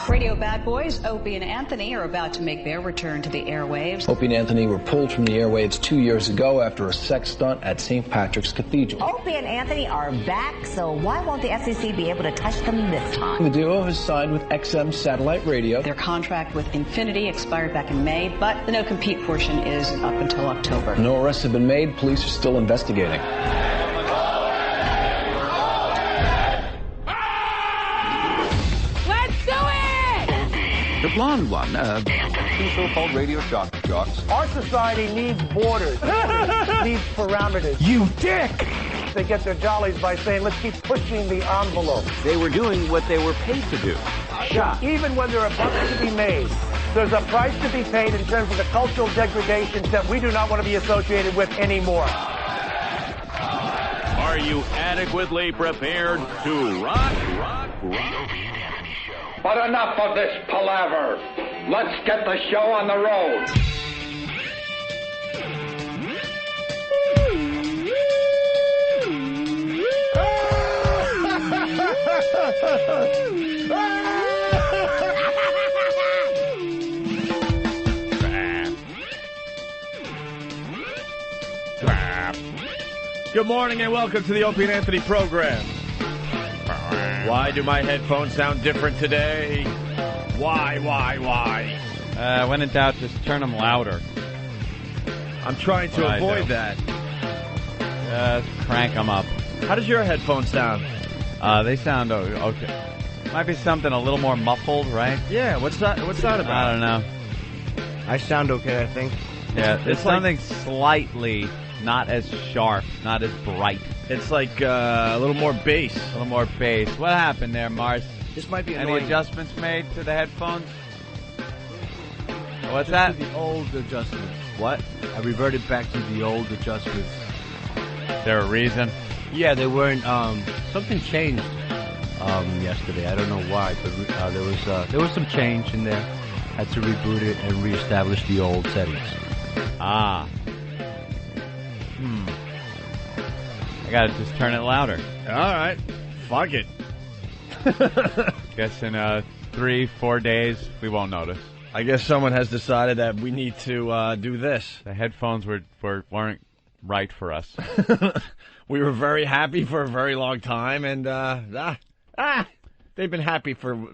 Radio bad boys Opie and Anthony are about to make their return to the airwaves. Opie and Anthony were pulled from the airwaves 2 years ago after a sex stunt at St. Patrick's Cathedral. Opie and Anthony are back, so why won't the FCC be able to touch them this time? The duo has signed with XM Satellite Radio. Their contract with Infinity expired back in May, but the no-compete portion is up until October. No arrests have been made. Police are still investigating. The blonde one, two so-called radio shock jocks. Our society needs borders, needs parameters. You dick! They get their jollies by saying, let's keep pushing the envelope. They were doing what they were paid to do. Shot. Even when there are bucks to be made, there's a price to be paid in terms of the cultural degradations that we do not want to be associated with anymore. Are you adequately prepared to rock? But enough of this palaver. Let's get the show on the road. Good morning and welcome to the Opie and Anthony program. Why do my headphones sound different today? Why? When in doubt, just turn them louder. I'm trying to avoid that. Crank them up. How does your headphones sound? They sound okay. Might be something a little more muffled, right? Yeah, what's that about? I don't know. I sound okay, I think. Yeah, it's something slightly not as sharp, not as bright. It's like a little more bass. A little more bass. What happened there, Mars? This might be Any annoying. adjustments made to the headphones? What's that? The old adjustments. What? I reverted back to the old adjustments. Is there a reason? Yeah, they weren't. Something changed yesterday. I don't know why, but there was some change in there. Had to reboot it and reestablish the old settings. Ah. I gotta just turn it louder. All right. Fuck it. Guess in 3-4 days, we won't notice. I guess someone has decided that we need to do this. The headphones weren't right for us. We were very happy for a very long time, and they've been happy for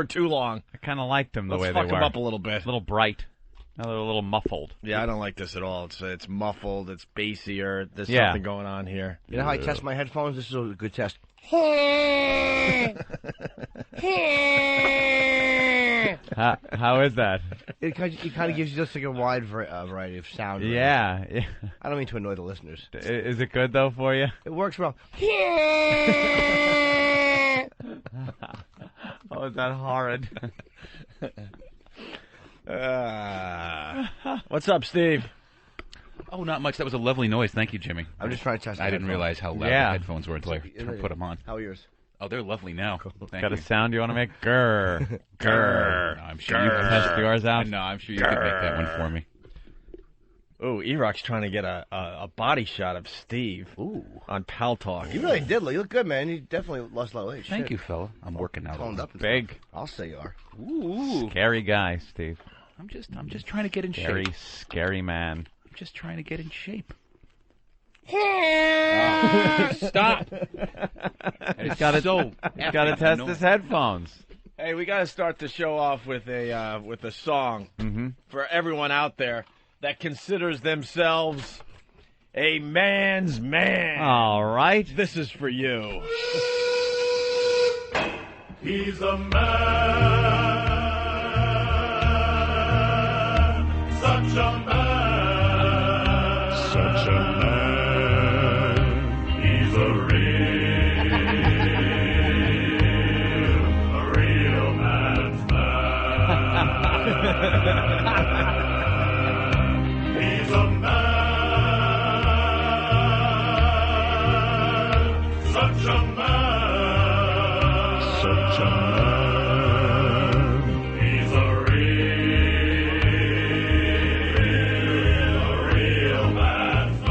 too long. I kind of liked them the way they were. Let's fuck them up a little bit. A little bright. Now they're a little muffled. Yeah, I don't like this at all. It's muffled. It's bassier. There's Yeah. something going on here. You know how I test my headphones? This is a good test. How is that? It kind of gives you just like a wide variety of sound. Yeah. I don't mean to annoy the listeners. Is it good, though, for you? It works well. Oh, is that horrid? What's up, Steve? Oh, not much. That was a lovely noise. Thank you, Jimmy. I'm just trying to test. I didn't realize how loud the headphones were until I put them on. How are yours? Oh, they're lovely now. Cool. Got a sound you want to make? Grr. Grr. No, I'm sure you can test yours out. No, I'm sure you can make that one for me. Ooh, E-Rock's trying to get a body shot of Steve. Ooh. On Pal Talk. You really did. You look good, man. You definitely lost a lot of weight. Thank you, fella. I'm working out. Toned up. Big. I'll say you are. Ooh. Scary guy, Steve. I'm just trying to get in Very shape. scary man. I'm just trying to get in shape. Stop. He's got to test his headphones. Hey, we got to start the show off with a song for everyone out there that considers themselves a man's man. All right. This is for you. He's a man, such a man, such a man. He's a real man's man. He's a man, such a man, such a man. He's a real man's man.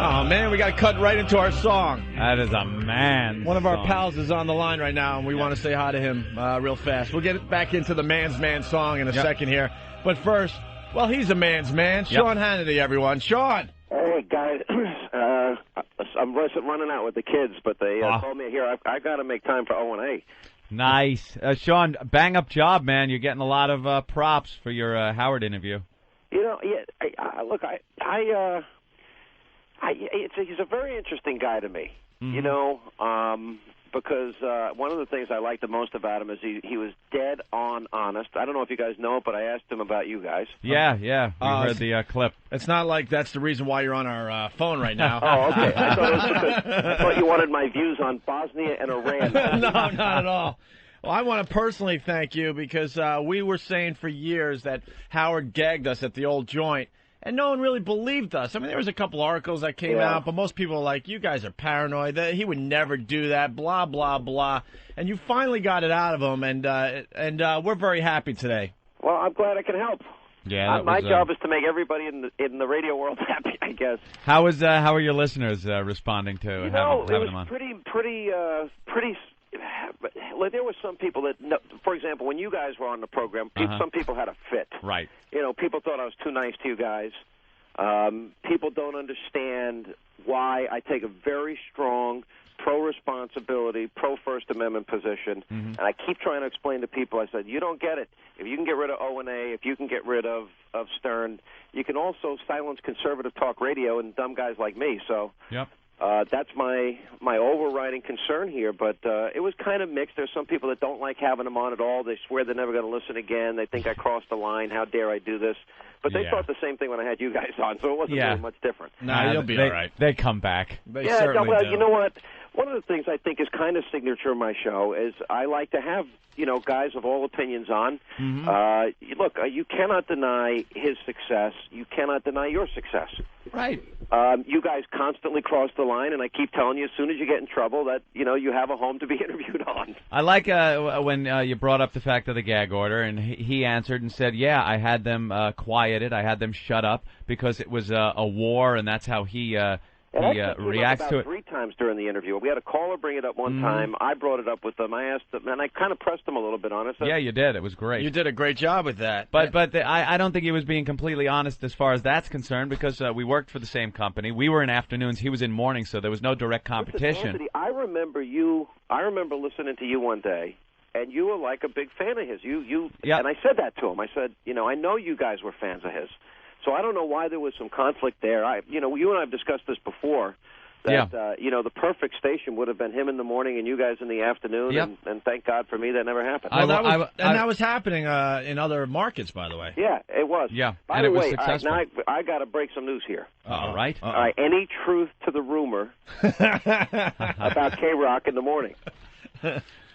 Oh man, we got I cut right into our song. That is a man. One of our song. pals is on the line right now, and we want to say hi to him real fast. We'll get back into the man's man song in a second here. But first, well, he's a man's man. Sean Hannity, everyone. Sean. Hey, guys. I'm running out with the kids, but they told me here I got to make time for O&A. Nice. Sean, bang-up job, man. You're getting a lot of props for your Howard interview. You know, look, he's a very interesting guy to me, you know, because one of the things I like the most about him is he was dead on honest. I don't know if you guys know it, but I asked him about you guys. Yeah. We heard the clip. It's not like that's the reason why you're on our phone right now. Oh, okay. I thought you wanted my views on Bosnia and Iran. No, not at all. Well, I want to personally thank you because we were saying for years that Howard gagged us at the old joint, and no one really believed us. I mean, there was a couple articles that came out, but most people were like, you guys are paranoid. He would never do that, blah, blah, blah. And you finally got it out of him, and we're very happy today. Well, I'm glad I can help. Yeah, my job is to make everybody in the radio world happy, I guess. How are your listeners responding to having him on? Pretty. Like, there were some people that, for example, when you guys were on the program, some people had a fit. Right. You know, people thought I was too nice to you guys. People don't understand why I take a very strong pro-responsibility, pro-First Amendment position, and I keep trying to explain to people, I said, you don't get it. If you can get rid of O&A, if you can get rid of Stern, you can also silence conservative talk radio and dumb guys like me. So that's my overriding concern here, but it was kind of mixed. There's some people that don't like having them on at all. They swear they're never going to listen again. They think I crossed the line. How dare I do this? But they thought the same thing when I had you guys on, so it wasn't really much different. No, you'll be all right. They come back. They certainly do. You know what? One of the things I think is kind of signature of my show is I like to have, guys of all opinions on. Look, you cannot deny his success. You cannot deny your success. Right. You guys constantly cross the line, and I keep telling you, as soon as you get in trouble, that, you have a home to be interviewed on. I like when you brought up the fact of the gag order, and he answered and said, yeah, I had them quieted. I had them shut up because it was a war, and that's how he reacts to it. 3 times during the interview. We had a caller bring it up one time. I brought it up with them. I asked them, and I kind of pressed them a little bit on it. Yeah, you did. It was great. You did a great job with that. But I don't think he was being completely honest as far as that's concerned because we worked for the same company. We were in afternoons. He was in mornings, so there was no direct competition. Listen, Anthony, I remember listening to you one day, and you were like a big fan of his. And I said that to him. I said, I know you guys were fans of his. So I don't know why there was some conflict there. You and I have discussed this before. That, the perfect station would have been him in the morning and you guys in the afternoon. And thank God for me that never happened. That was happening in other markets, by the way. Yeah, it was. Yeah, by the way, successful. Now I got to break some news here. All right. All right. Any truth to the rumor about K-Rock in the morning?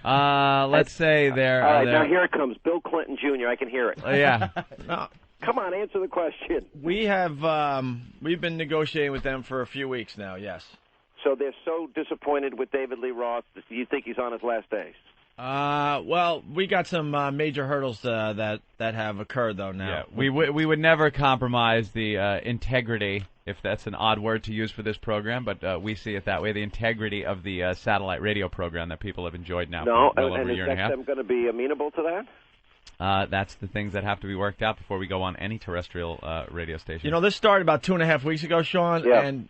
Let's say there. All right, now here it comes. Bill Clinton Jr. I can hear it. Yeah. Come on, answer the question. We've been negotiating with them for a few weeks now, yes. So they're so disappointed with David Lee Roth. Do you think he's on his last days? Well, we got some major hurdles that have occurred, though, now. Yeah, we would never compromise the integrity, if that's an odd word to use for this program, but we see it that way, the integrity of the satellite radio program that people have enjoyed now for well over a year and a half. And is XM going to be amenable to that? That's the things that have to be worked out before we go on any terrestrial radio station. This started about 2.5 weeks ago, Sean, and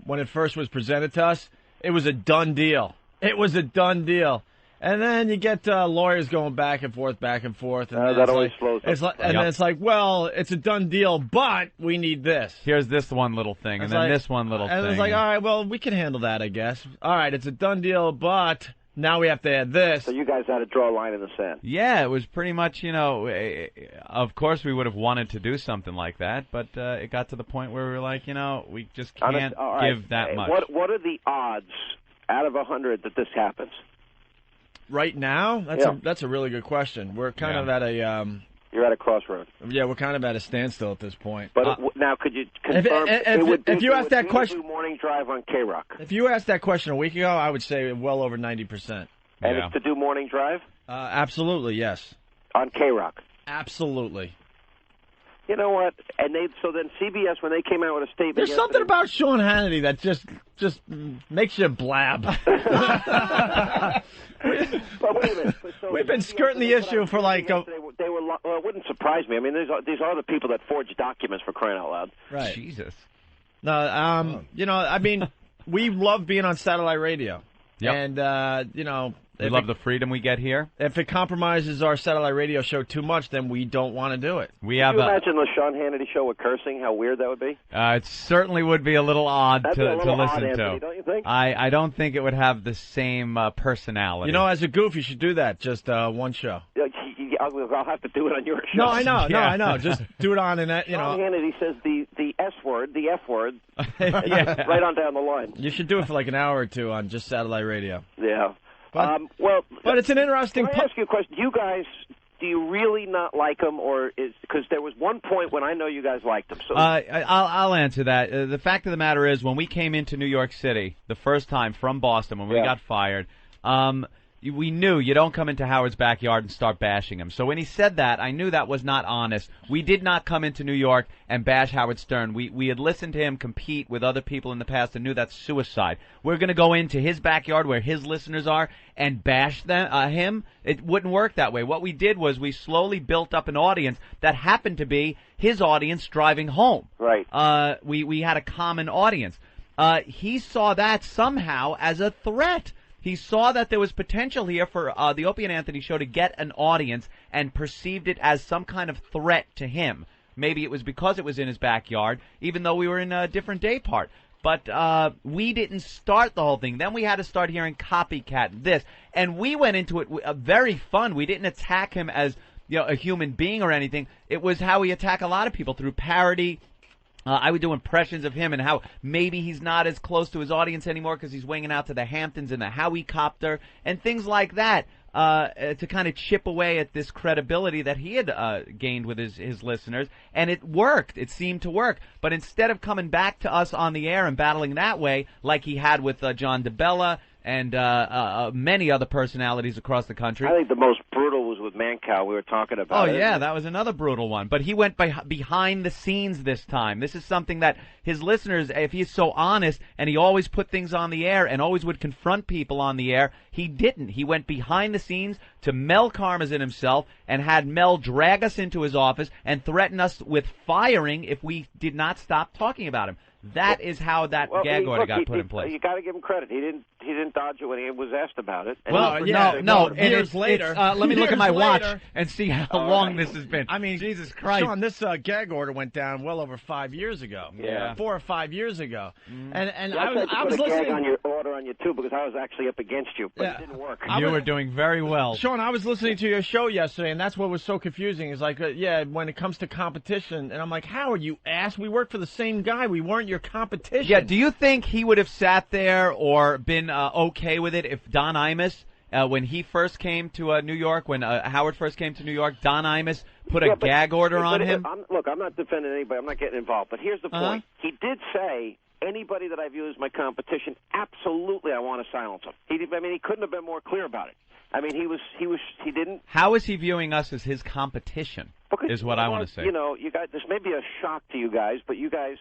when it first was presented to us, it was a done deal. It was a done deal. And then you get lawyers going back and forth, and that always slows up. Then it's like, well, it's a done deal, but we need this. Here's this one little thing, and then this one little thing. And it's like, all right, well, we can handle that, I guess. All right, it's a done deal, but now we have to add this. So you guys had to draw a line in the sand. Yeah, it was pretty much, of course we would have wanted to do something like that, but it got to the point where we were like, we just can't give that much. What are the odds out of 100 that this happens? Right now, that's a really good question. We're kind of at a you're at a crossroads. Yeah, we're kind of at a standstill at this point. But now, could you confirm if you asked that question? Morning drive on K-Rock. If you asked that question a week ago, I would say well over 90%. And it's to do morning drive? Absolutely, yes. On K-Rock. Absolutely. You know what? And so then CBS, when they came out with a statement, There's something about Sean Hannity that just makes you blab. But wait a minute. So We've been skirting the issue for like. They were. Well, it wouldn't surprise me. I mean, these are the people that forge documents, for crying out loud. Right. Jesus. No, you know, I mean, we love being on satellite radio. Yep. And, you know. We love the freedom we get here. If it compromises our satellite radio show too much, then we don't want to do it. Can you imagine the Sean Hannity show with cursing? How weird that would be. It certainly would be a little odd to listen odd, to. Anthony, don't you think? I don't think it would have the same personality. You know, as a goof, you should do that. Just one show. I'll have to do it on your show. No, I know. No, I know. Just do it on, and you know. Sean Hannity says the S word, the F word, yeah. right on down the line. You should do it for like an hour or two on just satellite radio. Yeah. But it's an interesting. Can I ask you a question? You guys, do you really not like them, or is because there was one point when I know you guys liked them? So I'll answer that. The fact of the matter is, when we came into New York City the first time from Boston, when we got fired, we knew you don't come into Howard's backyard and start bashing him. So when he said that, I knew that was not honest. We did not come into New York and bash Howard Stern. We had listened to him compete with other people in the past and knew that's suicide. We're going to go into his backyard where his listeners are and bash him. It wouldn't work that way. What we did was we slowly built up an audience that happened to be his audience driving home. Right. We had a common audience. He saw that somehow as a threat. He saw that there was potential here for the Opie and Anthony show to get an audience and perceived it as some kind of threat to him. Maybe it was because it was in his backyard, even though we were in a different day part. But we didn't start the whole thing. Then we had to start hearing copycat this. And we went into it very fun. We didn't attack him as a human being or anything. It was how we attack a lot of people, through parody. I would do impressions of him and how maybe he's not as close to his audience anymore because he's winging out to the Hamptons in the Howie copter and things like that to kind of chip away at this credibility that he had gained with his listeners. And it worked. It seemed to work. But instead of coming back to us on the air and battling that way like he had with John DeBella and many other personalities across the country. I think the most brutal was with Mancow. We were talking about. Oh, yeah, that was another brutal one. But he went behind the scenes this time. This is something that his listeners, if he's so honest, and he always put things on the air and always would confront people on the air, he didn't. He went behind the scenes to Mel Karmazin himself and had Mel drag us into his office and threaten us with firing if we did not stop talking about him. That is how that gag order got put in place. You got to give him credit. He didn't dodge it when he was asked about it. No. Years later. Let me look at my watch and see how long this has been. I mean, Jesus Christ, Sean, this gag order went down well over 5 years ago. Yeah, 4 or 5 years ago. And I was listening. Gag on your order on you too because I was actually up against you, but it didn't work. You were doing very well, Sean. I was listening to your show yesterday, and that's what was so confusing. Is like, when it comes to competition, and I'm like, Howard, you ass, we worked for the same guy. We weren't your competition. Yeah, do you think he would have sat there or been okay with it if Don Imus, when he first came to New York, when Howard first came to New York, Don Imus put a gag order on him? Look, I'm not defending anybody. I'm not getting involved. But here's the point. He did say, anybody that I view as my competition, absolutely I want to silence him. He couldn't have been more clear about it. I mean, he didn't. How is he viewing us as his competition? Is what I want to say. You know, you guys. This may be a shock to you guys, but you guys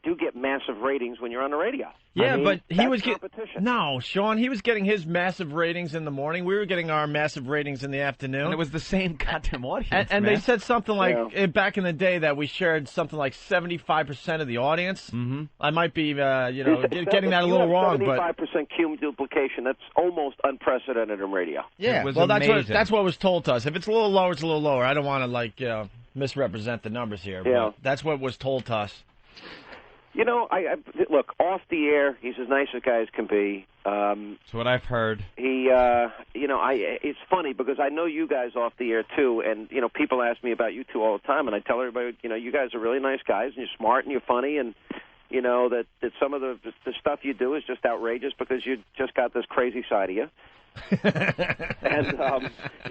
do get massive ratings when you're on the radio. Yeah, but he was getting no, Sean. He was getting his massive ratings in the morning. We were getting our massive ratings in the afternoon. And it was the same goddamn audience. And they said something like back in the day that we shared something like 75% of the audience. Mm-hmm. I might be, getting that a little wrong, but 75% cumulative duplication. That's almost unprecedented in radio. Yeah, well, that's what was told to us. If it's a little lower, it's a little lower. I don't want to misrepresent the numbers here. Yeah. But that's what was told to us. You know, I look, off the air, he's as nice a guy as can be. That's what I've heard. He, it's funny because I know you guys off the air too, and people ask me about you two all the time, and I tell everybody, you guys are really nice guys, and you're smart and you're funny, and that some of the stuff you do is just outrageous because you just got this crazy side of you.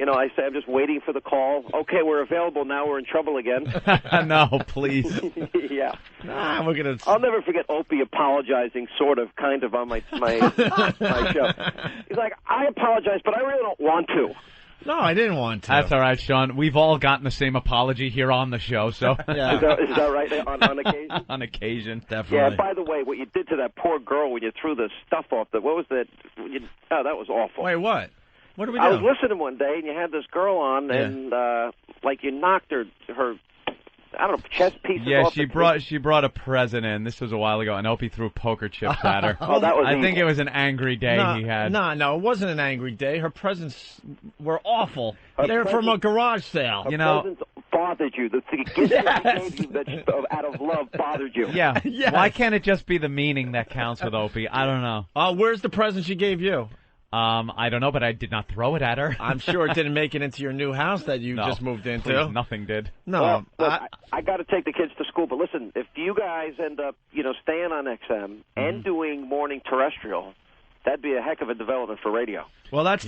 And I say I'm just waiting for the call. Okay, we're available now. We're in trouble again. No, please. Yeah. We're gonna. I'll never forget Opie apologizing, kind of on my show. He's like, I apologize, but I really don't want to. No, I didn't want to. That's all right, Sean. We've all gotten the same apology here on the show, so. Yeah. Is that right, on occasion? On occasion, definitely. Yeah, by the way, what you did to that poor girl when you threw the stuff off, what was that? Oh, that was awful. Wait, what? What did we do? I was listening one day, and you had this girl on, and you knocked her I don't know, chest pieces yeah, off. she brought a present in. This was a while ago, and Opie threw poker chips at her. Oh, that was I think it was an angry day he had. No, it wasn't an angry day. Her presents were awful. They're from a garage sale. Her presents bothered you. The gift that she gave you out of love bothered you. Yeah. Yes. Why can't it just be the meaning that counts with Opie? I don't know. Where's the present she gave you? I don't know, but I did not throw it at her. I'm sure it didn't make it into your new house that you just moved into. Please, nothing did. No. Well, I got to take the kids to school, but listen, if you guys end up, staying on XM and doing morning terrestrial, that'd be a heck of a development for radio. Well, that's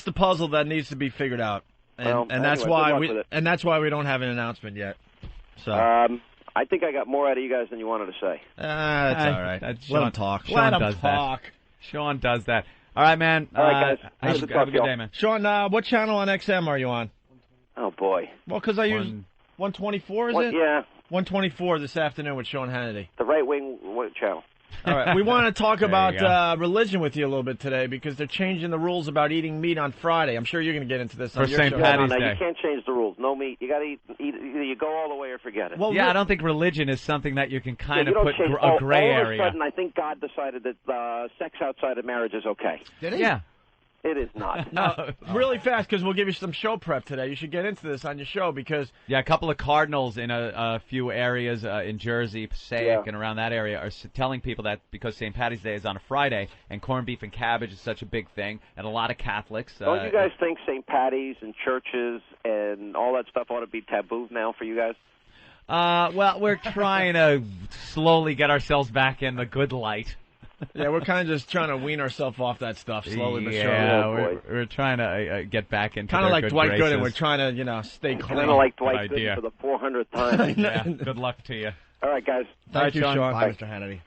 the puzzle that needs to be figured out, and that's why we don't have an announcement yet. So. I think I got more out of you guys than you wanted to say. That's all right. Let him talk. Sean does that. Sean does that. All right, man. All right, guys. Have a good day, man. Sean, what channel on XM are you on? Oh, boy. Well, because I use 124, is it? Yeah. 124 this afternoon with Sean Hannity. The right-wing channel. All right. We want to talk about religion with you a little bit today because they're changing the rules about eating meat on Friday. I'm sure you're going to get into this on your show. For St. Patty's Day. You can't change the rules. No meat. You got to eat. Either you go all the way or forget it. Well, I don't think religion is something that you can kind of put a gray area. All of a sudden, I think God decided that sex outside of marriage is okay. Did he? Yeah. It is not. No, really fast, because we'll give you some show prep today. You should get into this on your show, because... Yeah, a couple of cardinals in a few areas in Jersey, Passaic, and around that area are telling people that because St. Patty's Day is on a Friday, and corned beef and cabbage is such a big thing, and a lot of Catholics... Don't you guys think St. Patty's and churches and all that stuff ought to be taboo now for you guys? Well, we're trying to slowly get ourselves back in the good light. Yeah, we're kind of just trying to wean ourselves off that stuff slowly but surely. Yeah, we're trying to get back into kind of like Dwight graces. Gooden. We're trying to, stay clean. Kind of like Dwight Gooden for the 400th time. Yeah, good luck to you. All right, guys. Thank you, Sean. Bye, Mr. Hannity.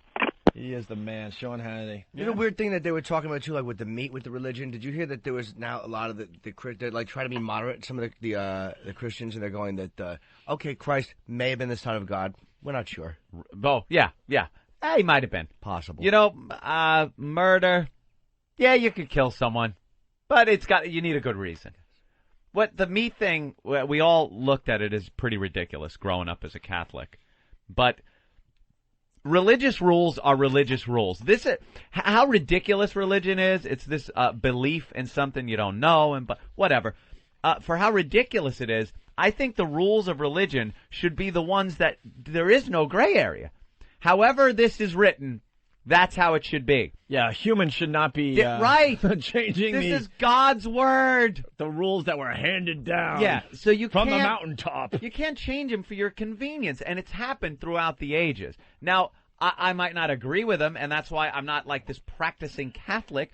He is the man, Sean Hannity. You know the weird thing that they were talking about, too, like with the meat, with the religion? Did you hear that there was now a lot of they're like trying to be moderate, some of the Christians, and they're going that, okay, Christ may have been the Son of God. We're not sure. Oh, yeah. He might have been. Possible. Murder. Yeah, you could kill someone, but you need a good reason. What the meat thing, we all looked at it as pretty ridiculous growing up as a Catholic. But religious rules are religious rules. How ridiculous religion is, it's this belief in something you don't know, but whatever. For how ridiculous it is, I think the rules of religion should be the ones that there is no gray area. However this is written, that's how it should be. Yeah, humans should not be right. changing This is God's word. The rules that were handed down. Yeah, so you from the mountaintop. You can't change them for your convenience, and it's happened throughout the ages. Now, I might not agree with them, and that's why I'm not like this practicing Catholic,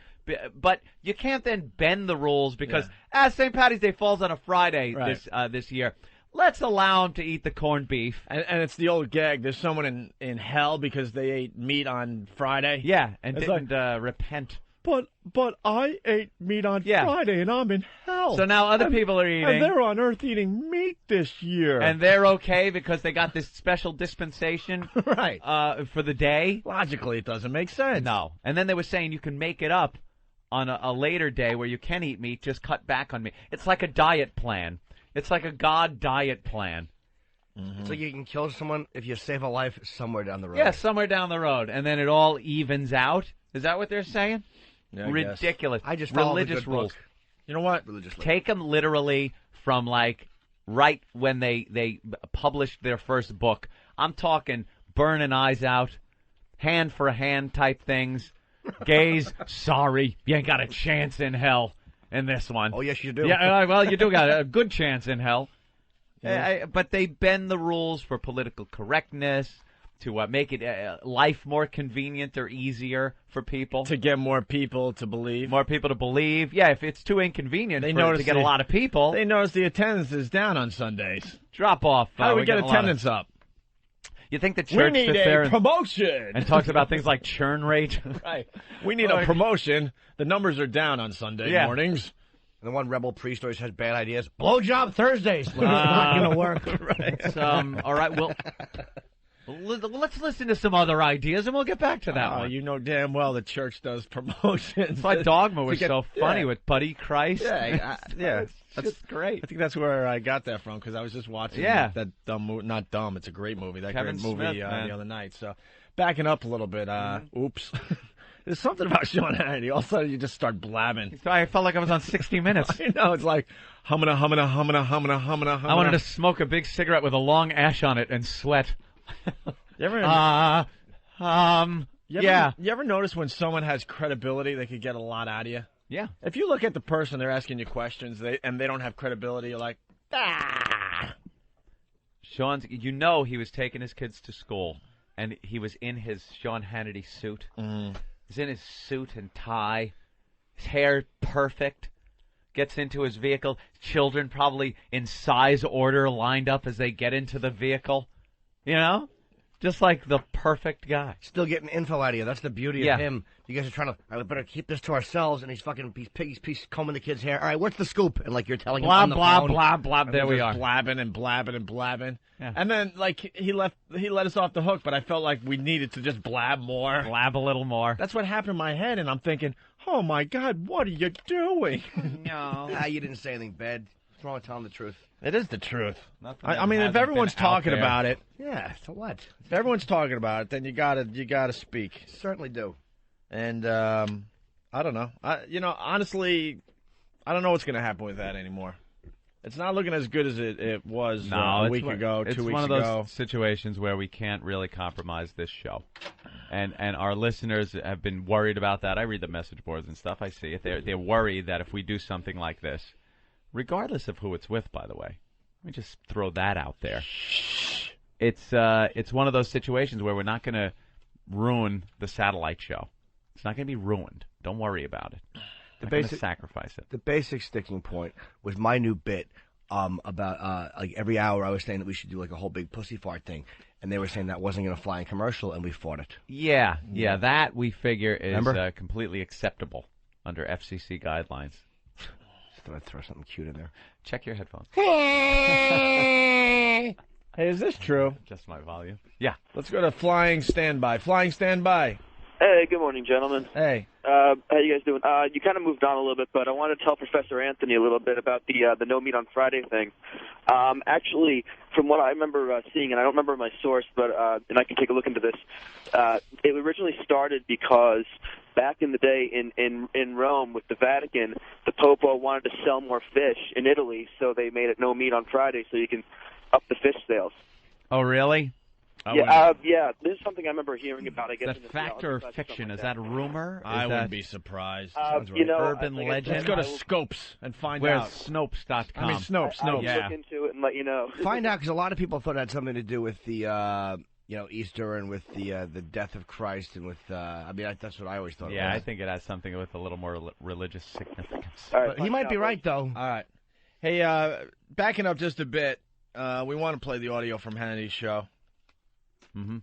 but you can't then bend the rules because St. Patty's Day falls on a Friday this year. Let's allow them to eat the corned beef. And it's the old gag. There's someone in hell because they ate meat on Friday. Yeah, and didn't repent. But I ate meat on Friday, and I'm in hell. So now other people are eating. And they're on Earth eating meat this year. And they're okay because they got this special dispensation for the day. Logically, it doesn't make sense. No. And then they were saying you can make it up on a later day where you can eat meat, just cut back on meat. It's like a diet plan. It's like a God diet plan. Mm-hmm. So you can kill someone if you save a life somewhere down the road. Yeah, somewhere down the road. And then it all evens out. Is that what they're saying? Yeah, ridiculous. I just religious rules. Book. You know what? Take them literally from right when they published their first book. I'm talking burning eyes out, hand for hand type things. Gays, sorry, you ain't got a chance in hell. In this one. Oh, yes, you do. Yeah, well, you do got a good chance in hell. But they bend the rules for political correctness, to make it life more convenient or easier for people. To get more people to believe. More people to believe. Yeah, if it's too inconvenient to get a lot of people. They notice the attendance is down on Sundays. Drop off. How do we get attendance up? You think the church sits there promotion and talks about things like churn rate? Right. We need a promotion. The numbers are down on Sunday mornings. And the one rebel priest always has bad ideas. Blowjob Thursdays. It's not going to work. Right. All right, well, let's listen to some other ideas, and we'll get back to that one. You know damn well the church does promotions. My dogma was so funny with Buddy Christ. Yeah, yeah. That's great. I think that's where I got that from, because I was just watching that dumb movie. Not dumb, it's a great movie. That Kevin great movie Smith, the other night. So, backing up a little bit, oops. There's something about Sean Hannity. All of a sudden, you just start blabbing. I felt like I was on 60 Minutes. I know, it's like humming. I wanted to smoke a big cigarette with a long ash on it and sweat. You ever notice when someone has credibility, they could get a lot out of you? Yeah. If you look at the person, they're asking you questions, and they don't have credibility, you're like, Sean's, he was taking his kids to school, and he was in his Sean Hannity suit. He's in his suit and tie, his hair perfect, gets into his vehicle, children probably in size order lined up as they get into the vehicle, just like the perfect guy. Still getting info out of you. That's the beauty of him. You guys are trying to, we better keep this to ourselves, and he's combing the kid's hair. All right, what's the scoop? And you're telling him on the phone. Blah, blah, there we are. Blabbing and blabbing and blabbing. Yeah. And then, he let us off the hook, but I felt like we needed to just blab more. Blab a little more. That's what happened in my head, and I'm thinking, oh, my God, what are you doing? No. You didn't say anything bad. What's wrong with telling the truth? It is the truth. I mean, if everyone's talking about it, so what? If everyone's talking about it, then you gotta speak. Certainly do. And I don't know. Honestly, I don't know what's going to happen with that anymore. It's not looking as good as it was a week ago, 2 weeks ago. It's one of those situations where we can't really compromise this show. And our listeners have been worried about that. I read the message boards and stuff. I see it. They're worried that if we do something like this, regardless of who it's with, by the way, let me just throw that out there. It's one of those situations where we're not going to ruin the satellite show. It's not going to be ruined. Don't worry about it. We're going to sacrifice it. The basic sticking point was my new bit about every hour I was saying that we should do a whole big pussy fart thing, and they were saying that wasn't going to fly in commercial, and we fought it. Yeah, that we figure is completely acceptable under FCC guidelines. Just thought I'd throw something cute in there. Check your headphones. Hey, is this true? Just my volume. Yeah. Let's go to Flying Standby. Flying Standby. Hey, good morning, gentlemen. Hey. How you guys doing? You kind of moved on a little bit, but I wanted to tell Professor Anthony a little bit about the No Meat on Friday thing. Actually, from what I remember seeing, and I don't remember my source, but and I can take a look into this, it originally started because back in the day in Rome with the Vatican, the Pope wanted to sell more fish in Italy, so they made it No Meat on Friday so you can up the fish sales. Oh, really? Yeah, this is something I remember hearing about. I guess is that fact or fiction? Is that a rumor? I wouldn't be surprised. Sounds right. Urban legend. Let's go to Scopes and find out. Where's Snopes.com? I mean, Snopes. I'll look into it and let you know. Find out, because a lot of people thought it had something to do with the Easter and with the death of Christ and with that's what I always thought. Yeah, I think it has something with a little more religious significance. But he might be right though. All right. Hey, backing up just a bit, we want to play the audio from Hannity's show. Mm-hmm.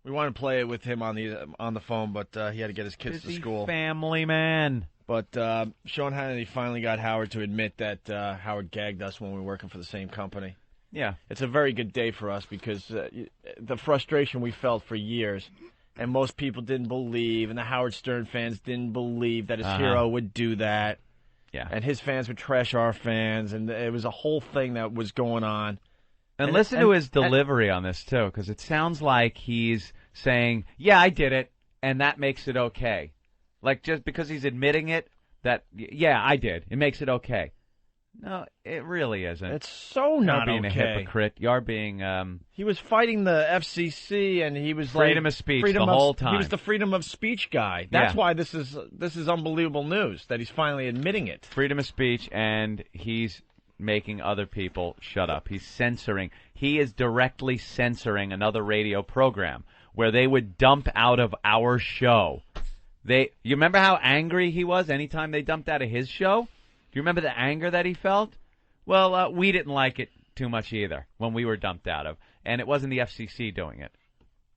We want to play it with him on the phone, but he had to get his kids to school. Family man. But Sean Hannity finally got Howard to admit that Howard gagged us when we were working for the same company. Yeah. It's a very good day for us because the frustration we felt for years, and most people didn't believe, and the Howard Stern fans didn't believe that his hero would do that. Yeah. And his fans would trash our fans, and it was a whole thing that was going on. And listen to his delivery on this, too, because it sounds like he's saying, yeah, I did it, and that makes it okay. Like, just because he's admitting it, yeah, I did. It makes it okay. No, it really isn't. It's so not okay. You're being a hypocrite. You're being... He was fighting the FCC, and he was freedom of speech the whole time. He was the freedom of speech guy. That's why this is unbelievable news, that he's finally admitting it. Freedom of speech, and he's making other people shut up. He's censoring. He is directly censoring another radio program where they would dump out of our show. You remember how angry he was anytime they dumped out of his show? Do you remember the anger that he felt? Well, we didn't like it too much either when we were dumped out of. And it wasn't the FCC doing it.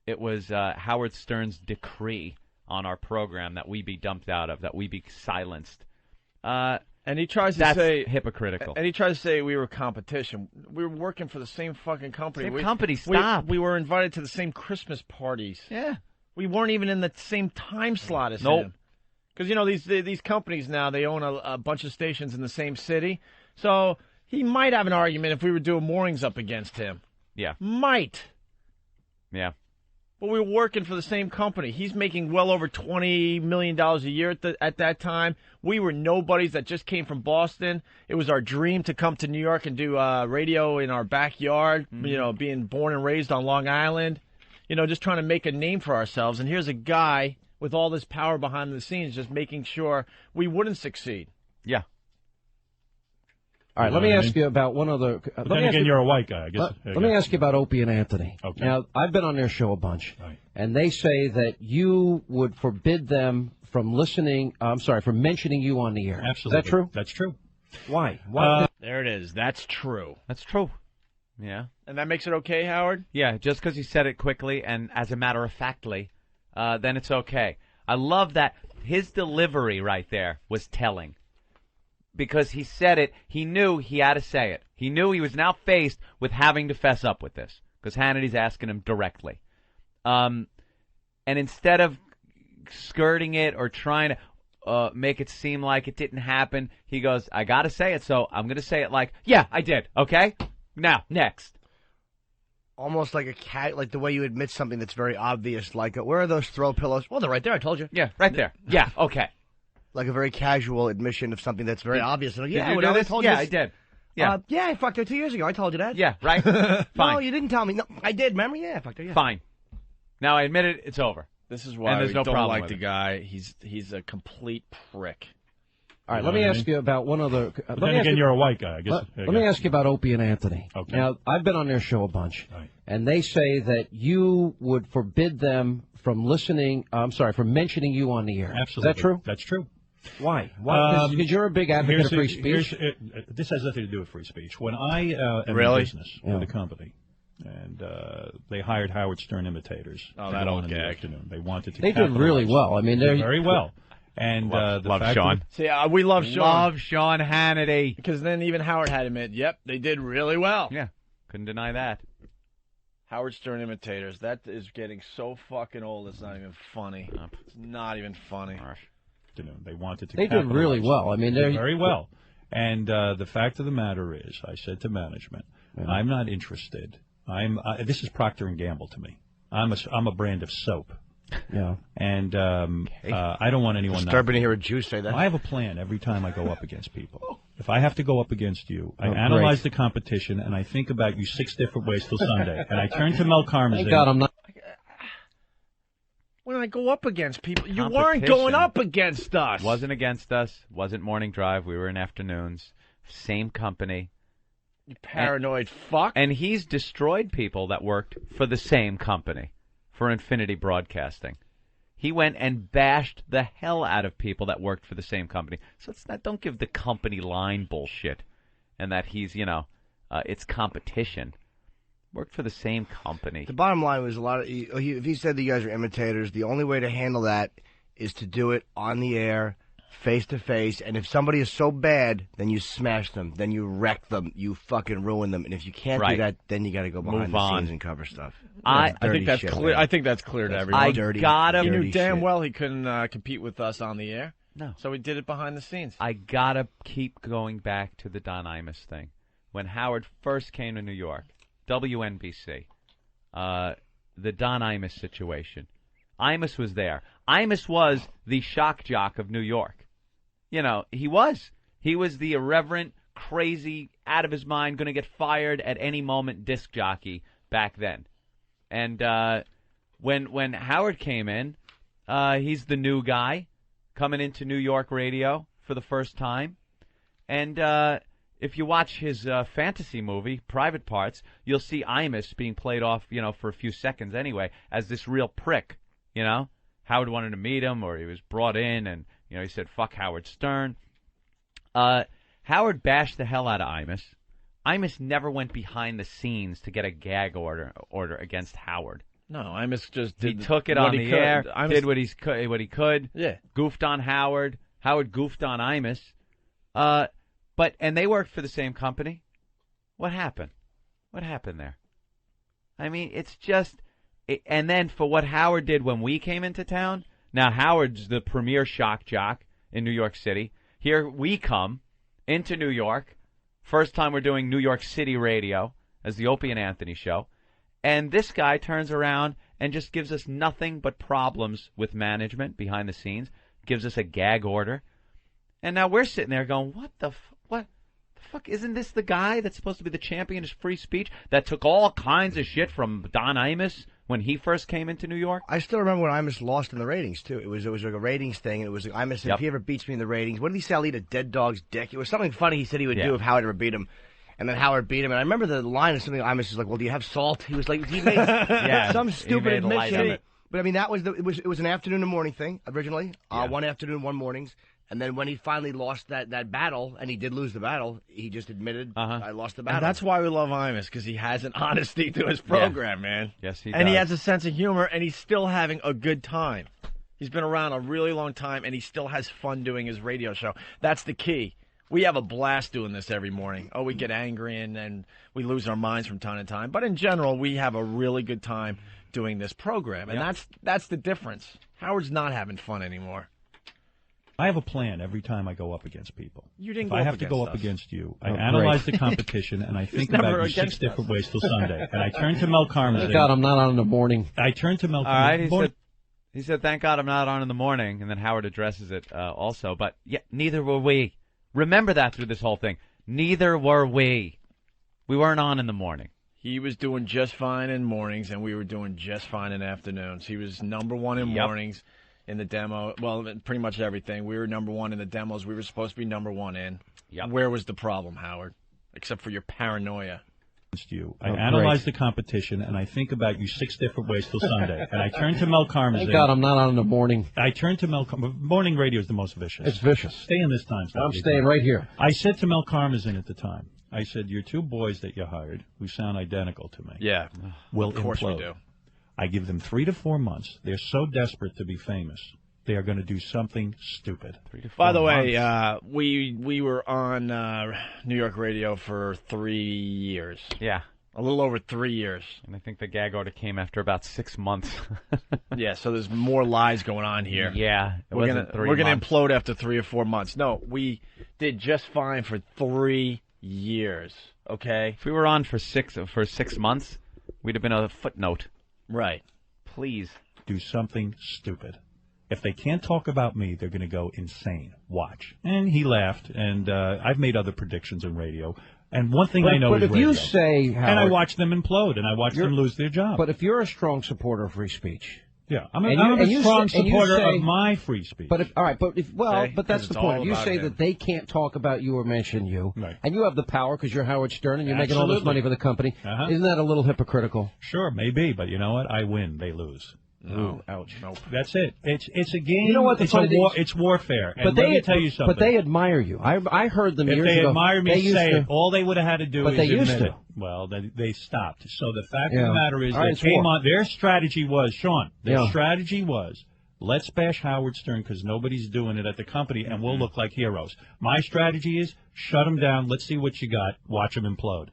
It was Howard Stern's decree on our program that we be dumped out of, that we be silenced. And he tries to That's say hypocritical. And he tries to say we were competition. We were working for the same fucking company. Stop. We were invited to the same Christmas parties. Yeah. We weren't even in the same time slot as him. Because, you know, these companies now, they own a bunch of stations in the same city. So he might have an argument if we were doing mornings up against him. Yeah. Might. Yeah. But we were working for the same company. He's making well over $20 million a year at that time. We were nobodies that just came from Boston. It was our dream to come to New York and do radio in our backyard, you know, being born and raised on Long Island, you know, just trying to make a name for ourselves. And here's a guy with all this power behind the scenes just making sure we wouldn't succeed. Yeah. All right, let me ask you about one other. But then again, you're a white guy, I guess. Let me ask you about Opie and Anthony. Okay. Now, I've been on their show a bunch, right. And they say that you would forbid them from listening. From mentioning you on the air. Absolutely. Is that true? That's true. Why? There it is. That's true. That's true. Yeah. And that makes it okay, Howard? Yeah, just because you said it quickly and as a matter of factly, then it's okay. I love that. His delivery right there was telling. Because he said it, he knew he had to say it. He knew he was now faced with having to fess up with this. Because Hannity's asking him directly. And instead of skirting it or trying to make it seem like it didn't happen, he goes, I got to say it, so I'm going to say it like, yeah, I did, okay? Now, next. Almost like a cat, like the way you admit something that's very obvious, like, where are those throw pillows? Well, they're right there, I told you. Yeah, right there. Yeah, okay. Like a very casual admission of something that's very obvious. Like, did you do this? I did. Yeah. Yeah, I fucked her 2 years ago. I told you that. Yeah, right? Fine. No, you didn't tell me. No, I did. Remember? Yeah, I fucked her. Yeah. Fine. Now I admit it. It's over. This is why and there's we no don't problem like with the it. guy. He's a complete prick. All right, let me ask you about one other. But then again, you're a white guy, I guess. Let me ask you about Opie and Anthony. Okay. Now, I've been on their show a bunch, right. And they say that you would forbid them from listening. From mentioning you on the air. Absolutely. Is that true? That's true. Why? Because you're a big advocate of free speech. This has nothing to do with free speech. When I am in business with a company, and they hired Howard Stern imitators. Oh, that old gag. Afternoon. They wanted to. They did really well. I mean, they did very well. And love Sean. See, we love Sean. Love Sean Hannity. Because then even Howard had to admit, yep, they did really well. Yeah, couldn't deny that. Howard Stern imitators. That is getting so fucking old. It's not even funny. It's not even funny. They wanted to. They did really well. I mean, they did very well. And the fact of the matter is, I said to management, I'm not interested. This is Procter and Gamble to me. I'm a brand of soap. Yeah. And I don't want anyone. Disturbing to hear a Jew say that. I have a plan every time I go up against people. If I have to go up against you, I analyze the competition and I think about you 6 different ways till Sunday. And I turn to Mel Karmazin. Thank God I'm not. When I go up against people, you weren't going up against us. Wasn't against us. Wasn't morning drive. We were in afternoons. Same company. You paranoid fuck. And he's destroyed people that worked for the same company, for Infinity Broadcasting. He went and bashed the hell out of people that worked for the same company. So don't give the company line bullshit, and that he's it's competition. Worked for the same company. The bottom line was if he said that you guys are imitators, the only way to handle that is to do it on the air, face to face. And if somebody is so bad, then you smash them, then you wreck them, you fucking ruin them. And if you can't do that, then you got to go behind the scenes and cover stuff. I think that's clear. I think that's clear to everyone. He knew damn well he couldn't compete with us on the air. No, so he did it behind the scenes. I gotta keep going back to the Don Imus thing. When Howard first came to New York. WNBC, the Don Imus situation. Imus was there. Imus was the shock jock of New York. He was. He was the irreverent, crazy, out of his mind, going to get fired at any moment disc jockey back then. And when Howard came in, he's the new guy coming into New York radio for the first time. And if you watch his fantasy movie, Private Parts, you'll see Imus being played off, for a few seconds anyway, as this real prick, Howard wanted to meet him, or he was brought in, and, he said, fuck Howard Stern. Howard bashed the hell out of Imus. Imus never went behind the scenes to get a gag order against Howard. No, Imus just did. He took it on the air, did what he could. Yeah. Goofed on Howard. Howard goofed on Imus. And they worked for the same company. What happened? What happened there? I mean, it's just. And then for what Howard did when we came into town. Now Howard's the premier shock jock in New York City. Here we come into New York. First time we're doing New York City radio as the Opie and Anthony show. And this guy turns around and just gives us nothing but problems with management behind the scenes. Gives us a gag order. And now we're sitting there going, what the fuck? Isn't this the guy that's supposed to be the champion of free speech that took all kinds of shit from Don Imus when he first came into New York? I still remember when Imus lost in the ratings, too. It was like a ratings thing, and it was like, Imus said, if he ever beats me in the ratings, what did he say? I'll eat a dead dog's dick. It was something funny he said he would do if Howard ever beat him. And then Howard beat him. And I remember the line of something Imus was like, well, do you have salt? He was like, he made some stupid admission. But, I mean, that was it was an afternoon and morning thing, originally. One afternoon, one mornings. And then when he finally lost that battle, and he did lose the battle, he just admitted, I lost the battle. And that's why we love Imus, because he has an honesty to his program, man. Yes, he does. And he does. has a sense of humor, and he's still having a good time. He's been around a really long time, and he still has fun doing his radio show. That's the key. We have a blast doing this every morning. Oh, we get angry, and we lose our minds from time to time. But in general, we have a really good time doing this program, and that's the difference. Howard's not having fun anymore. I have a plan every time I go up against people. You didn't if go I up have to go against up us. against you, I analyze the competition, and I think about you 6 different ways till Sunday. And I turn to Mel Karmazin. Thank God I'm not on in the morning. I turn to Mel Karmazin. All right, he said, thank God I'm not on in the morning, and then Howard addresses it also. But, neither were we. Remember that through this whole thing. Neither were we. We weren't on in the morning. He was doing just fine in mornings, and we were doing just fine in afternoons. He was number one in mornings. In the demo, well, pretty much everything. We were number one in the demos. We were supposed to be number one in. Yep. Where was the problem, Howard? Except for your paranoia. You. I analyze the competition, and I think about you 6 different ways till Sunday. And I turn to Mel Karmazin. Thank God I'm not on in the morning. I turn to Mel Karmazin. Morning radio is the most vicious. It's vicious. Stay in this time slot. I'm staying right here. I said to Mel Karmazin at the time, I said, your 2 boys that you hired, who sound identical to me, will of course implode. We do. I give them 3 to 4 months. They're so desperate to be famous. They are going to do something stupid. 3 to 4 By the way, months. we were on New York radio for 3 years. Yeah. A little over 3 years. And I think the gag order came after about 6 months. Yeah, so there's more lies going on here. Yeah. We're going to implode after 3 or 4 months. No, we did just fine for 3 years, okay? If we were on for 6 months, we'd have been a footnote. Right. Please. Do something stupid. If they can't talk about me, they're going to go insane. Watch. And he laughed, and I've made other predictions in radio. And one thing I know is if radio. you say, Howard, and I watch them implode, and I watch them lose their job. But if you're a strong supporter of free speech, I'm a strong supporter of my free speech. But but that's the point. If you say that they can't talk about you or mention you, and you have the power because you're Howard Stern and you're making all this money for the company, isn't that a little hypocritical? Sure, maybe, but you know what? I win, they lose. Ooh, ouch. Nope. That's it. It's a game. You know what? It's it's warfare. And but let me tell you something. But they admire you. I heard them if years ago. If they admire me, say it. All they would have had to do is admit it. Well, they stopped. So the fact of the matter is they came on. Their strategy was, Sean, strategy was, let's bash Howard Stern because nobody's doing it at the company, and we'll look like heroes. My strategy is, shut them down. Let's see what you got. Watch them implode.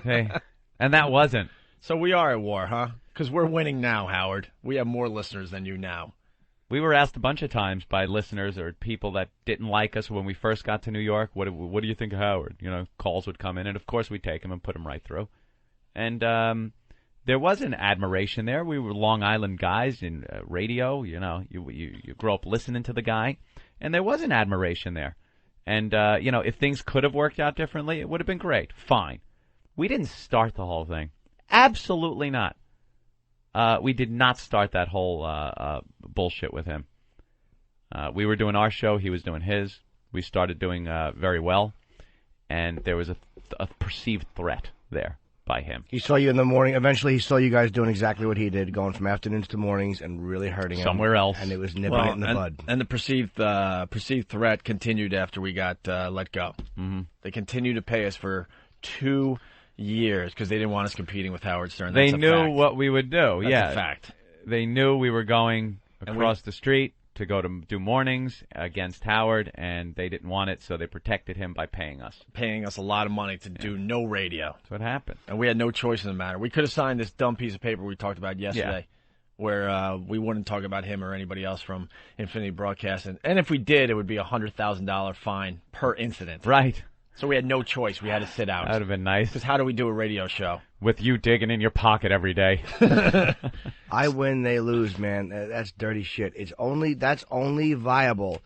Hey, and that wasn't. So we are at war, huh? Because we're winning now, Howard. We have more listeners than you now. We were asked a bunch of times by listeners or people that didn't like us when we first got to New York, what do you think of Howard? You know, calls would come in, and of course we'd take them and put them right through. And there was an admiration there. We were Long Island guys in radio. You know, you grow up listening to the guy, and there was an admiration there. And, you know, if things could have worked out differently, it would have been great. Fine. We didn't start the whole thing. Absolutely not. We did not start that whole bullshit with him. We were doing our show. He was doing his. We started doing very well. And there was a perceived threat there by him. He saw you in the morning. Eventually, he saw you guys doing exactly what he did, going from afternoons to mornings and really hurting him. Somewhere else. And it was nipping it in the bud. And the perceived threat continued after we got let go. Mm-hmm. They continued to pay us for 2 years because they didn't want us competing with Howard Stern. They knew what we would do. That's yeah, a fact. They knew we were going across the street to go to do mornings against Howard, and they didn't want it, so they protected him by paying us. Paying us a lot of money to do no radio. That's what happened. And we had no choice in the matter. We could have signed this dumb piece of paper we talked about yesterday, where we wouldn't talk about him or anybody else from Infinity Broadcasting. And if we did, it would be a $100,000 fine per incident. Right. So we had no choice. We had to sit out. That would have been nice. Because how do we do a radio show? With you digging in your pocket every day. I win, they lose, man. That's dirty shit. That's only viable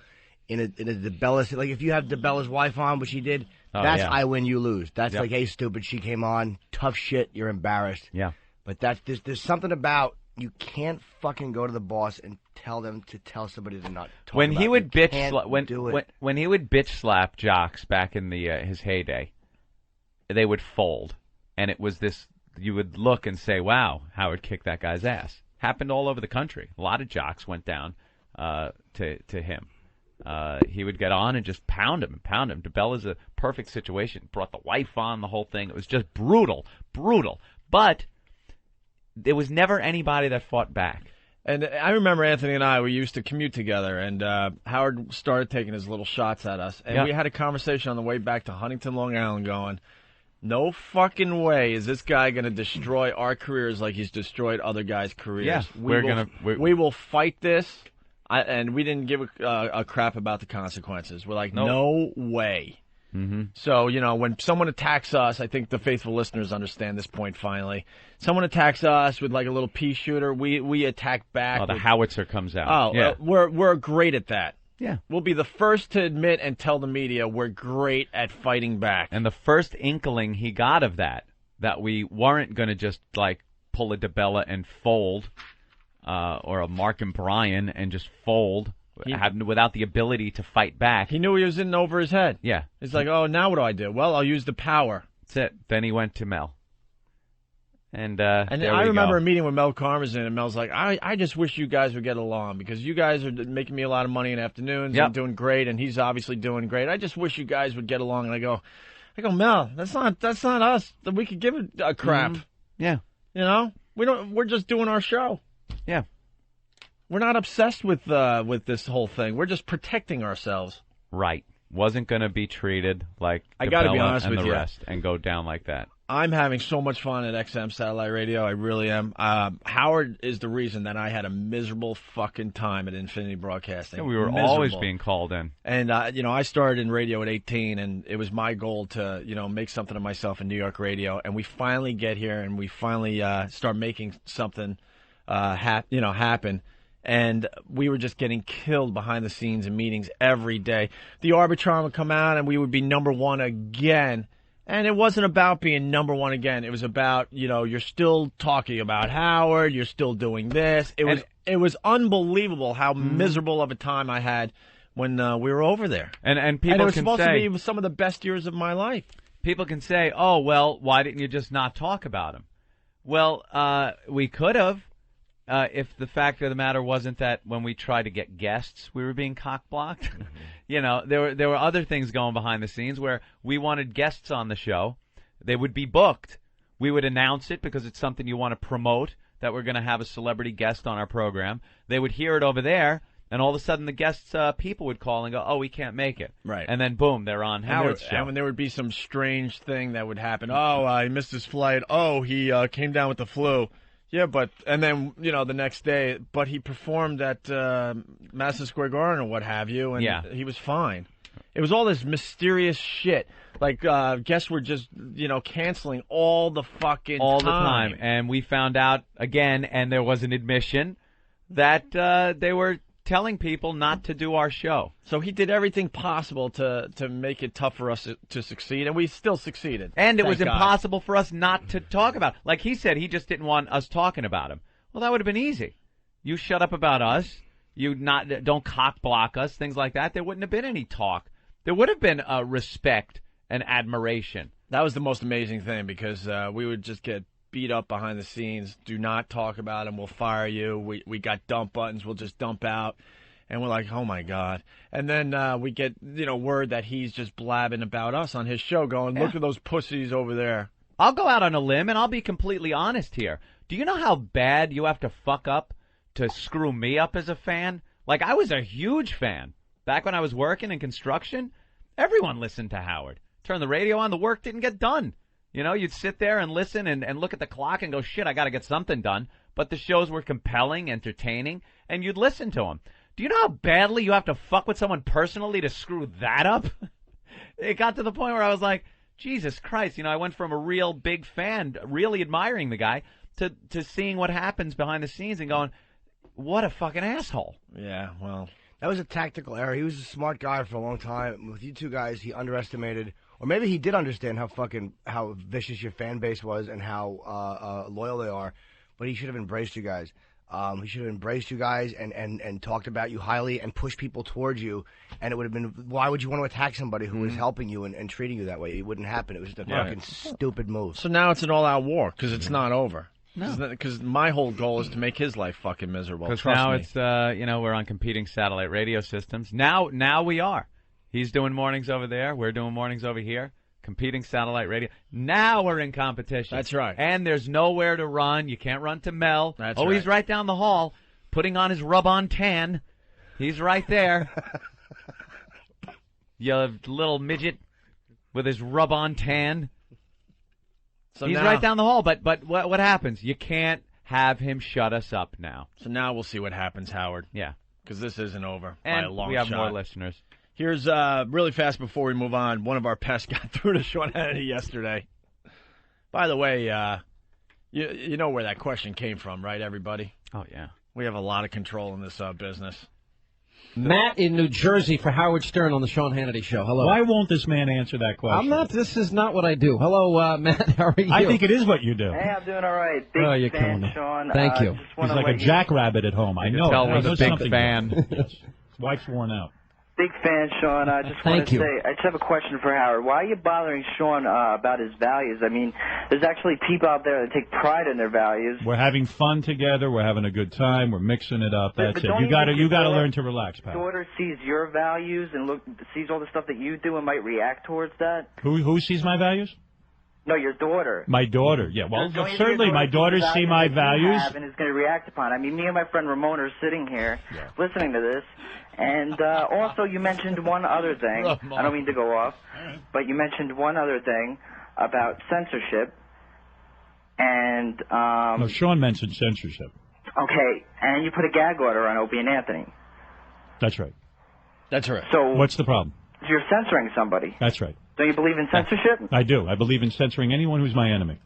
in a DeBella. Like if you have DeBella's wife on, which she did, that's I win, you lose. That's like, hey, stupid, she came on, tough shit, you're embarrassed. Yeah. But there's something about you can't fucking go to the boss and tell them to tell somebody to not talk When about he would it. You bitch can't do it. when he would bitch slap jocks back in the his heyday, they would fold. And it was this, you would look and say, wow, Howard kicked that guy's ass. Happened all over the country. A lot of jocks went down to him. He would get on and just pound him and pound him. DeBella's a perfect situation. Brought the wife on, the whole thing. It was just brutal. But there was never anybody that fought back. And I remember Anthony and I, we used to commute together, and Howard started taking his little shots at us. And we had a conversation on the way back to Huntington, Long Island going, no fucking way is this guy going to destroy our careers like he's destroyed other guys' careers. Yeah, we will fight this, and we didn't give a crap about the consequences. We're like, no way. Mm-hmm. So, when someone attacks us, I think the faithful listeners understand this point finally. Someone attacks us with like a little pea shooter, we attack back. Oh, the howitzer comes out. We're great at that. Yeah. We'll be the first to admit and tell the media we're great at fighting back. And the first inkling he got of that we weren't going to just like pull a DeBella and fold, or a Mark and Brian and just fold. Without the ability to fight back. He knew he was in over his head. Yeah. It's like, oh, now what do I do? Well, I'll use the power. That's it. Then he went to Mel. And I remember a meeting with Mel Karmazin, and Mel's like, I just wish you guys would get along, because you guys are making me a lot of money in afternoons and doing great, and he's obviously doing great. I just wish you guys would get along. And I go, Mel, that's not us. We could give it a crap. Mm-hmm. Yeah. We're just doing our show. Yeah. We're not obsessed with this whole thing. We're just protecting ourselves. Right. Wasn't going to be treated like I got to be honest and with the you. rest and go down like that. I'm having so much fun at XM Satellite Radio. I really am. Howard is the reason that I had a miserable fucking time at Infinity Broadcasting. Yeah, we were always being called in. And, I started in radio at 18, and it was my goal to, make something of myself in New York radio. And we finally get here, and we finally start making something happen. And we were just getting killed behind the scenes in meetings every day. The Arbitron would come out, and we would be number one again. And it wasn't about being number one again. It was about, you're still talking about Howard. You're still doing this. It was unbelievable how miserable of a time I had when we were over there. And people it was can supposed say, to be some of the best years of my life. People can say, oh, well, why didn't you just not talk about him? Well, we could have. If the fact of the matter wasn't that when we tried to get guests, we were being cock-blocked. There were other things going behind the scenes where we wanted guests on the show. They would be booked. We would announce it because it's something you want to promote, that we're going to have a celebrity guest on our program. They would hear it over there, and all of a sudden the guests' people would call and go, oh, we can't make it. Right. And then, boom, they're on Howard's show. And when there would be some strange thing that would happen. Oh, he missed his flight. Oh, he came down with the flu. Yeah, and then, the next day, but he performed at Madison Square Garden or what have you, and he was fine. It was all this mysterious shit. Like, guests were just, canceling all the fucking all the time. And we found out, again, and there was an admission, that they were telling people not to do our show. So he did everything possible to make it tough for us to succeed, and we still succeeded. And it was impossible for us not to talk about it. Like he said, he just didn't want us talking about him. Well, that would have been easy. You shut up about us. You don't cock block us, things like that. There wouldn't have been any talk. There would have been respect and admiration. That was the most amazing thing, because we would just get beat up behind the scenes. Do not talk about him. We'll fire you. We got dump buttons. We'll just dump out. And we're like, oh, my God. And then we get, word that he's just blabbing about us on his show going, look at those pussies over there. I'll go out on a limb, and I'll be completely honest here. Do you know how bad you have to fuck up to screw me up as a fan? Like, I was a huge fan. Back when I was working in construction, everyone listened to Howard. Turn the radio on, the work didn't get done. You know, you'd sit there and listen and look at the clock and go, shit, I got to get something done. But the shows were compelling, entertaining, and you'd listen to them. Do you know how badly you have to fuck with someone personally to screw that up? It got to the point where I was like, Jesus Christ, you know, I went from a real big fan, really admiring the guy, to seeing what happens behind the scenes and going, what a fucking asshole. Yeah, well, that was a tactical error. He was a smart guy for a long time. With you two guys, he underestimated, or maybe he did understand how vicious your fan base was and how loyal they are, but he should have embraced you guys. He should have embraced you guys and talked about you highly and pushed people towards you. And it would have been, why would you want to attack somebody who was helping you and treating you that way? It wouldn't happen. It was just a fucking stupid move. So now it's an all-out war because it's not over. No. Because my whole goal is to make his life fucking miserable. Because Trust now me. it's, we're on competing satellite radio systems. Now we are. He's doing mornings over there. We're doing mornings over here. Competing satellite radio. Now we're in competition. That's right. And there's nowhere to run. You can't run to Mel. That's He's right down the hall, putting on his rub-on tan. He's right there. You little midget with his rub-on tan. So he's now, right down the hall. But what happens? You can't have him shut us up now. So now we'll see what happens, Howard. Yeah. Because this isn't over And by a long we have shot. more listeners. Here's, really fast before we move on, one of our pests got through to Sean Hannity yesterday. By the way, you know where that question came from, right, everybody? Oh, yeah. We have a lot of control in this business. Matt in New Jersey for Howard Stern on the Sean Hannity Show. Hello. Why won't this man answer that question? I'm not. This is not what I do. Hello, Matt. How are you? I think it is what you do. Hey, I'm doing all right. Big you're fan, killing Sean. Thank you. He's like a jackrabbit at home. I know. tell I he's know a big something fan. about it. Yes. His wife's worn out. Big fan, Sean. I just want to say, I just have a question for Howard. Why are you bothering Sean about his values? I mean, there's actually people out there that take pride in their values. We're having fun together. We're having a good time. We're mixing it up. That's it. You got to learn to relax, pal. Daughter sees your values and sees all the stuff that you do and might react towards that. Who sees my values? No, your daughter. My daughter. Yeah. Well, Don't you think certainly your my daughter daughters sees see the my values that you values. have and is going to react upon. I mean, me and my friend Ramona are sitting here listening to this. And also, you mentioned one other thing. I don't mean to go off, but you mentioned one other thing about censorship. And No, Sean mentioned censorship. okay, and you put a gag order on Opie and Anthony. That's right. That's right. So What's the problem? you're censoring somebody. That's right. Don't you believe in censorship? I do. I believe in censoring anyone who's my enemy.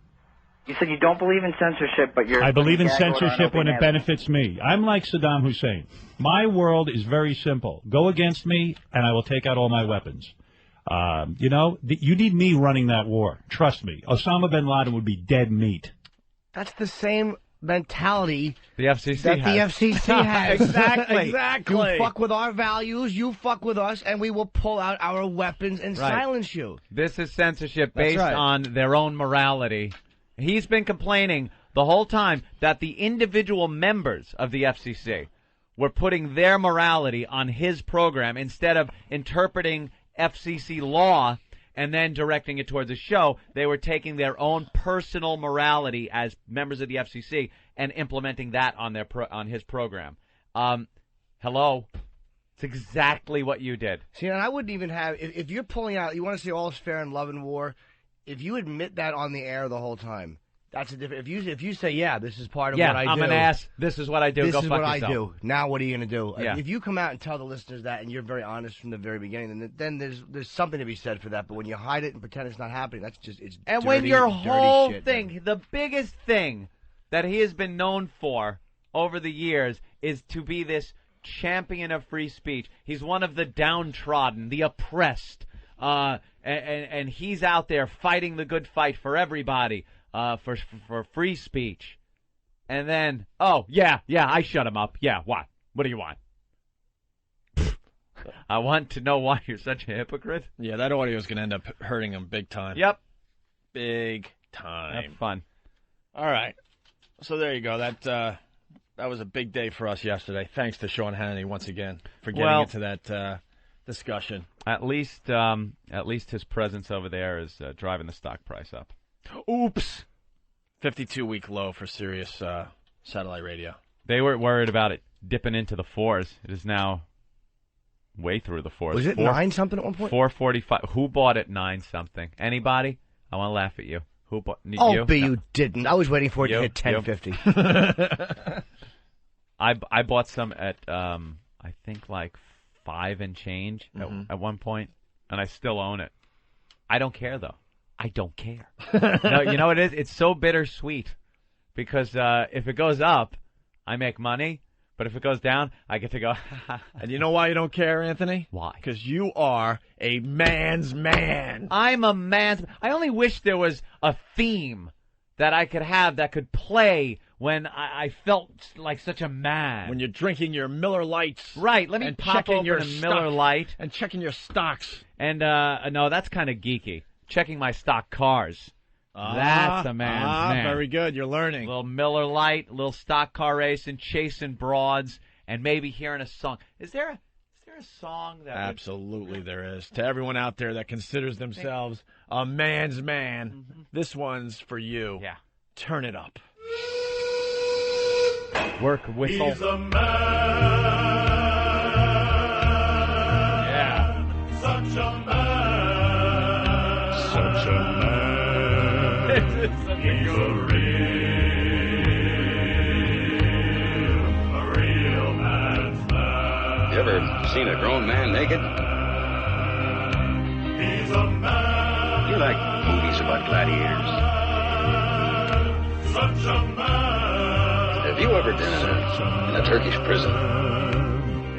You said you don't believe in censorship, but you're. I believe in putting a gag order on censorship Opie when and it Anthony. benefits me. I'm like Saddam Hussein. My world is very simple. Go against me, and I will take out all my weapons. You need me running that war. Trust me. Osama bin Laden would be dead meat. That's the same mentality the FCC that has. the FCC has. Exactly. You fuck with our values, you fuck with us, and we will pull out our weapons and Right. silence you. This is censorship That's based right. on their own morality. He's been complaining the whole time that the individual members of the FCC were putting their morality on his program instead of interpreting FCC law and then directing it towards a show. They were taking their own personal morality as members of the FCC and implementing that on on his program. Hello? It's exactly what you did. See, and I wouldn't even have, if you're pulling out, you want to say all's fair in love and war, if you admit that on the air the whole time, that's a different, if you say, yeah, this is part of what I do. I'm an ass. This is what I do. This Go is fuck what yourself. I do. Now what are you going to do? Yeah. If you come out and tell the listeners that and you're very honest from the very beginning, then there's something to be said for that. But when you hide it and pretend it's not happening, that's just, it's And dirty, when your dirty whole shit, thing, the biggest thing that he has been known for over the years is to be this champion of free speech. He's one of the downtrodden, the oppressed, and he's out there fighting the good fight for everybody, for free speech. And then, I shut him up. Yeah, what? What do you want? I want to know why you're such a hypocrite. Yeah, that audio is going to end up hurting him big time. Yep. Big time. Have fun. All right. So there you go. That was a big day for us yesterday. Thanks to Sean Hannity once again for getting into that discussion. At least his presence over there is driving the stock price up. Oops. 52-week low for Sirius satellite radio. They weren't worried about it. dipping into the fours. It is now way through the fours. Was it 9-something at one point? 4:45. Who bought it 9-something? Anybody? I want to laugh at you. Who bought? Opie, you didn't. I was waiting for it to hit 10.50. I bought some at I think like 5 and change at one point, and I still own it. I don't care though. I don't care. No, you know what it is? It's so bittersweet because if it goes up, I make money. But if it goes down, I get to go. And you know why you don't care, Anthony? Why? Because you are a man's man. I'm a man's. I only wish there was a theme that I could have that could play when I felt like such a man. When you're drinking your Miller Lights. Right. Let me pop open a Miller Lite. And checking your stocks. And, no, that's kind of geeky. Checking my stock cars. That's a man's man. Very good. You're learning. A little Miller Lite, a little stock car racing, chasing broads, and maybe hearing a song. Is there a song that... Absolutely there is. To everyone out there that considers themselves a man's man, this one's for you. Yeah. Turn it up. Work, whistle. He's a man. Yeah. Such a man. Such a man. He's a real man's man. You ever seen a grown man naked? He's a man. You like movies about gladiators? Such a man. Have you ever been in a Turkish prison?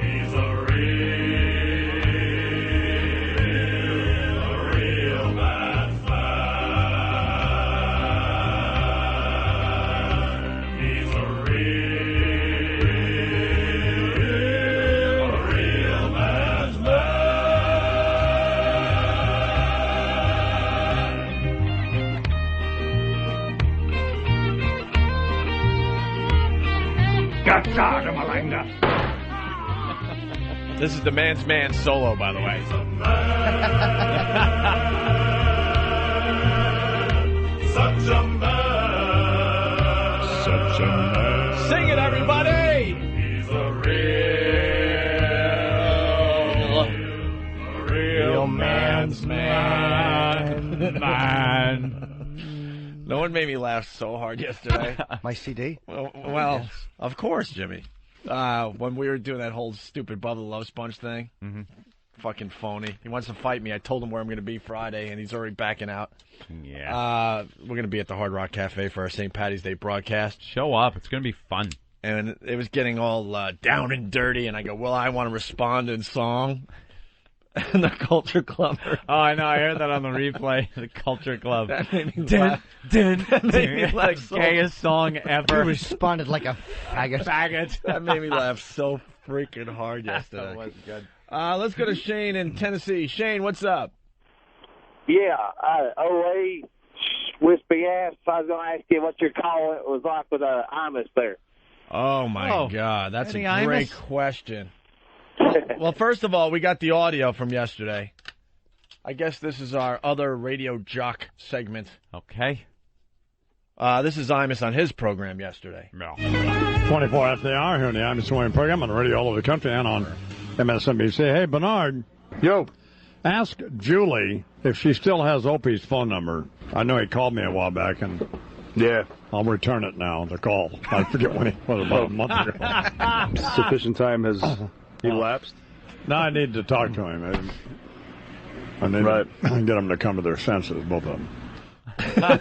He's a real man's man. He's a real man's man. This is the man's man solo, by the way. Such a man. Such a man. Sing it, everybody! He's a real man's man. No one made me laugh so hard yesterday. My CD? Well, of course, Jimmy. When we were doing that whole stupid Bubba the Love Sponge thing. Fucking phony. He wants to fight me. I told him where I'm going to be Friday, and he's already backing out. Yeah. We're going to be at the Hard Rock Cafe for our St. Patty's Day broadcast. Show up. It's going to be fun. And it was getting all down and dirty, and I go, well, I want to respond in song. And the Culture Club. Oh, I know. I heard that on the replay. The Culture Club. That made me Dun, laugh. dun, That made me dun. laugh The so gayest song ever. You responded like a faggot. That made me laugh so freaking hard yesterday. That was good. Let's go to Shane in Tennessee. Shane, what's up? Yeah, OA, wispy ass. I was going to ask you what your call was like with Imus there. Oh, my God. That's a Any great Imus? question. Well, first of all, we got the audio from yesterday. I guess this is our other radio jock segment. Okay. This is Imus on his program yesterday. 24 after the hour here on the Imus Morning program on the radio all over the country and on MSNBC. Hey, Bernard. Yo. Ask Julie if she still has Opie's phone number. I know he called me a while back, and yeah, I'll return it now, the call. I forget when it was, about a month ago. Sufficient time has elapsed? No, I need to talk to him. I need to get them to come to their senses, both of them. Come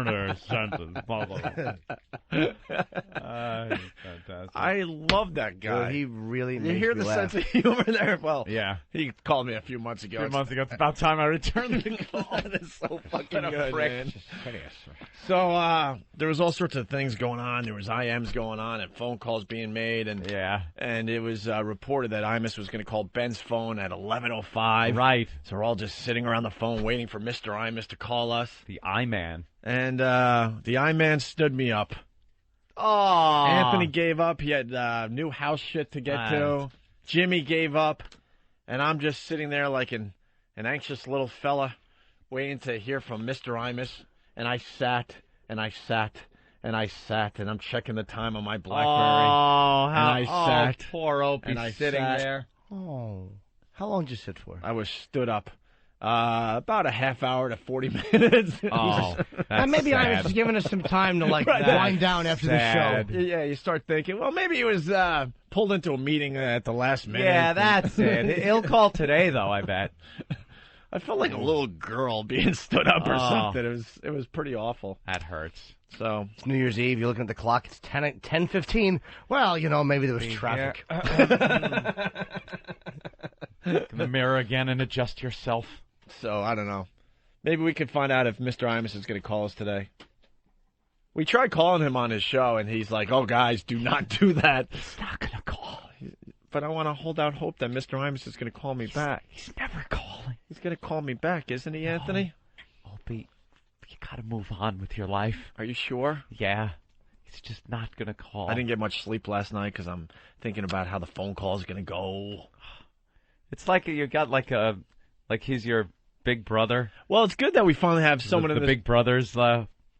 to their senses, both of them. Fantastic. I love that guy. Dude, he really You makes hear me the laugh. sense of humor there? Well, Yeah. he called me a few months ago. It's about time I returned the call. It's so fucking What a good, prick. man. So there was all sorts of things going on. There was IMs going on and phone calls being made, and it was reported that Imus was going to call Ben's phone at 11:05. Right. So we're all just sitting around the phone waiting for Mr. Imus to call us. The I-Man. And the I-Man stood me up. Oh. Anthony gave up. He had new house shit to get to. Jimmy gave up. And I'm just sitting there like an anxious little fella waiting to hear from Mr. Imus. And I sat and I sat And I sat, and I'm checking the time on my BlackBerry. Oh, and I sat. Poor Opie and I sitting sat. there. Oh. How long did you sit for? I was stood up. About a half hour to 40 minutes. Oh, that's and maybe sad. I was just giving us some time to Right, wind down after sad. the show. Yeah, you start thinking, well, maybe he was pulled into a meeting at the last minute. Yeah, that's it. He'll call today, though, I bet. I felt like a little girl being stood up or something. It was pretty awful. That hurts. So it's New Year's Eve. You're looking at the clock. It's 10:15. Well, maybe there was traffic. Look in the mirror again and adjust yourself. So I don't know. Maybe we could find out if Mr. Imus is going to call us today. We tried calling him on his show, and he's like, "Oh, guys, do not do that." He's not going to call. But I want to hold out hope that Mr. Imus is going to call me back. He's never calling. He's going to call me back, isn't he, Anthony? Opie, you got to move on with your life. Are you sure? Yeah. He's just not going to call. I didn't get much sleep last night because I'm thinking about how the phone call is going to go. It's like you got like he's your big brother. Well, it's good that we finally have someone in the this Big Brothers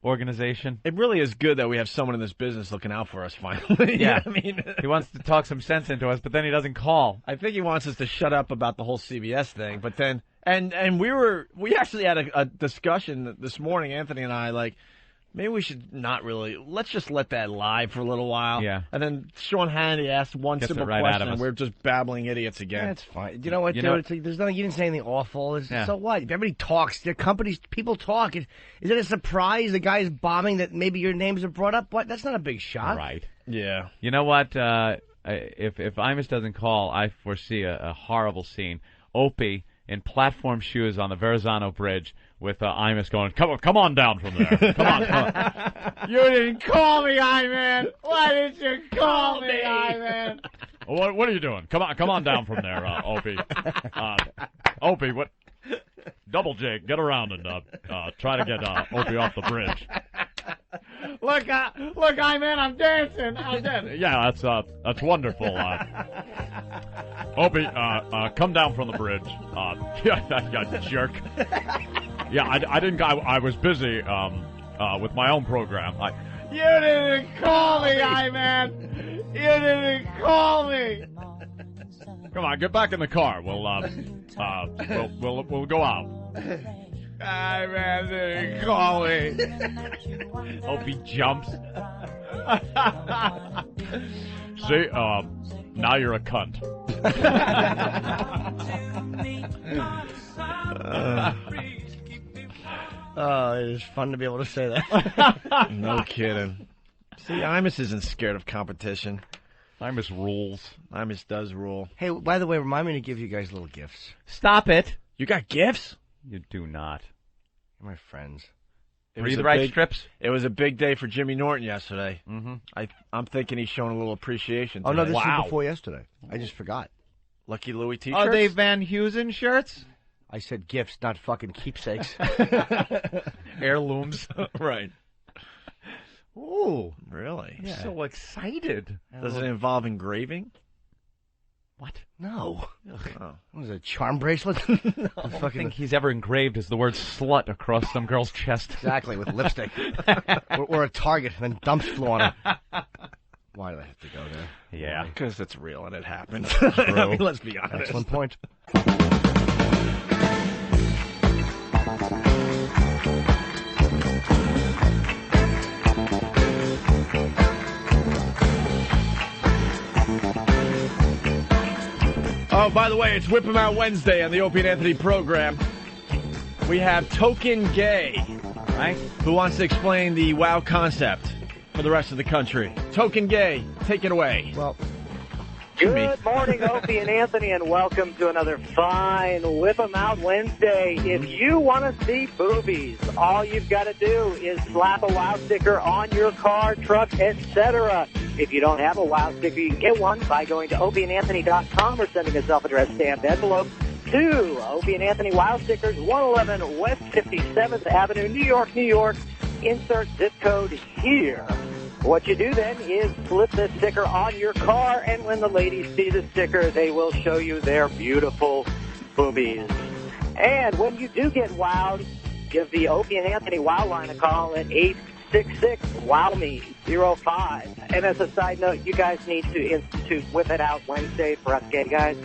organization. It really is good that we have someone in this business looking out for us finally. Yeah, I mean, he wants to talk some sense into us, but then he doesn't call. I think he wants us to shut up about the whole CBS thing, but then and we actually had a discussion this morning, Anthony and I, like maybe we should not really. Let's just let that lie for a little while. Yeah. And then Sean Hannity asked one Gets simple it right question, out of us. and we're just babbling idiots again. That's fine. You know what, dude? There's nothing. You didn't say anything awful. So what? Everybody talks. Their companies, people talk. Is it a surprise the guy's bombing that maybe your names are brought up? What? That's not a big shot. Right. Yeah. You know what? If Imus doesn't call, I foresee a horrible scene. Opie in platform shoes on the Verrazano Bridge with Imus going, come on down from there. Come on. You didn't call me, I-Man. Why didn't you call me, I-Man? What are you doing? Come on down from there, Opie. Opie, what? Double Jake, get around and try to get Opie off the bridge. Look, I-Man, I'm dancing. Yeah, that's wonderful. Opie, come down from the bridge. Yeah, jerk. Yeah, I didn't. I was busy with my own program. You didn't call me, I-Man. You didn't call me. Come on, get back in the car. We'll go out. I-Man didn't call me. Opie jumps. See, now you're a cunt. It's fun to be able to say that. No kidding. See, Imus isn't scared of competition. Imus rules. Imus does rule. Hey, by the way, remind me to give you guys little gifts. Stop it. You got gifts? You do not. You're my friends. Were you the right strips? It was a big day for Jimmy Norton yesterday. Mm-hmm. I'm thinking he's showing a little appreciation today. Oh, no, this was before yesterday. I just forgot. Lucky Louie t-shirts? Are they Van Heusen shirts? I said gifts, not fucking keepsakes. Heirlooms. Right. Ooh. Really? I'm so excited. Does it involve engraving? What? No. Oh. What is it, a charm bracelet? The only thing he's ever engraved is the word slut across some girl's chest. Exactly, with lipstick. or a target, and then dumps flew on it. Why do I have to go there? Yeah. Because it's real and it happens. True. I mean, let's be honest. Excellent point. Oh, by the way, it's Whip 'em Out Wednesday on the Opie and Anthony program. We have Token Gay, right? Who wants to explain the WOW concept for the rest of the country. Token Gay, take it away. Well, good morning, Opie and Anthony, and welcome to another fine Whip 'em Out Wednesday. If you want to see boobies, all you've got to do is slap a WOW sticker on your car, truck, etc. If you don't have a WOW sticker, you can get one by going to opieandanthony.com or sending a self-addressed stamped envelope to Opie and Anthony WOW Stickers, 111 West 57th Avenue, New York, New York. Insert zip code here. What you do then is slip the sticker on your car, and when the ladies see the sticker, they will show you their beautiful boobies. And when you do get wowed, give the Opie and Anthony WOW line a call at 866-WOW-ME-05. And as a side note, you guys need to institute Whip It Out Wednesday for us gay guys.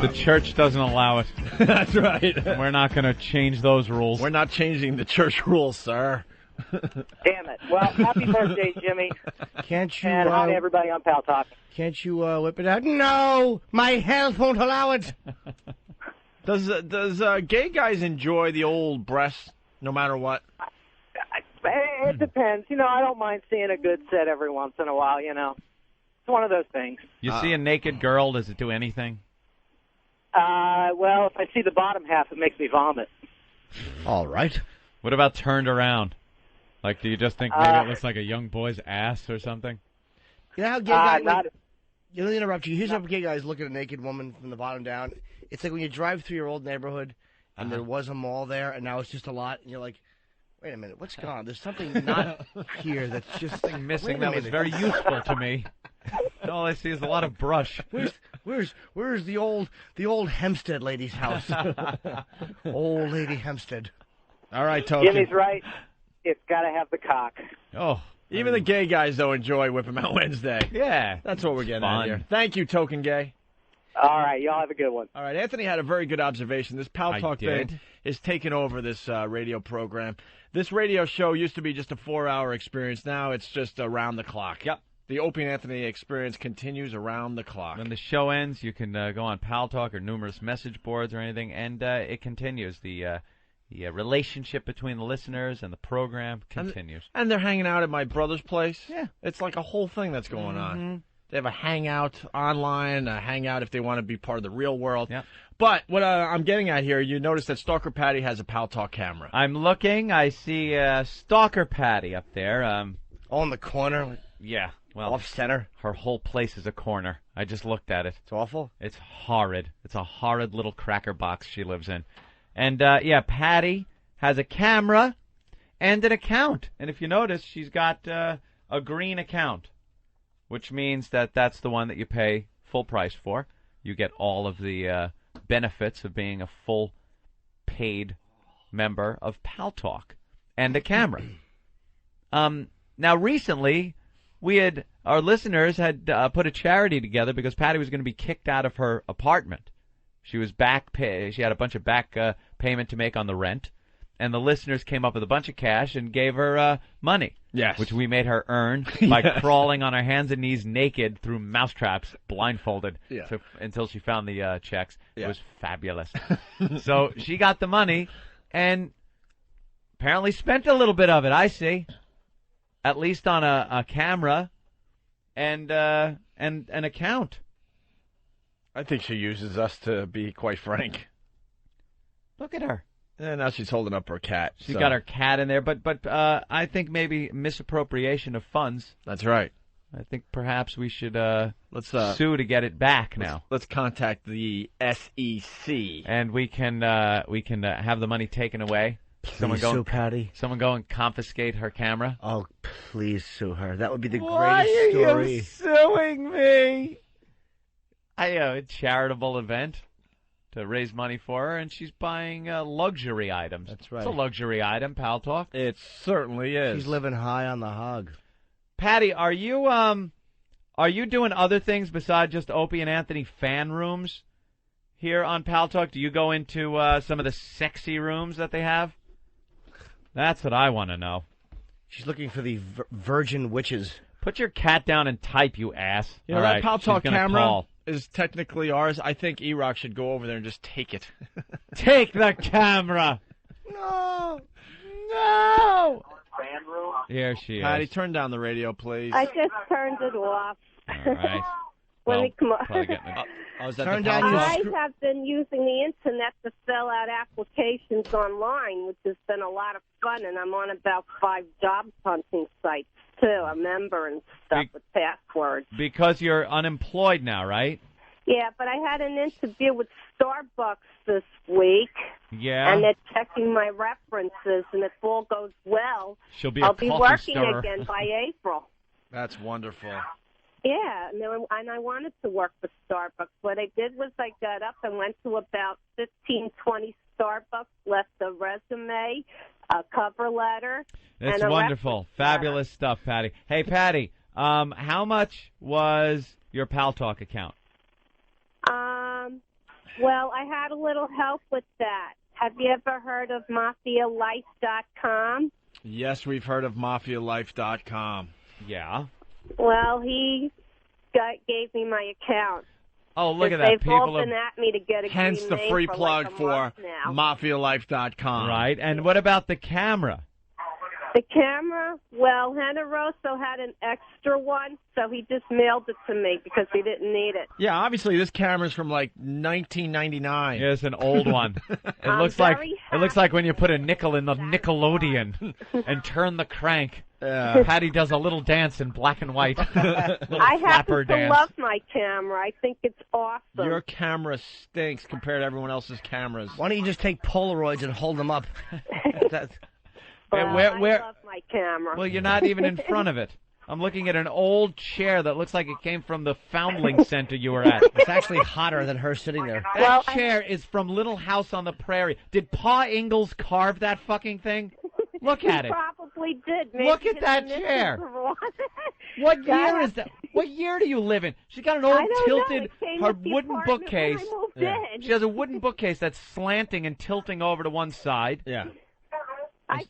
The church doesn't allow it. That's right. We're not going to change those rules. We're not changing the church rules, sir. Damn it. Well, happy birthday, Jimmy. Can't you... And hi to everybody on Pal Talk. Can't you whip it out? No! My health won't allow it. Does gay guys enjoy the old breasts no matter what? It depends. You know, I don't mind seeing a good set every once in a while, you know. It's one of those things. You see a naked girl, does it do anything? Well, if I see the bottom half, it makes me vomit. All right. What about turned around? Like, do you just think maybe it looks like a young boy's ass or something? You know how gay guys... Let me interrupt you. Here's how gay guys look at a naked woman from the bottom down. It's like when you drive through your old neighborhood, and there was a mall there, and now it's just a lot, and you're like, wait a minute, what's going on? There's something not here that's just missing that was very useful to me. All I see is a lot of brush. Where's the old Hempstead lady's house? Old lady Hempstead. All right, Token. Jimmy's right. It's got to have the cock. Oh. Even the gay guys don't enjoy Whip 'em Out Wednesday. Yeah. That's what we're getting at here. Thank you, Token Gay. All right, y'all have a good one. All right, Anthony had a very good observation. This Pal Talk thing is taking over this radio program. This radio show used to be just a 4-hour experience. Now it's just around the clock. Yep. The Opie and Anthony experience continues around the clock. When the show ends, you can go on Pal Talk or numerous message boards or anything, and it continues. The relationship between the listeners and the program continues. And they're hanging out at my brother's place. Yeah. It's like a whole thing that's going on. They have a hangout online, a hangout if they want to be part of the real world. Yeah. But what I'm getting at here, you notice that Stalker Patty has a Pal Talk camera. I'm looking. I see Stalker Patty up there. All in the corner? Yeah. Well, off center? Her whole place is a corner. I just looked at it. It's awful? It's horrid. It's a horrid little cracker box she lives in. And, yeah, Patty has a camera and an account. And if you notice, she's got a green account, which means that that's the one that you pay full price for. You get all of the benefits of being a full paid member of Pal Talk and a camera. Now, recently, our listeners had put a charity together because Patty was going to be kicked out of her apartment. She was she had a bunch of back payment to make on the rent, and the listeners came up with a bunch of cash and gave her money. Yes. Which we made her earn by crawling on her hands and knees naked through mousetraps, blindfolded, until she found the checks. Yeah. It was fabulous. So she got the money and apparently spent a little bit of it, I see. At least on a camera and an account. I think she uses us, to be quite frank. Look at her. And now she's holding up her cat. She's got her cat in there, but I think maybe misappropriation of funds. That's right. I think perhaps we should let's sue to get it back now. Let's contact the SEC, and we can have the money taken away. Please sue Patty. Someone go and confiscate her camera. Oh, please sue her. That would be the Why greatest story. Are you suing me? A charitable event to raise money for her, and she's buying luxury items. That's right. It's a luxury item, Pal Talk. It certainly is. She's living high on the hog. Patty, are you doing other things besides just Opie and Anthony fan rooms here on Pal Talk? Do you go into some of the sexy rooms that they have? That's what I want to know. She's looking for the virgin witches. Put your cat down and type, you ass. You know, all that right, Pal Talk camera call. Is technically ours. I think E-Rock should go over there and just take it. Take the camera. No. No. Here she is. Patty, turn down the radio, please. I just turned it off. All right. Let me come on. Turn down your I have been using the internet to fill out applications online, which has been a lot of fun, and I'm on about 5 job hunting sites, too, a member and stuff with passwords. Because you're unemployed now, right? Yeah, but I had an interview with Starbucks this week. Yeah. And they're checking my references, and if all goes well, I'll be working again by April. That's wonderful. Yeah, and I wanted to work for Starbucks. What I did was I got up and went to about 15, 20 Starbucks, left a resume, a cover letter. That's and a wonderful. Fabulous stuff, Patty. Hey, Patty, how much was your Pal Talk account? Well, I had a little help with that. Have you ever heard of MafiaLife.com? Yes, we've heard of MafiaLife.com. Yeah. Well, he gave me my account. Oh, look at that. They've People all been at me to get a Hence green the name free for plug like a for month now. MafiaLife.com. Right. And what about the camera? The camera, well, Generoso had an extra one, so he just mailed it to me because he didn't need it. Yeah, obviously this camera's from like 1999. Yeah, it's an old one. It looks like when you put a nickel in the Nickelodeon and turn the crank. Patty does a little dance in black and white. I happen to love my camera. I think it's awesome. Your camera stinks compared to everyone else's cameras. Why don't you just take Polaroids and hold them up? Well, where, I love my camera. Well, you're not even in front of it. I'm looking at an old chair that looks like it came from the Foundling Center you were at. It's actually hotter than her sitting there. That chair is from Little House on the Prairie. Did Pa Ingalls carve that fucking thing? Look at it. He probably did. Maybe Look at that chair. What year is that? What year do you live in? She's got an old tilted, her wooden bookcase. She has a wooden bookcase that's slanting and tilting over to one side. Yeah.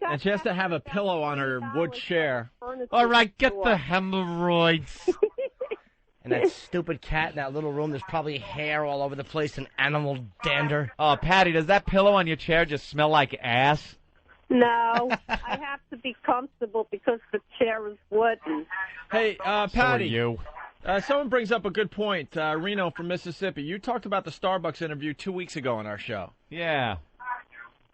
And she has to have a pillow on her wood chair. All right, get the hemorrhoids. And that stupid cat in that little room, there's probably hair all over the place and animal dander. Oh, Patty, does that pillow on your chair just smell like ass? No, I have to be comfortable because the chair is wooden. Hey, Patty. So are you. Someone brings up a good point. Reno from Mississippi. You talked about the Starbucks interview 2 weeks ago on our show. Yeah.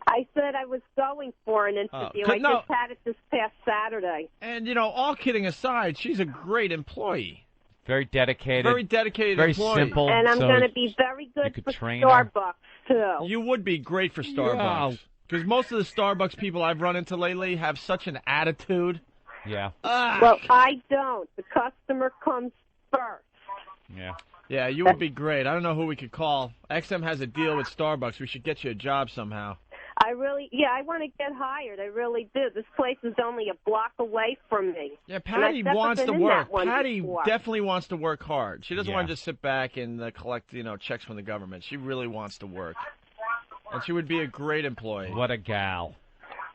I said I was going for an interview. I just had it this past Saturday. And, you know, all kidding aside, she's a great employee. Very dedicated. Very dedicated very employee. Simple. And I'm so going to be very good for train Starbucks, too. You would be great for Starbucks. Because most of the Starbucks people I've run into lately have such an attitude. Yeah. Well, I don't. The customer comes first. Yeah. Yeah, you would be great. I don't know who we could call. XM has a deal with Starbucks. We should get you a job somehow. I want to get hired. I really do. This place is only a block away from me. Yeah, Patty wants to work. Patty before. definitely wants to work hard. She doesn't want to just sit back and collect, checks from the government. She really wants to work. And she would be a great employee. What a gal.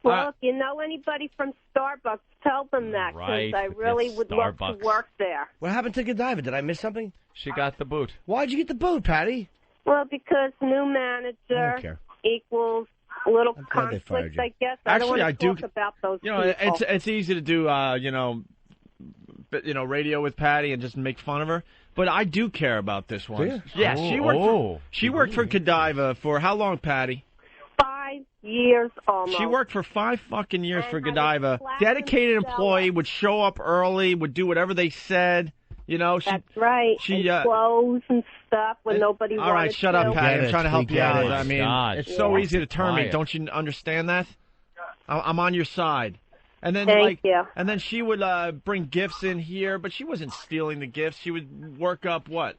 Well, if you know anybody from Starbucks, tell them that, because I really would love to work there. What happened to Godiva? Did I miss something? She got the boot. Why'd you get the boot, Patty? Well, because new manager equals a little conflict, I guess. Actually, I don't want to talk about those people. It's easy to do, radio with Patty and just make fun of her. But I do care about this one. Yeah, she worked for Godiva for how long, Patty? 5 years almost. She worked for 5 fucking years for Godiva. Dedicated employee, would show up early, would do whatever they said. That's right. She and clothes and stuff when nobody wanted to. All right, shut up, Patty. I'm trying to help you out. I mean, it's so easy to turn me. Don't you understand that? I'm on your side. And then, Thank you. And then she would bring gifts in here, but she wasn't stealing the gifts. She would work up what?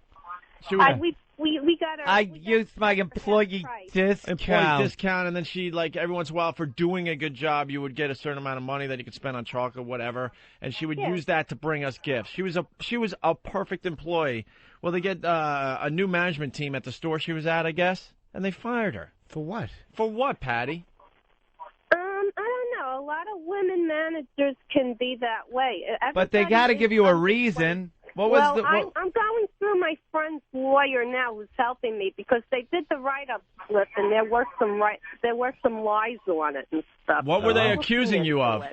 She would. We got our. I used my employee discount. And then she, every once in a while, for doing a good job, you would get a certain amount of money that you could spend on chocolate, whatever, and she would use that to bring us gifts. She was a perfect employee. Well, they get a new management team at the store she was at, I guess, and they fired her. For what? For what, Patty? I don't know. A lot of women managers can be that way. But they got to give you a reason. I'm going through my friend's lawyer now, who's helping me, because they did the write-up slip, and there were some lies on it and stuff. What were they accusing you of?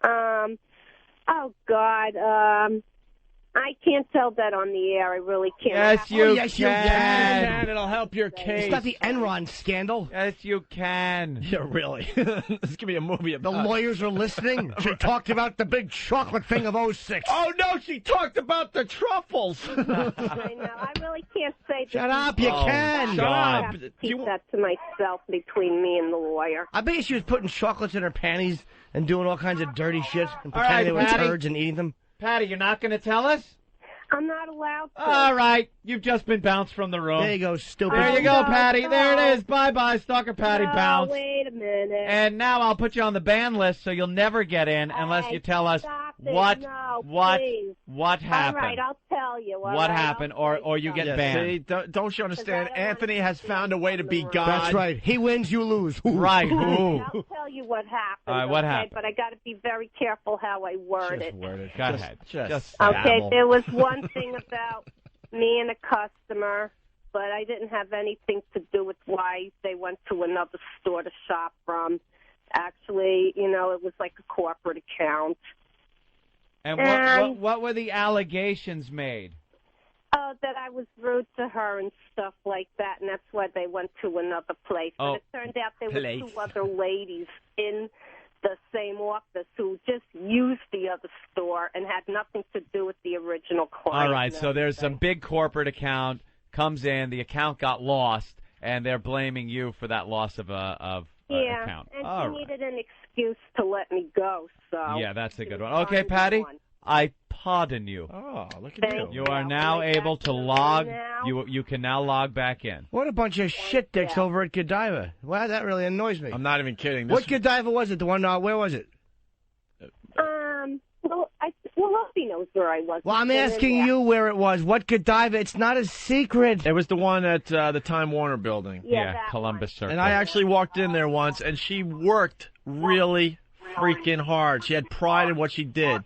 Oh God. I can't tell that on the air. I really can't. Yes, you can. It'll help your case. It's not the Enron scandal. Yes, you can. Yeah, really. This could be a movie. The lawyers are listening. She talked about the big chocolate thing of 06. Oh, no, she talked about the truffles. I know. I really can't say. Shut up. You can. Shut up. Keep that to myself between me and the lawyer. I bet she was putting chocolates in her panties and doing all kinds of dirty shit and pretending they were turds and eating them. Patty, you're not going to tell us? I'm not allowed to. All right. You've just been bounced from the room. There you go, stupid. There you go, Patty. There it is. Bye-bye, Stalker Patty. Bounce. Wait a minute. And now I'll put you on the ban list so you'll never get in unless you tell us what happened. All right, I'll tell you. What happened, or you get banned. See, don't you understand? Anthony has found a way to be God. That's right. He wins, you lose. Right. I'll tell you what happened. All right, what happened? But I got to be very careful how I word it. Go ahead. Just okay, there was one thing about me and a customer, but I didn't have anything to do with why they went to another store to shop from. Actually, it was like a corporate account. And what were the allegations made? That I was rude to her and stuff like that, and that's why they went to another place. But it turned out there were two other ladies in the same office who just used the other store and had nothing to do with the original client. All right, so there's some big corporate account comes in, the account got lost, and they're blaming you for that loss of account. And she needed an excuse to let me go. So yeah, that's a good one. Okay, Patty, I pardon you. Oh, look at you. You are now able to log. You can now log back in. What a bunch of shit dicks over at Godiva. Wow, that really annoys me. I'm not even kidding. What Godiva was it? The one, where was it? Well, Opie knows where I was. Well, I'm asking you where it was. What Godiva? It's not a secret. It was the one at the Time Warner building. Yeah, Columbus Circle. And I actually walked in there once, and she worked really freaking hard. She had pride in what she did.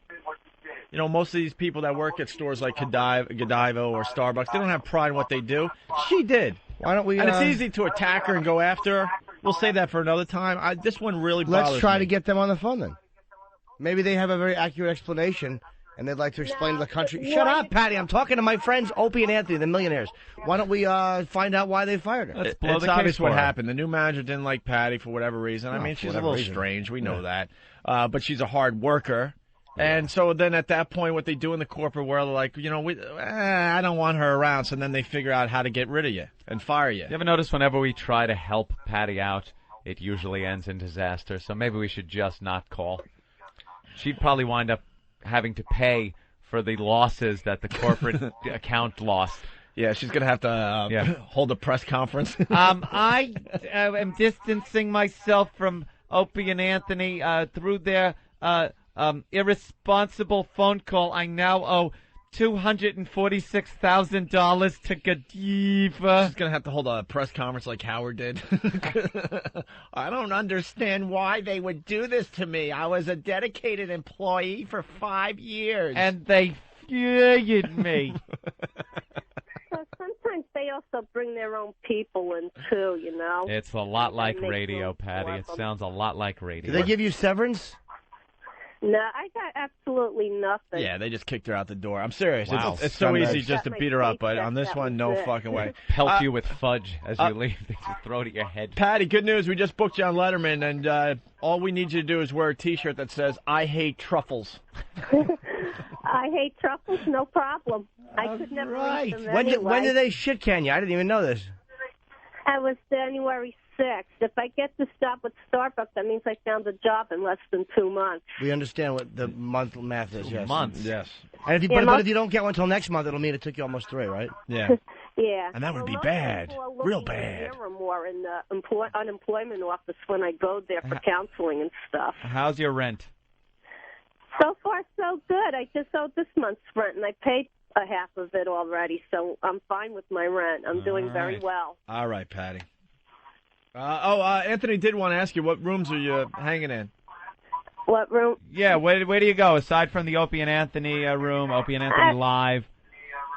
Most of these people that work at stores like Godiva or Starbucks, they don't have pride in what they do. She did. Why don't we? And it's easy to attack her and go after her. We'll save that for another time. This one really bothers me. Let's try to get them on the phone then. Maybe they have a very accurate explanation, and they'd like to explain to the country. Shut up, Patty. I'm talking to my friends Opie and Anthony, the millionaires. Why don't we find out why they fired her? It's obvious what happened. The new manager didn't like Patty for whatever reason. I mean, she's a little strange. We know that. But she's a hard worker. And so then at that point, what they do in the corporate world, they're like, I don't want her around. So then they figure out how to get rid of you and fire you. You ever notice whenever we try to help Patty out, it usually ends in disaster? So maybe we should just not call. She'd probably wind up having to pay for the losses that the corporate account lost. Yeah, she's going to have to hold a press conference. I am distancing myself from Opie and Anthony through their irresponsible phone call. I now owe $246,000 to Godiva. She's going to have to hold a press conference like Howard did. I don't understand why they would do this to me. I was a dedicated employee for 5 years. And they fired me. So sometimes they also bring their own people in, too, It's a lot like radio, Patty. It sounds a lot like radio. Do they give you severance? No, I got absolutely nothing. Yeah, they just kicked her out the door. I'm serious. Wow. It's so easy just to beat her up, but on this one, no fucking way. Pelt you with fudge as you leave. They just throw it at your head. Patty, good news. We just booked you on Letterman, and all we need you to do is wear a T-shirt that says, I hate truffles. I hate truffles? No problem. I could never eat them anyway. When did they shit can you? I didn't even know this. It was January 6th. If I get to stop at Starbucks, that means I found a job in less than 2 months. We understand what the month math is, yes. 2 months? Yes. And but if you don't get one until next month, it'll mean it took you almost 3, right? Yeah. Yeah. And that would be bad. Real bad. Or more in the unemployment office when I go there for counseling and stuff. How's your rent? So far, so good. I just owed this month's rent, and I paid a half of it already, so I'm fine with my rent. I'm doing very well. All right, Patty. Anthony did want to ask you, what rooms are you hanging in? What room? Yeah, where do you go, aside from the Opie and Anthony room, Opie and Anthony Live?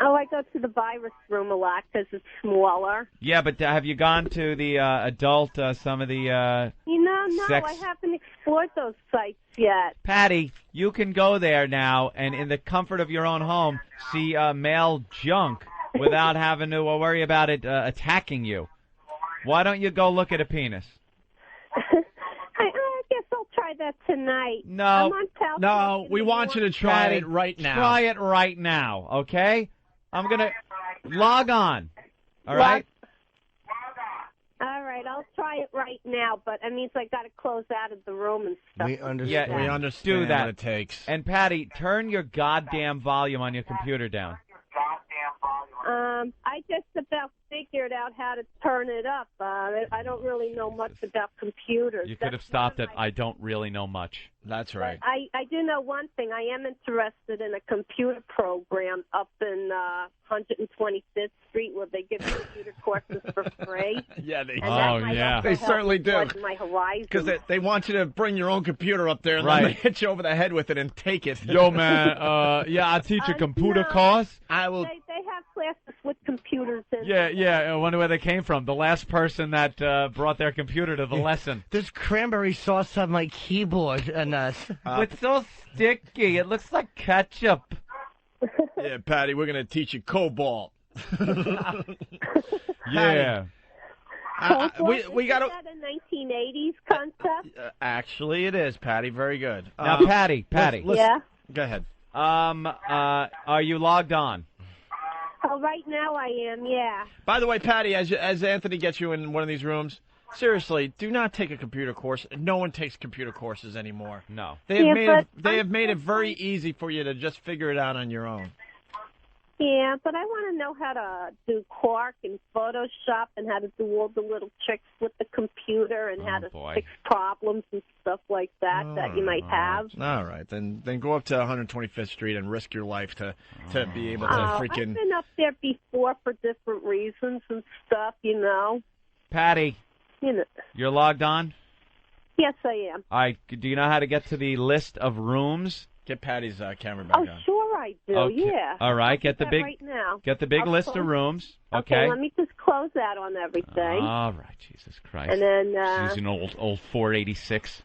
Oh, I go to the virus room a lot because it's smaller. Yeah, but have you gone to the adult, some of the no, sex... I haven't explored those sites yet. Patty, you can go there now and in the comfort of your own home see male junk without having to worry about it attacking you. Why don't you go look at a penis? I guess I'll try that tonight. No, we want you to try it right now. Try it right now, okay? I'm going to log on, all right? All right, I'll try it right now, but it means I got to close out of the room and stuff. We understand. Yeah, we understand do that. what it takes. And, Patty, turn your goddamn volume on your computer down. I just about figured out how to turn it up. I don't really know much about computers. You could have stopped at, I don't really know much. That's right. I do know one thing. I am interested in a computer program up in 125th Street where they give computer courses for free. Yeah, they They certainly do. My horizon. Because they want you to bring your own computer up there and Right. then they hit you over the head with it and take it. Yo, man, I teach a computer course. I will. They have classes with computers in. Yeah, I wonder where they came from. The last person that brought their computer to the lesson. There's cranberry sauce on my keyboard, and it's so sticky. It looks like ketchup. Yeah, Patty, we're going to teach you COBOL. Yeah. We got to. Is that a 1980s concept? Actually, it is, Patty. Very good. Now, Patty. Yeah. Go ahead. Are you logged on? Oh, right now I am, yeah. By the way, Patty, as Anthony gets you in one of these rooms, seriously, do not take a computer course. No one takes computer courses anymore. No. They have made it very easy for you to just figure it out on your own. Yeah, but I want to know how to do Quark and Photoshop and how to do all the little tricks with the computer and how to fix problems and stuff like that that you might have. All right, then go up to 125th Street and risk your life to be able to freaking. I've been up there before for different reasons and stuff, you know. Patty, you're logged on? Yes, I am. All right, do you know how to get to the list of rooms? Get Patty's camera back on. Sure I do, Okay. yeah. All right, get the That big right now. Get the big I'll list close- of rooms. Okay, let me just close that on everything. All right, Jesus Christ. And then, she's an old 486.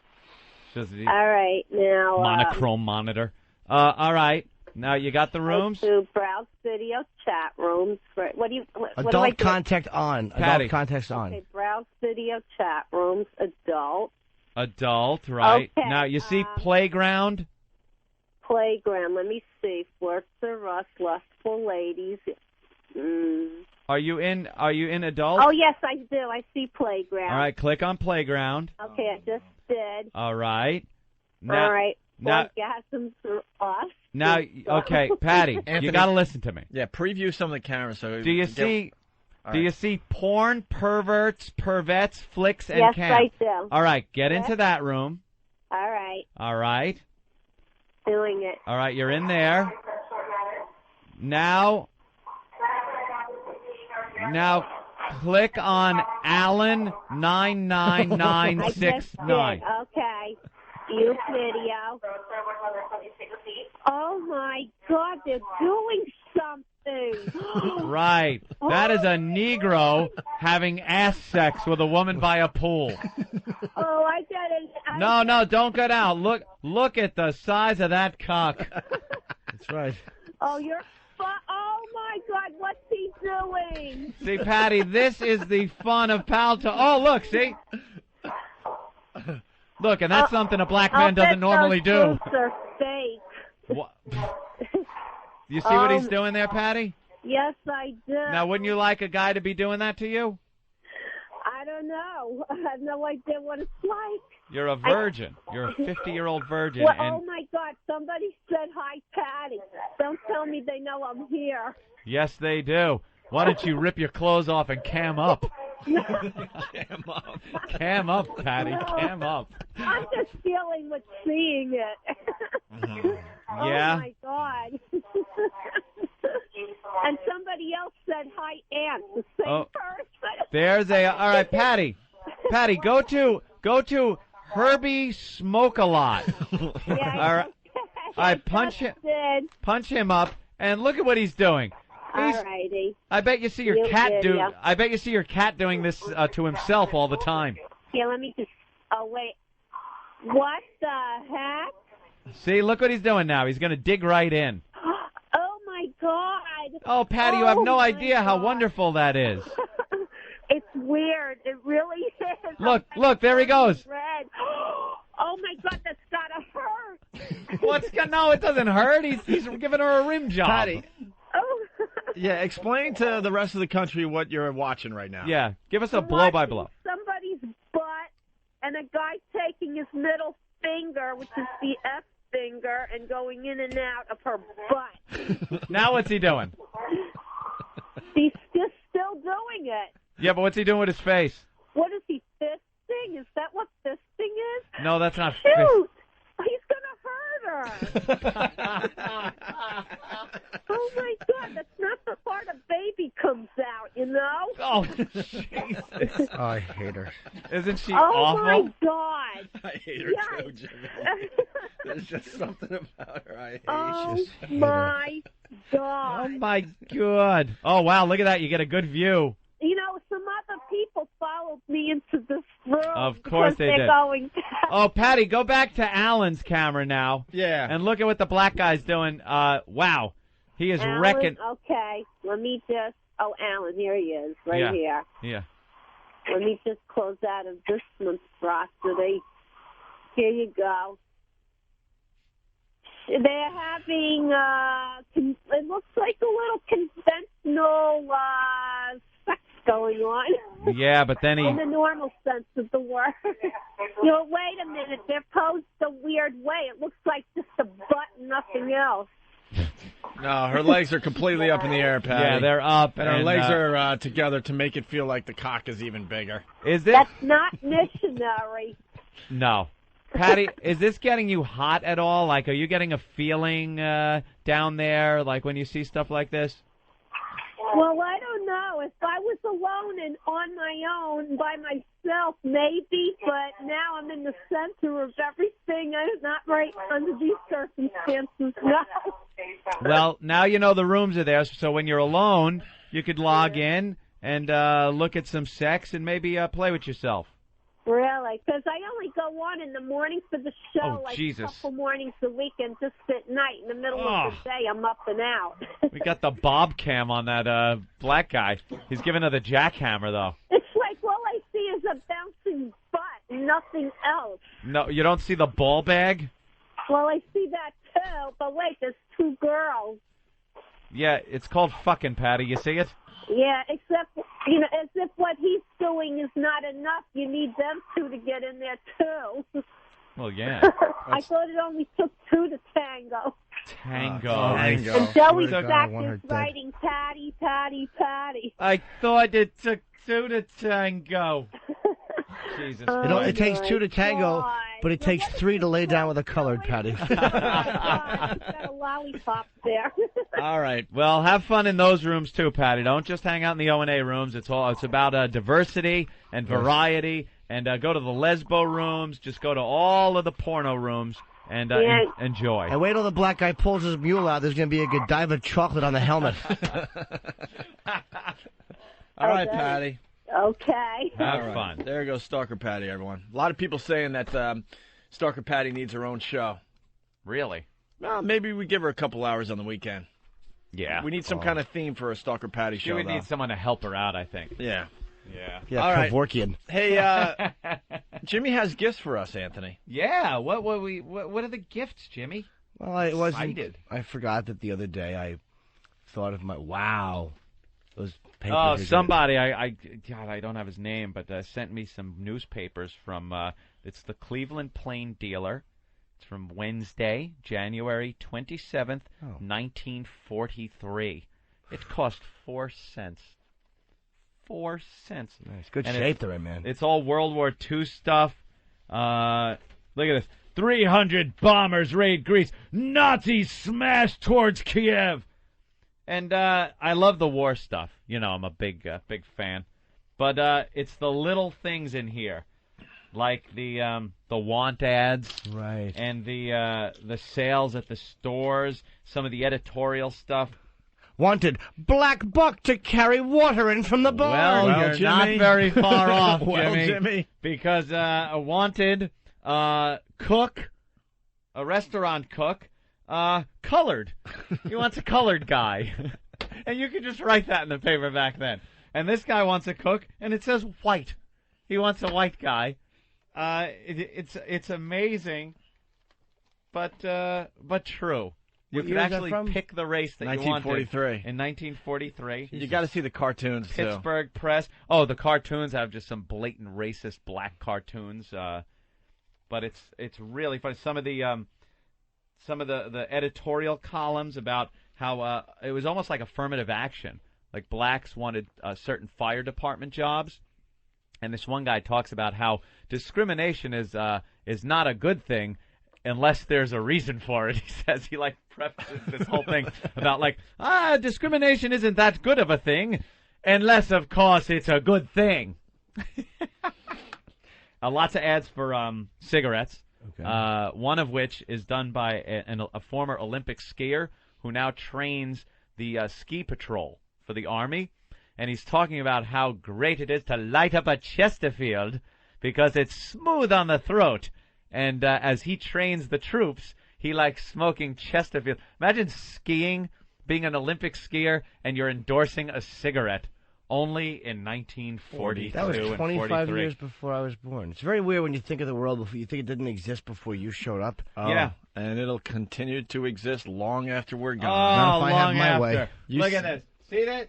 She's the all right, now monochrome monitor. All right, now you got the rooms. to browse video chat rooms. What do you? What do I adult do? contact on. Patty. Adult context on. Okay, browse video chat rooms. Adult Adult, right? Okay, Now you see playground. playground. Let me see. Force the Rust, lustful ladies. Are you in adult? Oh yes, I do. I see playground. All right, click on playground. Okay, I just did. All right. Now, All right. Now, Orgasms for us. now, okay, Patty, Anthony. you got to listen to me. Yeah, preview some of the cameras. So Do you see? Do you see porn, perverts, pervettes, flicks, and Yes, cams? I do. All right, get Yes. into that room. All right, All right. doing it. All right, you're in there. Now click on Alan I 99969. just did. Okay. Use video. Oh my God, they're doing something. Right. That is a Negro having ass sex with a woman by a pool. Oh, I got it. No, don't get out. Look at the size of that cock. That's right. Oh, you're. Oh my God, what's he doing? See, Patty, this is the fun of Palto. Oh, look, see? Look, and that's something a black man doesn't normally do. Those are fake. What? You see what he's doing there, Patty? Yes, I do. Now, wouldn't you like a guy to be doing that to you? I don't know. I have no idea what it's like. You're a virgin. You're a 50-year-old virgin. Well, and oh my God! Somebody said hi, Patty. Don't tell me they know I'm here. yes, they do. Why don't you rip your clothes off and cam up? Cam up. Cam up, Patty. Cam up. I'm just feeling with seeing it. Yeah? Oh my God. And somebody else said hi, Aunt. The same person. There's a. All right, Patty. Patty, go to Herbie Smoke a Lot. Yeah, All right. All right, punch him up, and look at what he's doing. Alrighty. I bet you see your You cat do. video. I bet you see your cat doing this to himself all the time. Yeah, let me just. Oh wait. What the heck? See, look what he's doing now. He's going to dig right in. Oh my God. Oh, Patty, you have no my idea how wonderful that is. It's weird. It really is. Look, there he goes. Red. Oh my God, that's gotta hurt. No, it doesn't hurt. He's giving her a rim job. Patty. Oh. Yeah, explain to the rest of the country what you're watching right now. Yeah, give us a blow by blow. Somebody's butt and a guy taking his middle finger, which is the F finger, and going in and out of her butt. Now what's he doing? He's just still doing it. Yeah, but what's he doing with his face? What is he, fisting? Is that what fisting is? No, that's not Shoot! He's going to hurt her. Oh, my God. That's not the part a baby comes out, you know? Oh, Jesus. Oh, I hate her. Isn't she awful? awful? Oh, my God. I hate her too, Jimmy. There's just something about her I hate. Oh, my God. Oh, my God. Oh, wow, look at that. You get a good view. You know, some other people followed me into this room. Of course they they're did. Going Oh, Patty, go back to Alan's camera now. Yeah. And look at what the black guy's doing. Wow. He is Alan, wrecking. okay, let me just... Oh, Alan, here he is, right here. Yeah. Let me just close out of this monstrosity. Here you go. They're having, it looks like a little conventional sex going on. Yeah, but then he... In the normal sense of the word. You know, wait a minute. They're posed a weird way. It looks like just a butt and nothing else. No, her legs are completely up in the air, Patty. Yeah, they're up. And her legs are together to make it feel like the cock is even bigger. Is this... That's not missionary. No. Patty, is this getting you hot at all? Like, are you getting a feeling down there, like when you see stuff like this? Well, I don't know. If I was alone and on my own by myself, maybe. But now I'm in the center of everything. I'm not right under these circumstances now. Well, now you know the rooms are there, so when you're alone, you could log in and look at some sex and maybe play with yourself. Really? Because I only go on in the morning for the show, Oh, like Jesus. a couple mornings a week, and just at night, in the middle of the day, I'm up and out. We got the bob cam on that black guy. He's giving her the jackhammer, though. It's like all I see is a bouncing butt, nothing else. No, you don't see the ball bag? Well, I see that too, but wait, there's two girls. Yeah, it's called fucking, Patty. You see it? Yeah, except, you know, as if what he's doing is not enough. You need them two to get in there, too. Well, yeah. I thought it only took two to tango. Tango. And Joey Stack is writing Patty, Patty, Patty. I thought it took two to tango. Jesus. You know, it takes two to tango, God. but it takes three to lay down with a colored, Patty. He's got a lollipop there. All right. Well, have fun in those rooms too, Patty. Don't just hang out in the O&A rooms. It's about diversity and variety. And go to the lesbo rooms. Just go to all of the porno rooms and enjoy. And wait till the black guy pulls his mule out. There's going to be a Godiva chocolate on the helmet. All right, Patty. Okay. Have fun. There goes Stalker Patty, everyone. A lot of people saying that Stalker Patty needs her own show. Really? Well, maybe we give her a couple hours on the weekend. Yeah. We need some kind of theme for a Stalker Patty show, She would though. need someone to help her out, I think. Yeah. Yeah. All right. Kevorkian. Hey, Jimmy has gifts for us, Anthony. Yeah. What are the gifts, Jimmy? Well, I wasn't. Excited. I forgot that the other day I thought of my those papers. Oh, somebody! God, I don't have his name, but sent me some newspapers from. It's the Cleveland Plain Dealer. It's from Wednesday, January 27th, 1943. It cost 4 cents. 4 cents. Nice, good And shape they're in, man. It's all World War II stuff. Look at this: 300 bombers raid Greece. Nazis smash towards Kiev. And I love the war stuff. You know, I'm a big fan. But it's the little things in here, like the want ads, right, and the sales at the stores. Some of the editorial stuff. Wanted black buck to carry water in from the barn. Well, you're Jimmy. not very far off, Well, Jimmy. Because a wanted cook, a restaurant cook. Colored. He wants a colored guy. And you could just write that in the paper back then. And this guy wants a cook, and it says white. He wants a white guy. It's amazing, but true. You What could year is that actually from? pick the race that you wanted. 1943. In 1943. You got to see the cartoons, too. Pittsburgh Press. Oh, the cartoons have just some blatant racist black cartoons. But it's really funny. Some of the editorial columns about how it was almost like affirmative action. like blacks wanted certain fire department jobs. And this one guy talks about how discrimination is not a good thing unless there's a reason for it. He says he like prefaces this whole thing about like discrimination isn't that good of a thing unless of course it's a good thing. Lots of ads for cigarettes. Okay. One of which is done by a former Olympic skier who now trains the ski patrol for the Army. And he's talking about how great it is to light up a Chesterfield because it's smooth on the throat. And as he trains the troops, he likes smoking Chesterfield. Imagine skiing, being an Olympic skier, and you're endorsing a cigarette. Only in 1942 That was 25 and years before I was born. It's very weird when you think of the world before you think it didn't exist before you showed up. Yeah, and it'll continue to exist long after we're gone. Oh, Not if I long have my after. way. Look at this. See that?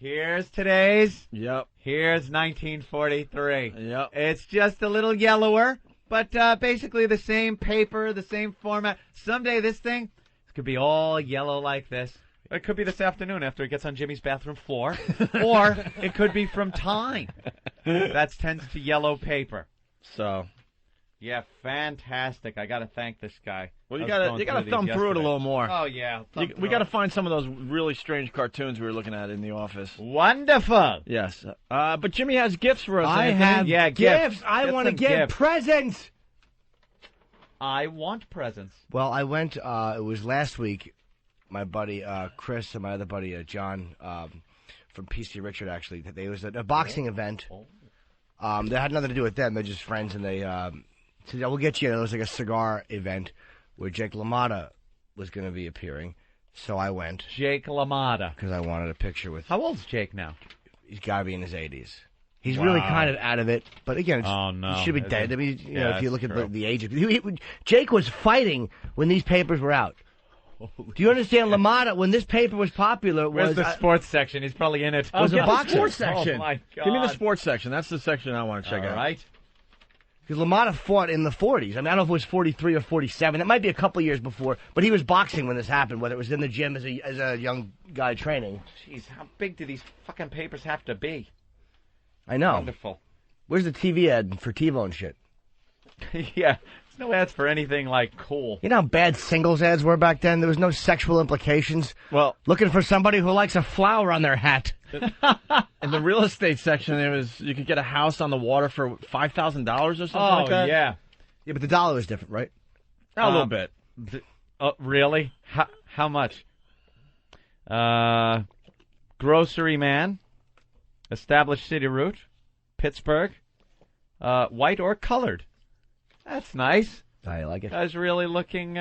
Here's today's. Yep. Here's 1943. Yep. It's just a little yellower, but basically the same paper, the same format. Someday this thing could be all yellow like this. It could be this afternoon after it gets on Jimmy's bathroom floor, or it could be from Time. That tends to yellow paper. So, yeah, fantastic. I got to thank this guy. well, you got to thumb through it a little more. Oh yeah, We got to find some of those really strange cartoons we were looking at in the office. Wonderful. Yes, but Jimmy has gifts for us. I Anthony. have gifts. I want to get presents. I want presents. Well, I went. It was last week. My buddy Chris and my other buddy John from PC Richard, actually. It was a boxing event. That had nothing to do with them. They're just friends, and they said, we'll get you. It was like a cigar event where Jake LaMotta was going to be appearing. So I went. Jake LaMotta. Because I wanted a picture with him. How old's Jake now? He's got to be in his 80s. He's really kind of out of it. But again, he should be dead. I mean, if you look at the age of Jake was fighting when these papers were out. Do you understand, LaMotta, when this paper was popular, Where's the sports section? He's probably in it. Was a boxer. Sports section. Oh, my God. Give me the sports section. That's the section I want to check out. All right. Because LaMotta fought in the 40s. I mean, I don't know if it was 43 or 47. It might be a couple years before. But he was boxing when this happened, whether it was in the gym as a young guy training. Jeez, how big do these fucking papers have to be? I know. Wonderful. Where's the TV ad for TiVo and shit? Yeah. No ads for anything like cool. You know how bad singles ads were back then? There was no sexual implications. Well, looking for somebody who likes a flower on their hat. In the real estate section, you could get a house on the water for $5,000 or something like that. Oh, yeah. Yeah, but the dollar was different, right? A little bit. Really? How much? Grocery man, established city route, Pittsburgh, white or colored. That's nice. I like it. Guys really looking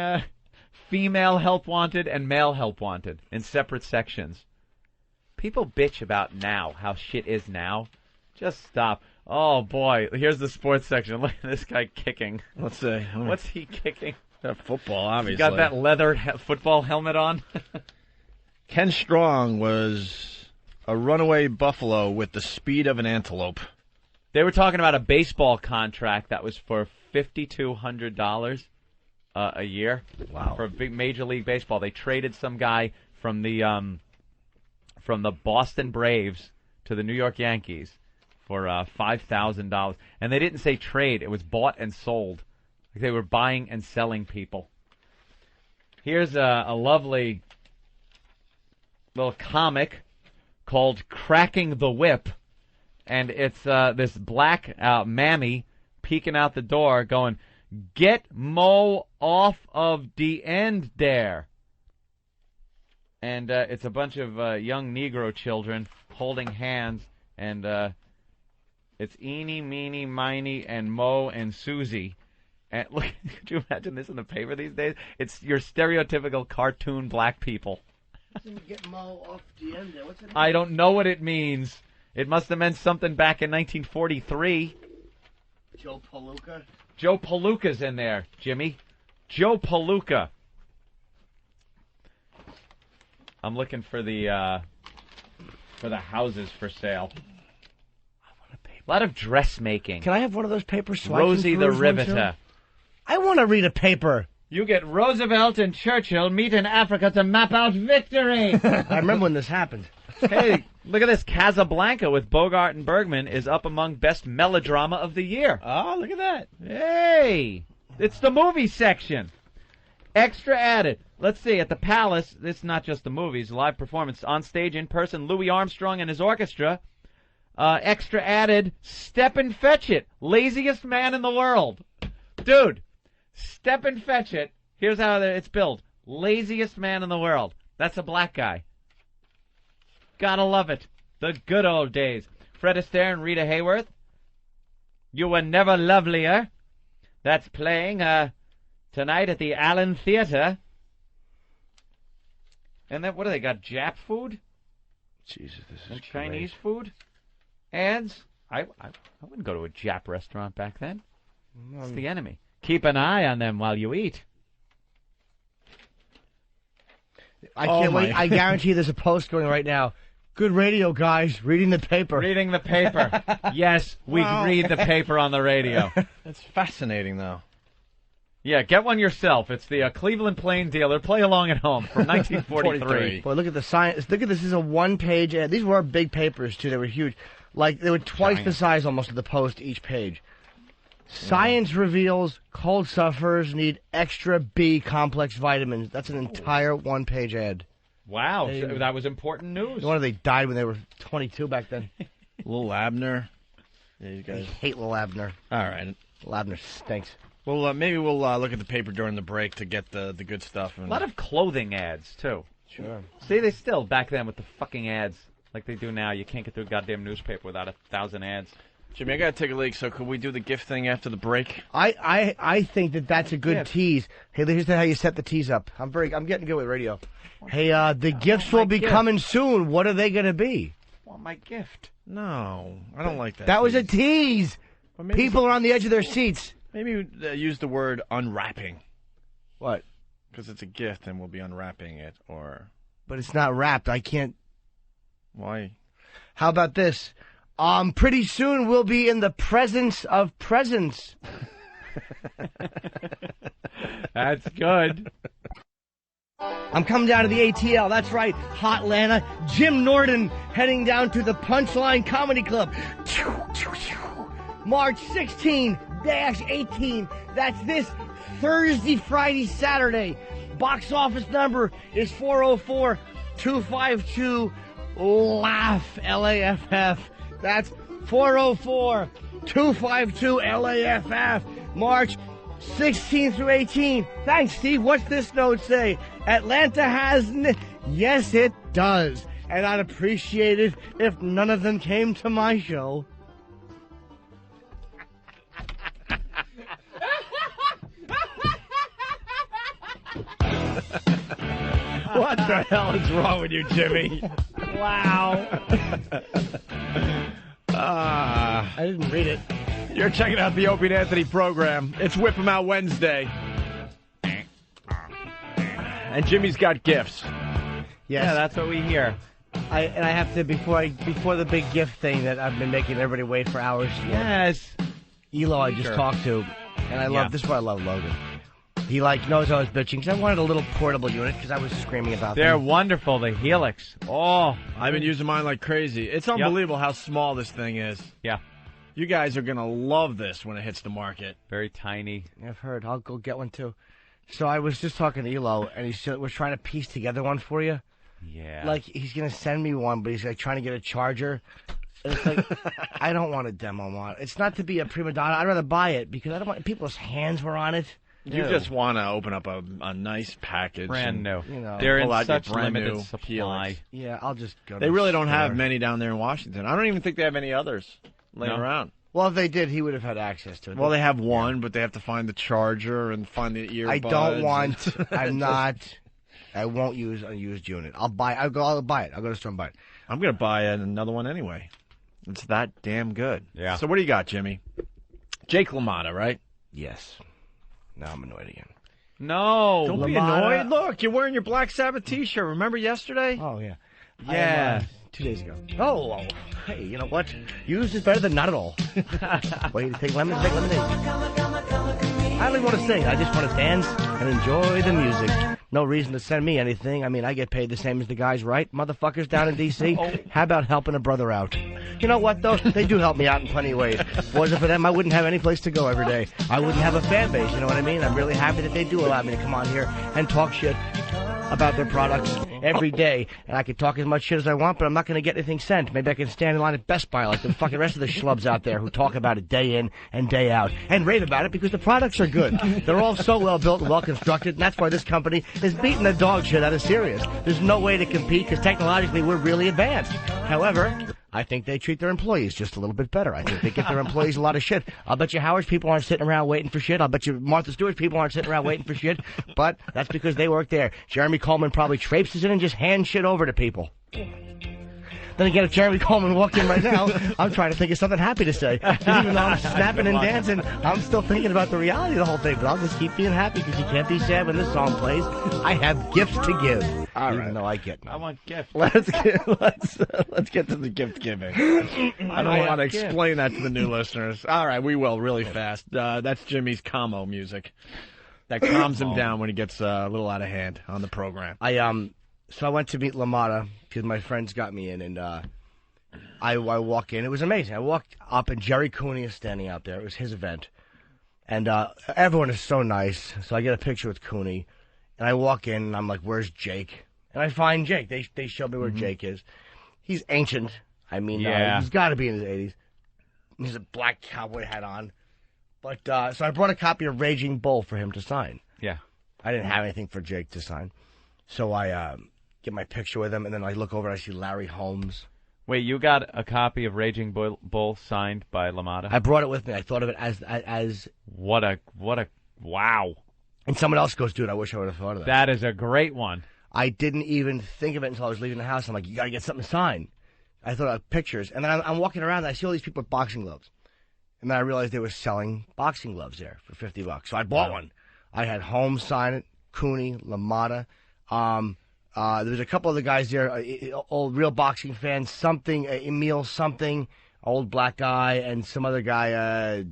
female help wanted and male help wanted in separate sections. People bitch about now, how shit is now. Just stop. Oh, boy. Here's the sports section. Look at this guy kicking. Let's see. What's he kicking? Football, obviously. He got that leather football helmet on. Ken Strong was a runaway buffalo with the speed of an antelope. They were talking about a baseball contract that was for $5,200 a year. Wow. For big Major League Baseball. They traded some guy from the Boston Braves to the New York Yankees for $5,000. And they didn't say trade. It was bought and sold. Like they were buying and selling people. Here's a lovely little comic called Cracking the Whip. And it's this black mammy peeking out the door going, "Get Mo off of the end there." And it's a bunch of young Negro children holding hands, and it's Eeny, Meeny, Miny, and Mo and Susie. And look, could you imagine this in the paper these days? It's your stereotypical cartoon black people. Get Mo off the end there. What's it mean? I don't know what it means. It must have meant something back in 1943. Joe Palooka? Joe Palooka's in there, Jimmy. Joe Palooka. I'm looking for the houses for sale. A lot of dressmaking. Can I have one of those papers? So Rosie the Riveter. I want to read a paper. You get Roosevelt and Churchill meet in Africa to map out victory. I remember when this happened. Hey, Look at this. Casablanca with Bogart and Bergman is up among best melodrama of the year. Oh, look at that. Hey, it's the movie section. Extra added. Let's see, at the Palace, it's not just the movies, live performance on stage in person, Louis Armstrong and his orchestra. Extra added, Stepin Fetchit, laziest man in the world. Dude, Stepin Fetchit, here's how it's billed. Laziest man in the world. That's a black guy. Gotta love it. The good old days. Fred Astaire and Rita Hayworth. You Were Never Lovelier. That's playing tonight at the Allen Theater. And then, what do they got? Jap food? Jesus, this is and Chinese food? Ads? I wouldn't go to a Jap restaurant back then. It's the enemy. Keep an eye on them while you eat. I can't wait. I guarantee there's a post going right now. Good radio, guys. Reading the paper. Reading the paper. Yes, we read the paper on the radio. That's fascinating, though. Yeah, get one yourself. It's the Cleveland Plain Dealer. Play along at home from 1943. Boy, look at the science. Look at this. This is a one-page ad. These were big papers, too. They were huge. Like, they were twice the size almost of the Post each page. Science reveals cold sufferers need extra B complex vitamins. That's an entire one-page ad. Wow, that was important news. No wonder they died when they were 22 back then. Lil Abner. Yeah, you I guys. hate Lil Abner. All right. Lil Abner stinks. Well, maybe we'll look at the paper during the break to get the good stuff. A lot of clothing ads, too. Sure. See, they still, back then, with the fucking ads, like they do now, you can't get through a goddamn newspaper without 1,000 ads. Jimmy, I gotta take a leak, so could we do the gift thing after the break? I think that's a good tease. Hey, here's how you set the tease up. I'm getting good with radio. Hey, the gifts will be coming soon. What are they gonna be? I want my gift. No, I don't like that. That was a tease. People are on the edge of their seats. Maybe use the word unwrapping. What? Because it's a gift and we'll be unwrapping it, or... But it's not wrapped. I can't... Why? How about this? Pretty soon we'll be in the presence of presents. That's good. I'm coming down to the ATL. That's right. Hot Atlanta. Jim Norton heading down to the Punchline Comedy Club. March 16-18. That's this Thursday, Friday, Saturday. Box office number is 404-252-LAUGH, L-A-F-F. That's 404-252-LAFF. March 16 through 18. Thanks, Steve. What's this note say? Atlanta has... Yes, it does. And I'd appreciate it if none of them came to my show. What the hell is wrong with you, Jimmy? Wow. I didn't read it. You're checking out the Opie and Anthony program. It's Whip 'em Out Wednesday. And Jimmy's got gifts. Yes. Yeah, that's what we hear. I have to, before the big gift thing that I've been making everybody wait for hours for. Yes. Elo I just talked to, and I love, this is why I love Logan. He knows I was bitching because I wanted a little portable unit because I was screaming about them. They're wonderful, the Helix. Oh, I've been using mine like crazy. It's unbelievable how small this thing is. Yeah. You guys are going to love this when it hits the market. Very tiny. I've heard. I'll go get one too. So I was just talking to Elo, and he was trying to piece together one for you. Yeah. Like, he's going to send me one, but he's like trying to get a charger. And it's like, I don't want a demo one. It's not to be a prima donna. I'd rather buy it because I don't want people's hands were on it. You just want to open up a nice package. Brand new. You know, they're in out such your brand limited new supply. Helix. Yeah, I'll just go to They the really don't have store. many down there in Washington. I don't even think they have any others laying around. Well, if they did, he would have had access to it. Well, they have one, but they have to find the charger and find the earbuds. I don't want. I won't use a used unit. I'll buy it. I'll buy it. I'll go to the store and buy it. I'm going to buy another one anyway. It's that damn good. Yeah. So what do you got, Jimmy? Jake LaMotta, right? Yes. Now I'm annoyed again. No. Don't be LaMotta. annoyed. Look, you're wearing your Black Sabbath T-shirt. Remember yesterday? Oh, yeah. Yeah. 2 days ago. Oh, hey, you know what? Used is better than not at all. Wait, take lemonade. I don't even want to sing. I just want to dance and enjoy the music. No reason to send me anything. I mean, I get paid the same as the guys, right? Motherfuckers down in D.C. How about helping a brother out? You know what, though? They do help me out in plenty of ways. If it wasn't for them, I wouldn't have any place to go every day. I wouldn't have a fan base, you know what I mean? I'm really happy that they do allow me to come on here and talk shit about their products every day. And I can talk as much shit as I want, but I'm not going to get anything sent. Maybe I can stand in line at Best Buy like the fucking rest of the schlubs out there who talk about it day in and day out and rave about it because the products are good. They're all so well built and well constructed, and that's why this company is beating the dog shit out of Sirius. There's no way to compete because technologically we're really advanced. However, I think they treat their employees just a little bit better. I think they give their employees a lot of shit. I'll bet you Howard's people aren't sitting around waiting for shit. I'll bet you Martha Stewart's people aren't sitting around waiting for shit. But that's because they work there. Jeremy Coleman probably traipses in and just hands shit over to people. Then again, if Jeremy Coleman walked in right now, I'm trying to think of something happy to say. Even though I'm snapping and dancing, I'm still thinking about the reality of the whole thing. But I'll just keep being happy because you can't be sad when this song plays. I have gifts to give. All right. Even though I get none. I want gifts. Let's get to the gift giving. I don't want to explain that to the new listeners. All right, we will really fast. That's Jimmy's Como music. That calms him down when he gets a little out of hand on the program. So I went to meet LaMotta because my friends got me in, and I walk in. It was amazing. I walked up, and Jerry Cooney is standing out there. It was his event. And everyone is so nice. So I get a picture with Cooney, and I walk in, and I'm like, where's Jake? And I find Jake. They showed me where Jake is. He's ancient. I mean, he's got to be in his 80s. He has a black cowboy hat on. But so I brought a copy of Raging Bull for him to sign. Yeah. I didn't have anything for Jake to sign. So I get my picture with him, and then I look over and I see Larry Holmes. Wait, you got a copy of Raging Bull signed by LaMotta? I brought it with me. I thought of it as what a wow. And someone else goes, dude, I wish I would have thought of that. That is a great one. I didn't even think of it until I was leaving the house. I'm like, you got to get something signed. I thought of pictures. And then I'm walking around, and I see all these people with boxing gloves. And then I realized they were selling boxing gloves there for $50. So I bought one. I had Holmes sign it, Cooney, LaMotta. There was a couple of the guys there, old real boxing fans, Emil something, old black guy, and some other guy,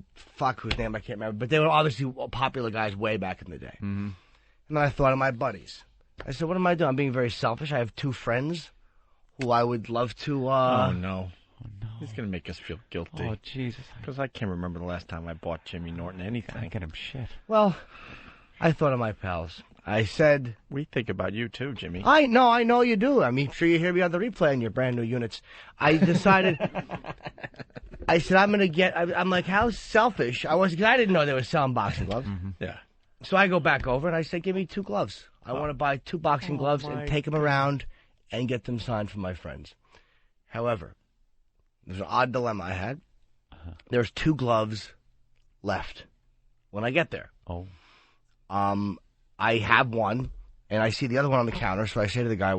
whose name I can't remember. But they were obviously popular guys way back in the day. Mm-hmm. And then I thought of my buddies. I said, what am I doing? I'm being very selfish. I have two friends who I would love to... Oh, no. He's going to make us feel guilty. Oh, Jesus. Because I can't remember the last time I bought Jimmy Norton anything. I get him shit. Well, I thought of my pals. I said... We think about you, too, Jimmy. I know you do. I'm sure you hear me on the replay on your brand new units. I decided... I said, I'm going to get... I'm like, how selfish. I didn't know they were selling boxing gloves. Mm-hmm. Yeah. So I go back over, and I said, give me 2 gloves. I want to buy 2 boxing gloves and take them around and get them signed for my friends. However, there's an odd dilemma I had. There's 2 gloves left when I get there. Oh. I have one, and I see the other one on the counter, so I say to the guy,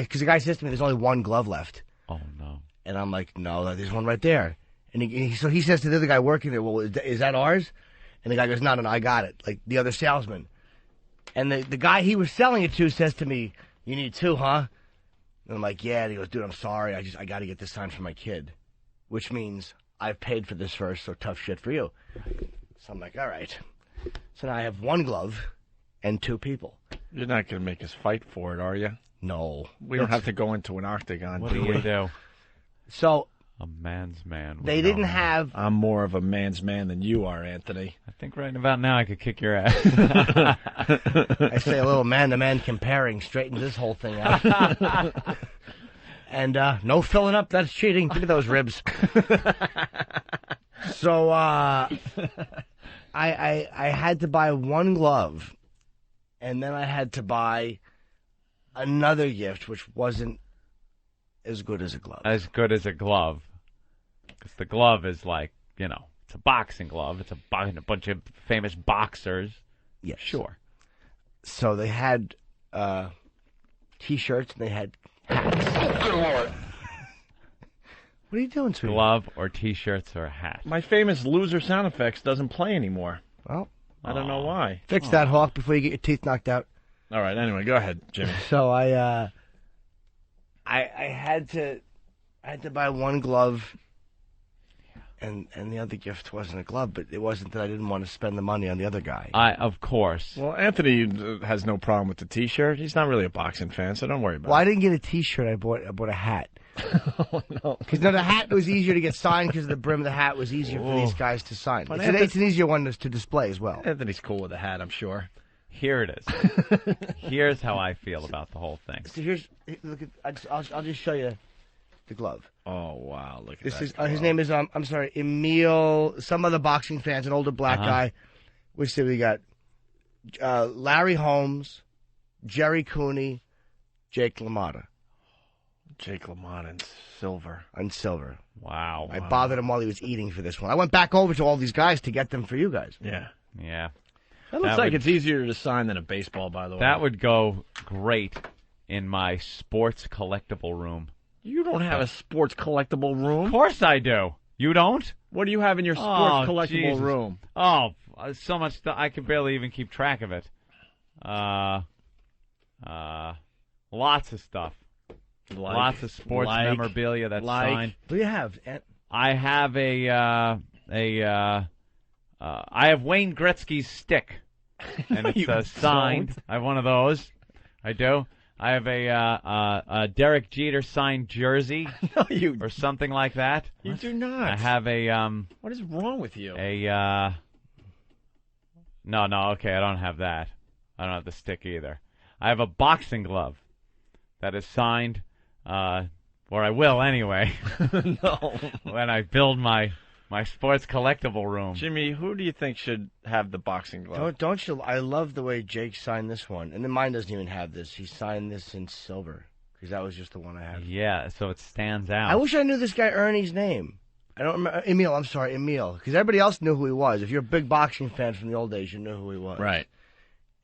because the guy says to me, there's only 1 glove left. Oh, no. And I'm like, no, there's one right there. And so he says to the other guy working there, well, is that ours? And the guy goes, no, I got it, like the other salesman. And the guy he was selling it to says to me, you need 2, huh? And I'm like, yeah. And he goes, dude, I'm sorry. I got to get this signed for my kid, which means I've paid for this first, so tough shit for you. So I'm like, all right. So now I have 1 glove and 2 people. You're not going to make us fight for it, are you? No. We don't have to go into an octagon. What do we do? So... A man's man. They didn't have... I'm more of a man's man than you are, Anthony. I think right about now I could kick your ass. I say a little man-to-man comparing straightens this whole thing out. And no filling up, that's cheating. Look at those ribs. So I had to buy 1 glove, and then I had to buy another gift, which wasn't as good as a glove. As good as a glove. Because the glove is like, it's a boxing glove. It's a bunch of famous boxers. Yeah, sure. So they had T-shirts and they had hats. Good Lord. What are you doing, sweetie? Glove or T-shirts or a hat. My famous loser sound effects doesn't play anymore. Well, I don't know why. Fix that, Hawk, before you get your teeth knocked out. All right, anyway, go ahead, Jimmy. So I had to buy 1 glove And the other gift wasn't a glove, but it wasn't that I didn't want to spend the money on the other guy. Of course. Well, Anthony has no problem with the T-shirt. He's not really a boxing fan, so don't worry about it. Well, I didn't get a T-shirt. I bought a hat. Oh, no. Because the hat was easier to get signed because the brim of the hat was easier for these guys to sign. It's an easier one to display as well. Anthony's cool with the hat, I'm sure. Here it is. Here's how I feel about the whole thing. So look at. I'll just show you the glove. Oh wow! Look at this. That His name is I'm sorry, Emil. Some other boxing fans, an older black guy. Which we got Larry Holmes, Jerry Cooney, Jake LaMotta. Jake LaMotta in silver. On silver. Wow. I bothered him while he was eating for this one. I went back over to all these guys to get them for you guys. Yeah. Yeah. That looks like it's easier to sign than a baseball, by the way. That would go great in my sports collectible room. You don't have a sports collectible room. Of course I do. You don't? What do you have in your sports collectible room? Oh, so much stuff. I can barely even keep track of it. Lots of stuff. Lots of sports memorabilia that's signed. What do you have? I have I have Wayne Gretzky's stick, and it's signed. I have one of those. I do. I have a Derek Jeter signed jersey, or something like that. You do not. I have a What is wrong with you? No, okay, I don't have that. I don't have the stick either. I have a boxing glove that is signed, or I will anyway. No. When I build my sports collectible room. Jimmy, who do you think should have the boxing glove? Don't you? I love the way Jake signed this one, and then mine doesn't even have this. He signed this in silver because that was just the one I had. Yeah, so it stands out. I wish I knew this guy Ernie's name. I don't remember Emil. I'm sorry, Emil, because everybody else knew who he was. If you're a big boxing fan from the old days, you knew who he was. Right.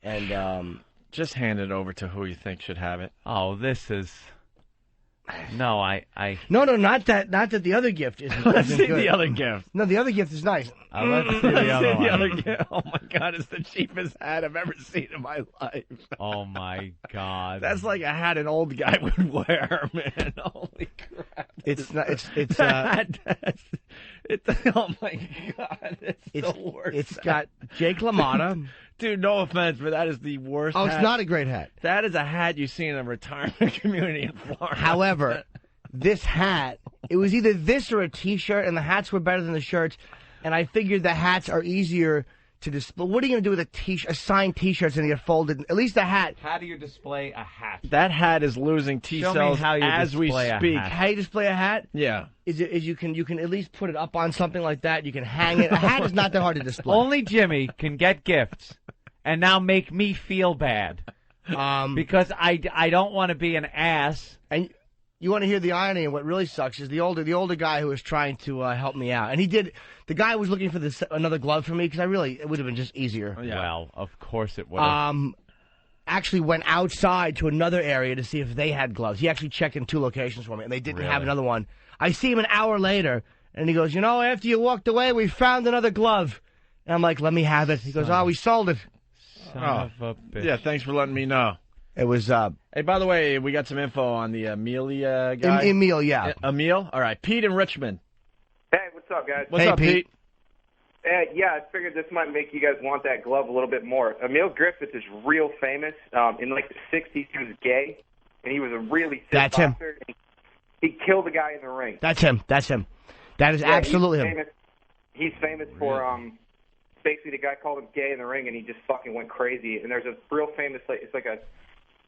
And just hand it over to who you think should have it. Oh, this is. No, No, not that the other gift isn't. Let's see good. the other gift. No, the other gift is nice. Let's see the other one. other gift. Oh my God, it's the cheapest hat I've ever seen in my life. Oh my God, that's like a hat an old guy would wear, man. Holy crap! It's not. It's. Oh my God, it's the worst. It's got Jake LaMotta. Dude, no offense, but that is the worst hat. It's not a great hat. That is a hat you see in a retirement community in Florida. However, this hat, it was either this or a T-shirt, and the hats were better than the shirts, and I figured the hats are easier to display. What are you going to do with a signed T-shirts and get folded? At least the hat. How do you display a hat? That hat is losing T-cells as we speak. How you display a hat? Yeah. Is you can at least put it up on something like that. You can hang it. A hat is not that hard to display. Only Jimmy can get gifts. And now make me feel bad, because I don't want to be an ass. And you want to hear the irony, and what really sucks is the older guy who was trying to help me out, and he did. The guy was looking for another glove for me because it would have been just easier. Yeah. Well, of course it would have. Actually went outside to another area to see if they had gloves. He actually checked in 2 locations for me, and they didn't have another one. I see him an hour later, and he goes, after you walked away, we found another glove. And I'm like, let me have it. He goes, we sold it. Son of a bitch. Yeah, thanks for letting me know. It was. Hey, by the way, we got some info on the Amelia guy. Emil, yeah. Emil? All right. Pete in Richmond. Hey, what's up, guys? What's up, Pete? Yeah, I figured this might make you guys want that glove a little bit more. Emil Griffith is real famous. In like the 60s, he was gay, and he was a really sick That's boxer. him. He killed a guy in the ring. That's him. That is absolutely him. He's famous for basically the guy called him gay in the ring, and he just fucking went crazy. And there's a real famous, it's like a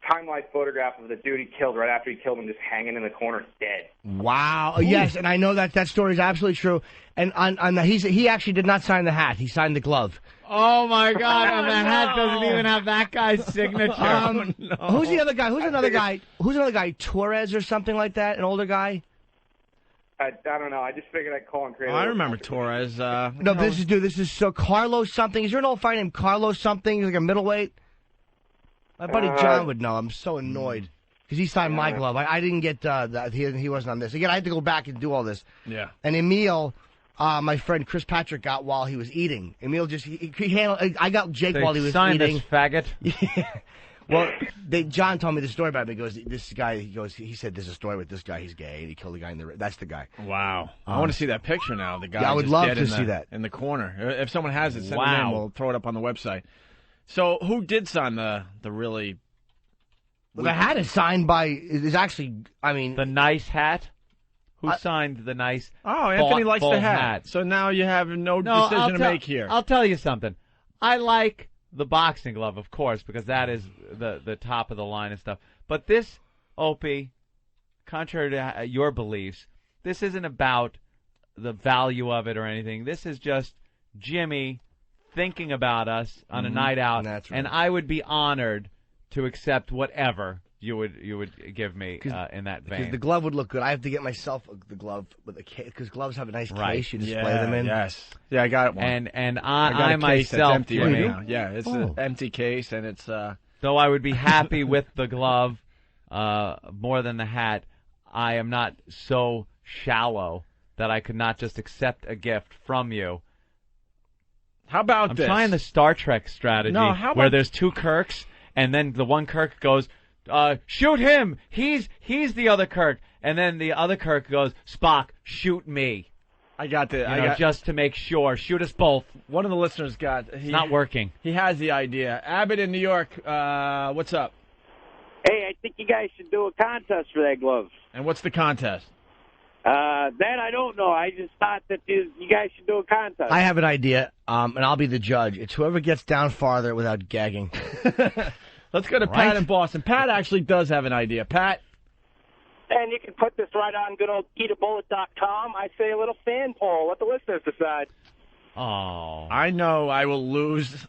time-lapse photograph of the dude he killed right after he killed him, just hanging in the corner dead. Wow. Yes, and I know that story is absolutely true. And he actually did not sign the hat. He signed the glove. Oh my God! And the hat doesn't even have that guy's signature. Who's the other guy? Who's another guy? Who's another guy? Torres or something like that? An older guy? I don't know. I just figured I'd call and create. I remember Torres. No, this is so Carlos something. Is there an old fight named Carlos something? He's like a middleweight. My buddy John would know. I'm so annoyed because he signed my glove. I didn't get that. He wasn't on this. Again, I had to go back and do all this. Yeah. And Emil, my friend Chris Patrick got while he was eating. Emil just he handled. I got Jake while he was signed eating. This faggot. Yeah. Well, John told me the story about him. He goes, this guy, he said there's a story with this guy, he's gay, and he killed the guy that's the guy. Wow. I want to see that picture now. The guy I would just love dead to see that. in the corner. If someone has it, send it in. We'll throw it up on the website. So who did sign the really... Well, the hat is signed by, is actually, I mean... The nice hat? Who signed the nice Oh, Anthony likes the hat. hat. So now you have no decision to make here. I'll tell you something. I like the boxing glove, of course, because that is the top of the line and stuff. But this, Opie, contrary to your beliefs, this isn't about the value of it or anything. This is just Jimmy thinking about us on a night out, That's right. and I would be honored to accept whatever you would give me in that vein. Because the glove would look good. I have to get myself the glove with a case, because gloves have a nice case you display them in. Yes. Yeah, I got one. And I got I a case myself, that's empty right Jimmy, now. Yeah, it's an empty case, and it's... Though I would be happy with the glove more than the hat, I am not so shallow that I could not just accept a gift from you. How about I'm this? trying the Star Trek strategy where there's two Kirks, and then the one Kirk goes, shoot him! He's the other Kirk. And then the other Kirk goes, Spock, shoot me. I got the... just to make sure. Shoot us both. One of the listeners got... It's not working. He has the idea. Abbott in New York, what's up? Hey, I think you guys should do a contest for that glove. And what's the contest? That I don't know. I just thought that you guys should do a contest. I have an idea, and I'll be the judge. It's whoever gets down farther without gagging. Let's go to Pat in Boston. Pat actually does have an idea. Pat? And you can put this right on good old eatabullet.com. I say a little fan poll. Let the listeners decide. Oh. I know I will lose.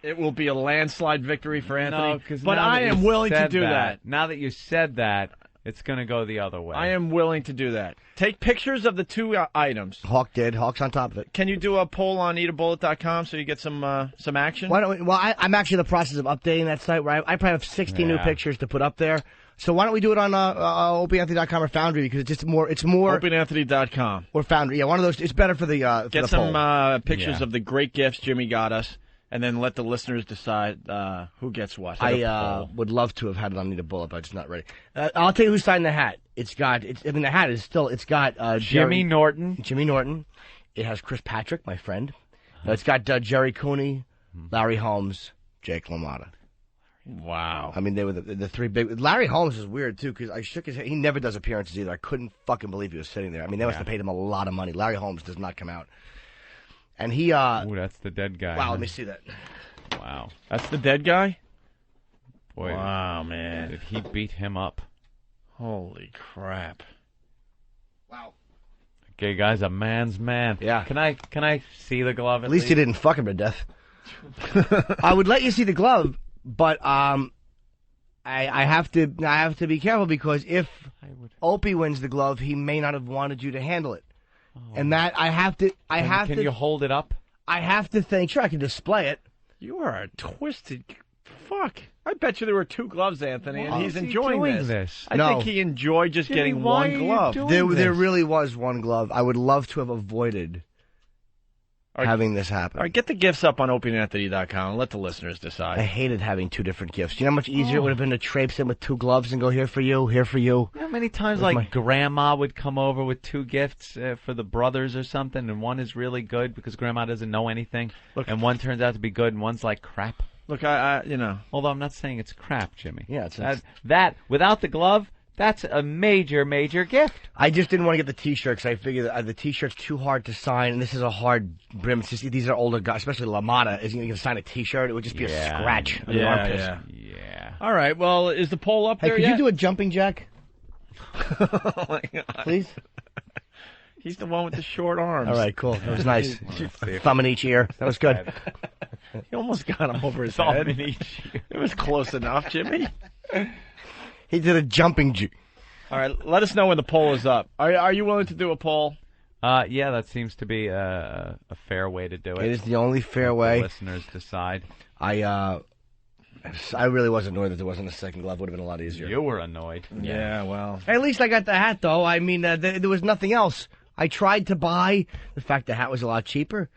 It will be a landslide victory for Anthony. No, but I am willing to do that. Now that you said that, it's going to go the other way. I am willing to do that. Take pictures of the two items. Hawk did. Hawk's on top of it. Can you do a poll on eatabullet.com so you get some action? Why don't we, I'm actually in the process of updating that site where I probably have 60 new pictures to put up there. So why don't we do it on opieanthony.com or Foundry, because it's more opieanthony.com or Foundry. Yeah, one of those. It's better for the get the some poll. Pictures of the great gifts Jimmy got us, and then let the listeners decide who gets what. I would love to have had it on Need a Bullet, but it's not ready. I'll tell you who signed the hat. The hat is still. It's got Jimmy Norton. Jimmy Norton. It has Chris Patrick, my friend. It's got Jerry Cooney, Larry Holmes, Jake LaMotta. Wow. I mean, they were the three big... Larry Holmes is weird, too, because I shook his head. He never does appearances either. I couldn't fucking believe he was sitting there. I mean, they must have paid him a lot of money. Larry Holmes does not come out. And he... Ooh, that's the dead guy. Wow, let me see that. Wow. That's the dead guy? Boy, wow, man. Did he beat him up? Holy crap. Wow. Okay, guy's a man's man. Yeah. Can I see the glove at least he didn't fuck him to death. I would let you see the glove... But I have to be careful, because if Opie wins the glove, he may not have wanted you to handle it, and that I have to. Can you hold it up? I have to think. Sure, I can display it. You are a twisted fuck. I bet you there were two gloves, Anthony, and he's enjoying this. I think he enjoyed just getting one glove. There really was one glove. I would love to have avoided having this happen. All right, get the gifts up on opieandanthony.com and let the listeners decide. I hated having two different gifts. You know how much easier it would have been to traipse in with two gloves and go, here for you, here for you. You know how many times, Grandma would come over with two gifts for the brothers or something, and one is really good because Grandma doesn't know anything, and one turns out to be good, and one's like crap. Look, I Although I'm not saying it's crap, Jimmy. Yeah, that without the glove, that's a major, major gift. I just didn't want to get the T-shirt because I figured the T-shirt's too hard to sign, and this is a hard brim. It's just, these are older guys, especially LaMotta. Isn't going to sign a T-shirt? It would just be a scratch on the armpits. Yeah. All right. Well, is the poll up there yet? Could you do a jumping jack? Oh my God. Please. He's the one with the short arms. All right, cool. That was nice. Thumb in each ear. That was good. He almost got him over his head. In each ear. It was close enough, Jimmy. He did a jumping All right, let us know when the poll is up. Are you willing to do a poll? Yeah, that seems to be a fair way to do it. It is the only fair way. The listeners decide. I really was annoyed that there wasn't a second glove. Would have been a lot easier. You were annoyed. Yeah, well. At least I got the hat, though. I mean, there was nothing else. I tried to buy. The fact the hat was a lot cheaper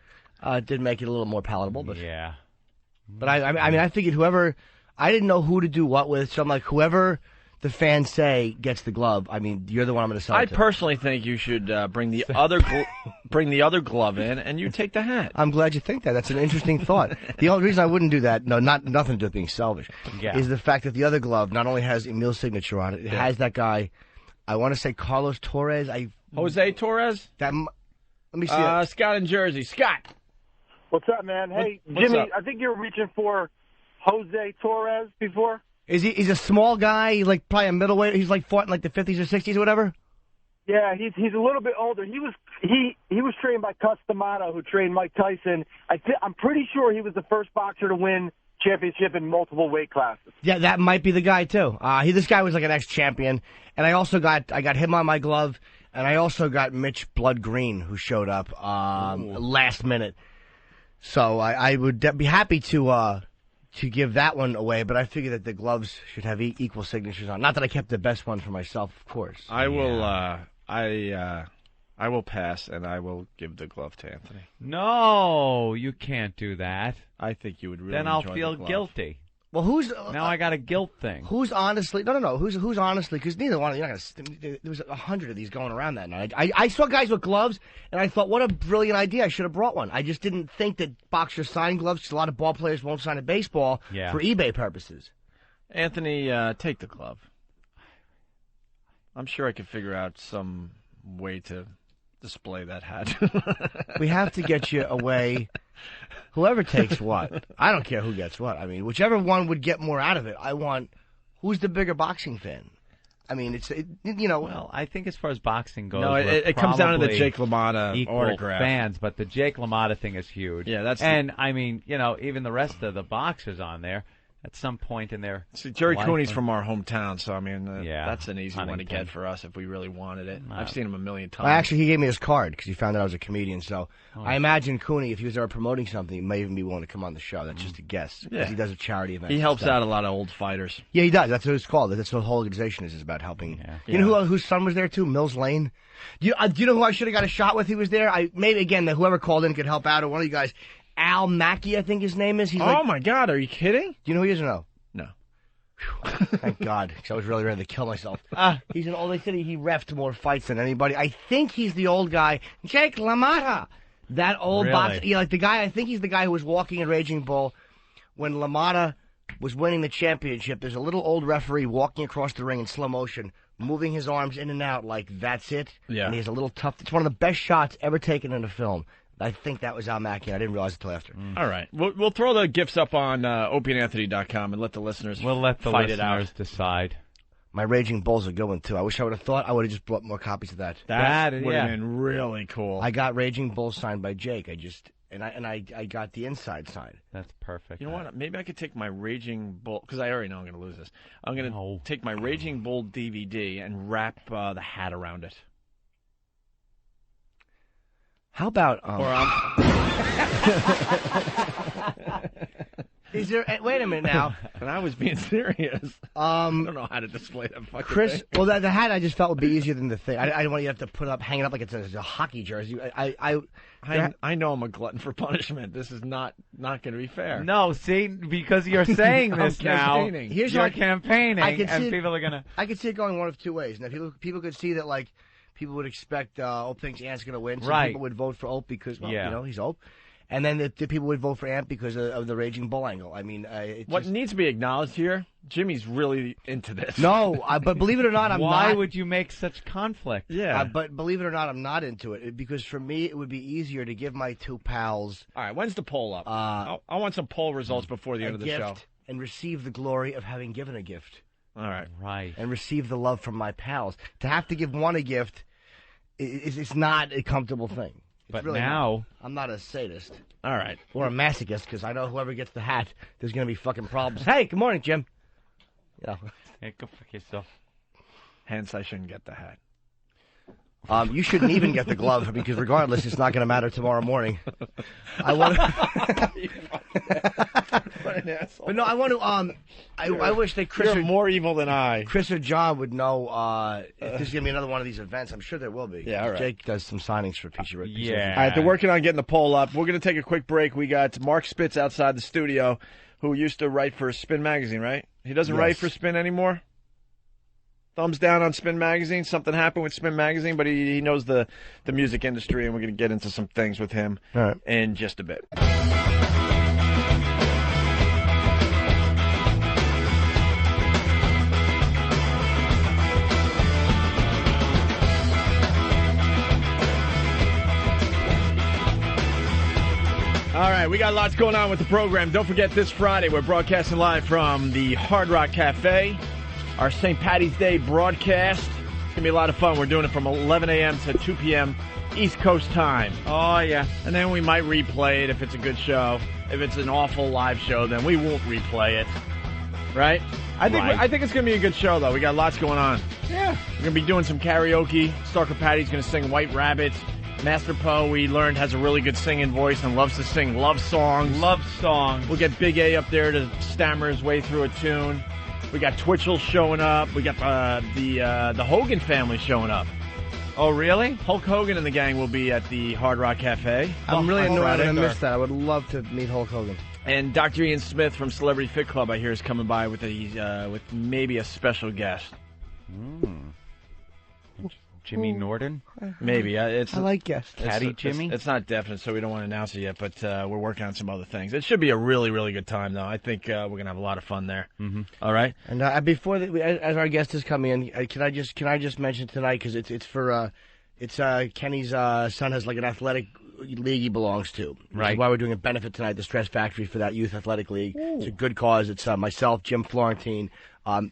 did make it a little more palatable. But yeah. But I mean, I figured whoever... I didn't know who to do what with, so I'm like, whoever the fans say gets the glove. I mean, you're the one I'm going to sell it I to. personally think you should bring the other glove in, and you take the hat. I'm glad you think that. That's an interesting thought. The only reason I wouldn't do that, nothing to do with being selfish, is the fact that the other glove not only has Emil's signature on it, it has that guy, I want to say Carlos Torres. Jose Torres? Let me see it. Scott in Jersey. Scott. What's up, man? Hey, What's Jimmy, up? I think you were reaching for Jose Torres before. He's a small guy, he's like probably a middleweight. He's like fought in like the 50s or 60s or whatever. Yeah, he's a little bit older. He was trained by Cus D'Amato, who trained Mike Tyson. I'm pretty sure he was the first boxer to win championship in multiple weight classes. Yeah, that might be the guy too. This guy was like an ex-champion, and I got him on my glove, and I also got Mitch Blood Green, who showed up last minute. So I would be happy to give that one away, but I figure that the gloves should have equal signatures on. Not that I kept the best one for myself, of course. I will. I will pass, and I will give the glove to Anthony. No, you can't do that. I think you would really. Then I'll enjoy feel the glove. guilty. Well, who's now? I got a guilt thing. Who's honestly? No. Who's honestly? Because neither one. You're not gonna. There was 100 of these going around that night. I saw guys with gloves, and I thought, what a brilliant idea! I should have brought one. I just didn't think that boxers sign gloves. Because a lot of ball players won't sign a baseball for eBay purposes. Anthony, take the glove. I'm sure I could figure out some way to display that hat. We have to get you away. Whoever takes what. I don't care who gets what. I mean, whichever one would get more out of it. I want. Who's the bigger boxing fan? I mean, Well, I think as far as boxing goes, no, it comes down to the Jake LaMotta equal autograph. fans, but the Jake LaMotta thing is huge. Yeah, I mean, even the rest of the boxers on there. At some point in their Jerry life, Cooney's from our hometown, so I mean, that's an easy one to Huntington. get for us if we really wanted it. I've seen him a million times. Well, actually, he gave me his card because he found out I was a comedian. So I imagine Cooney, if he was ever promoting something, he may even be willing to come on the show. That's just a guess. Yeah. He does a charity event. He helps out a lot of old fighters. Yeah, he does. That's what it's called. That's what the whole organization is about helping. Yeah. You know whose son was there too? Mills Lane. Do you know who I should have got a shot with? He was there. Maybe again that whoever called in could help out, or one of you guys. Al Mackey, I think his name is. He's my God, are you kidding? Do you know who he is or no? No. Thank God, because I was really ready to kill myself. He's an old. They said he refed more fights than anybody. I think he's the old guy, Jake LaMotta. That old boxer. Yeah, like the guy. I think he's the guy who was walking in Raging Bull when LaMotta was winning the championship. There's a little old referee walking across the ring in slow motion, moving his arms in and out like that's it. Yeah. And he has a little tough. It's one of the best shots ever taken in a film. I think that was Al Mackey. I didn't realize it until after. All right. We'll throw the gifts up on opieandanthony.com and let the listeners fight it out. Decide. My Raging Bull's a good one, too. I wish I would have thought I would have just brought more copies of that. That would have been really cool. I got Raging Bull signed by Jake. I got the inside signed. That's perfect. You know what? Maybe I could take my Raging Bull, because I already know I'm going to lose this. I'm going to take my Raging Bull DVD and wrap the hat around it. How about Is there? Wait a minute now. And I was being serious. I don't know how to display that fucking Chris. thing. Well, the hat I just felt would be easier than the thing. I don't want you to have to hang it up like it's a hockey jersey. I know I'm a glutton for punishment. This is not going to be fair. No, see, because you're saying this now. Here's you're campaigning, and people are gonna. I could see it going one of two ways. Now, people could see that like. People would expect Ope thinks Ant's going to win. Some people would vote for Ope because, he's Ope. And then the people would vote for Ant because of the Raging Bull angle. I mean, what needs to be acknowledged here, Jimmy's really into this. No, but believe it or not, I'm not. Why would you make such conflict? Yeah. But believe it or not, I'm not into it. Because for me, it would be easier to give my two pals. All right, when's the poll up? I want some poll results before the end of the show. And receive the glory of having given a gift. All right. Right. And receive the love from my pals. To have to give one a gift, it's not a comfortable thing. But really now... I'm not a sadist. All right. Or a masochist, because I know whoever gets the hat, there's going to be fucking problems. Hey, good morning, Jim. Hey, go fuck yourself. Hence, I shouldn't get the hat. You shouldn't even get the glove because regardless, it's not going to matter tomorrow morning. I want to. But no, I want to. I wish that Chris. You're more evil than I. Chris or John would know if there's going to be another one of these events. I'm sure there will be. Yeah, all right. Jake does some signings for Peachy. All right, they're working on getting the poll up. We're going to take a quick break. We got Mark Spitz outside the studio, who used to write for Spin Magazine, right? He doesn't write for Spin anymore? Thumbs down on Spin Magazine. Something happened with Spin Magazine, but he knows the music industry, and we're going to get into some things with him in just a bit. All right, we got lots going on with the program. Don't forget, this Friday, we're broadcasting live from the Hard Rock Cafe, our St. Patty's Day broadcast. It's going to be a lot of fun. We're doing it from 11 a.m. to 2 p.m. East Coast time. Oh, yeah. And then we might replay it if it's a good show. If it's an awful live show, then we won't replay it. Right? I think it's going to be a good show, though. We got lots going on. Yeah. We're going to be doing some karaoke. Stalker Patty's going to sing White Rabbit. Master Poe, we learned, has a really good singing voice and loves to sing love songs. Love songs. We'll get Big A up there to stammer his way through a tune. We got Twitchell showing up. We got the Hogan family showing up. Oh, really? Hulk Hogan and the gang will be at the Hard Rock Cafe. I'm really annoyed I missed that. I would love to meet Hulk Hogan. And Dr. Ian Smith from Celebrity Fit Club, I hear, is coming by with maybe a special guest. Jimmy Norton? Maybe. I like guests. Caddy Jimmy? It's not definite, so we don't want to announce it yet, but we're working on some other things. It should be a really, really good time, though. I think we're going to have a lot of fun there. Mm-hmm. All right? And before, as our guest is coming in, can I just mention tonight, because it's for Kenny's son has like an athletic league he belongs to. Right. Which is why we're doing a benefit tonight, the Stress Factory, for that youth athletic league. Ooh. It's a good cause. It's myself, Jim Florentine,